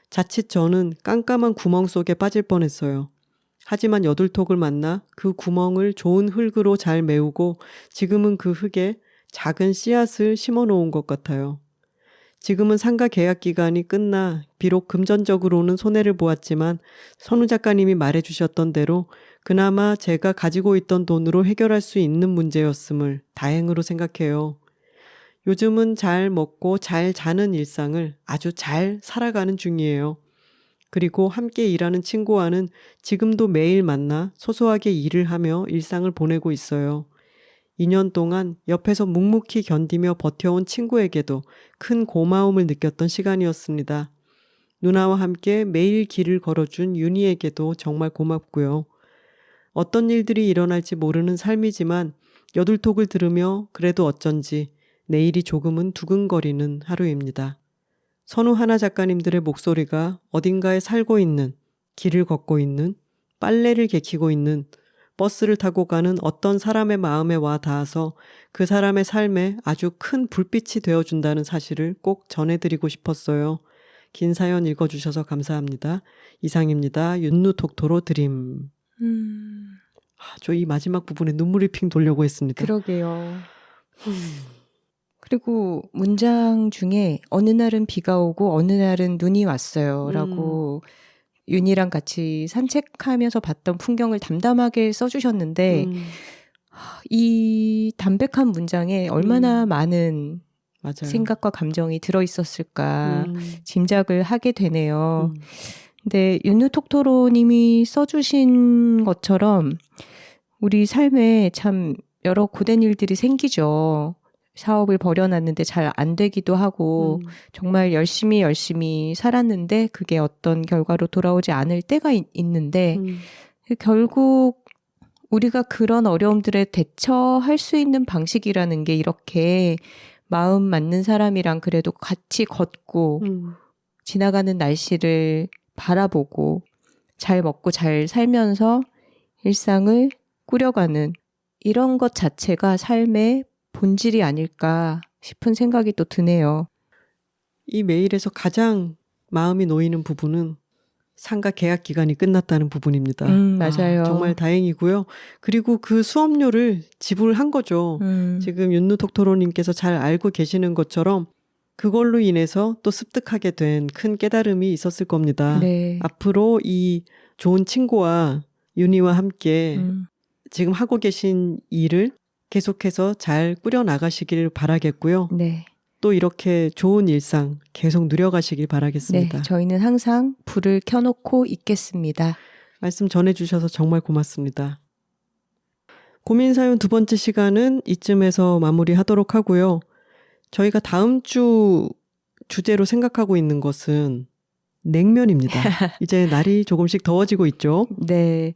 자칫 저는 깜깜한 구멍 속에 빠질 뻔했어요. 하지만 여둘톡을 만나 그 구멍을 좋은 흙으로 잘 메우고 지금은 그 흙에 작은 씨앗을 심어 놓은 것 같아요. 지금은 상가 계약 기간이 끝나 비록 금전적으로는 손해를 보았지만 선우 작가님이 말해주셨던 대로 그나마 제가 가지고 있던 돈으로 해결할 수 있는 문제였음을 다행으로 생각해요. 요즘은 잘 먹고 잘 자는 일상을 아주 잘 살아가는 중이에요. 그리고 함께 일하는 친구와는 지금도 매일 만나 소소하게 일을 하며 일상을 보내고 있어요. 2년 동안 옆에서 묵묵히 견디며 버텨온 친구에게도 큰 고마움을 느꼈던 시간이었습니다. 누나와 함께 매일 길을 걸어준 윤희에게도 정말 고맙고요. 어떤 일들이 일어날지 모르는 삶이지만 여둘톡을 들으며 그래도 어쩐지 내일이 조금은 두근거리는 하루입니다. 선우 하나 작가님들의 목소리가 어딘가에 살고 있는, 길을 걷고 있는, 빨래를 개키고 있는, 버스를 타고 가는 어떤 사람의 마음에 와 닿아서 그 사람의 삶에 아주 큰 불빛이 되어준다는 사실을 꼭 전해드리고 싶었어요. 긴 사연 읽어주셔서 감사합니다. 이상입니다. 윤누톡토로 드림. 저 이 마지막 부분에 눈물이 핑 돌려고 했습니다. 그러게요. 그리고 문장 중에 어느 날은 비가 오고 어느 날은 눈이 왔어요. 라고 윤이랑 같이 산책하면서 봤던 풍경을 담담하게 써주셨는데 이 담백한 문장에 얼마나 많은 맞아요. 생각과 감정이 들어있었을까 짐작을 하게 되네요. 근데 윤누톡토로님이 써주신 것처럼 우리 삶에 참 여러 고된 일들이 생기죠. 사업을 벌여놨는데 잘 안 되기도 하고 정말 열심히 살았는데 그게 어떤 결과로 돌아오지 않을 때가 있는데 결국 우리가 그런 어려움들에 대처할 수 있는 방식이라는 게 이렇게 마음 맞는 사람이랑 그래도 같이 걷고 지나가는 날씨를 바라보고 잘 먹고 잘 살면서 일상을 꾸려가는 이런 것 자체가 삶의 본질이 아닐까 싶은 생각이 또 드네요. 이 메일에서 가장 마음이 놓이는 부분은 상가 계약 기간이 끝났다는 부분입니다. 맞아요. 정말 다행이고요. 그리고 그 수업료를 지불한 거죠. 지금 윤누톡토로님께서 잘 알고 계시는 것처럼 그걸로 인해서 또 습득하게 된 큰 깨달음이 있었을 겁니다. 네. 앞으로 이 좋은 친구와 윤희와 함께 지금 하고 계신 일을 계속해서 잘 꾸려나가시길 바라겠고요. 네. 또 이렇게 좋은 일상 계속 누려가시길 바라겠습니다. 네, 저희는 항상 불을 켜놓고 있겠습니다. 말씀 전해주셔서 정말 고맙습니다. 고민사연 두 번째 시간은 이쯤에서 마무리하도록 하고요. 저희가 다음 주 주제로 생각하고 있는 것은 냉면입니다. 이제 날이 조금씩 더워지고 있죠. 네.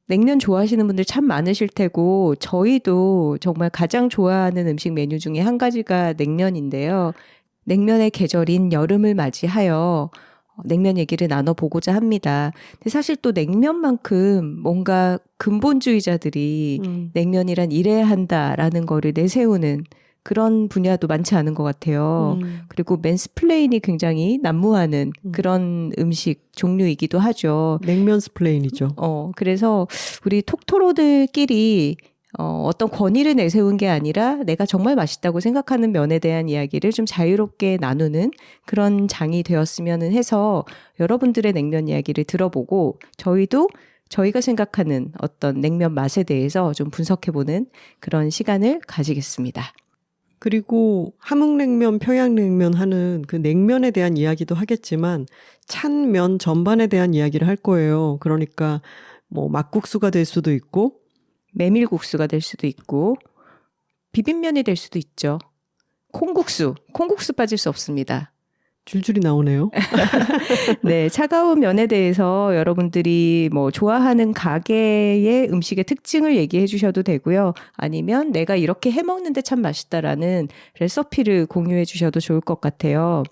냉면 좋아하시는 분들 참 많으실 테고 저희도 정말 가장 좋아하는 음식 메뉴 중에 한 가지가 냉면인데요. 냉면의 계절인 여름을 맞이하여 냉면 얘기를 나눠보고자 합니다. 근데 사실 또 냉면만큼 뭔가 근본주의자들이 냉면이란 이래야 한다라는 거를 내세우는 그런 분야도 많지 않은 것 같아요. 그리고 맨스플레인이 굉장히 난무하는 그런 음식 종류이기도 하죠. 냉면 스플레인이죠. 그래서 우리 톡토로들끼리 어떤 권위를 내세운 게 아니라 내가 정말 맛있다고 생각하는 면에 대한 이야기를 좀 자유롭게 나누는 그런 장이 되었으면 해서 여러분들의 냉면 이야기를 들어보고 저희도 저희가 생각하는 어떤 냉면 맛에 대해서 좀 분석해보는 그런 시간을 가지겠습니다. 그리고 함흥냉면, 평양냉면 하는 그 냉면에 대한 이야기도 하겠지만 찬 면 전반에 대한 이야기를 할 거예요. 그러니까 뭐 막국수가 될 수도 있고 메밀국수가 될 수도 있고 비빔면이 될 수도 있죠. 콩국수 빠질 수 없습니다. 줄줄이 나오네요. 네, 차가운 면에 대해서 여러분들이 뭐 좋아하는 가게의 음식의 특징을 얘기해 주셔도 되고요. 아니면 내가 이렇게 해 먹는데 참 맛있다라는 레시피를 공유해 주셔도 좋을 것 같아요.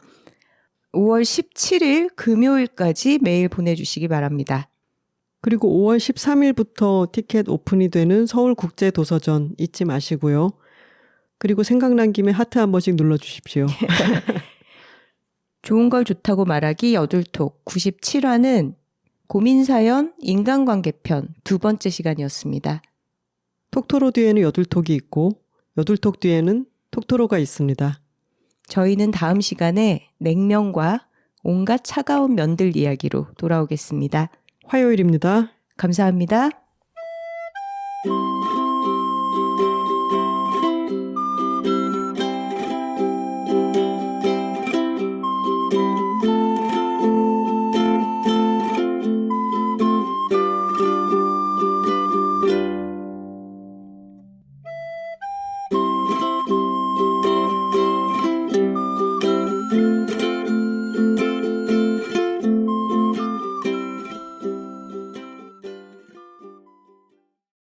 5월 17일 금요일까지 메일 보내주시기 바랍니다. 그리고 5월 13일부터 티켓 오픈이 되는 서울국제도서전 잊지 마시고요. 그리고 생각난 김에 하트 한 번씩 눌러주십시오. 좋은 걸 좋다고 말하기 여둘톡 97화는 고민사연 인간관계편 두 번째 시간이었습니다. 톡토로 뒤에는 여둘톡이 있고 여둘톡 뒤에는 톡토로가 있습니다. 저희는 다음 시간에 냉면과 온갖 차가운 면들 이야기로 돌아오겠습니다. 화요일입니다. 감사합니다.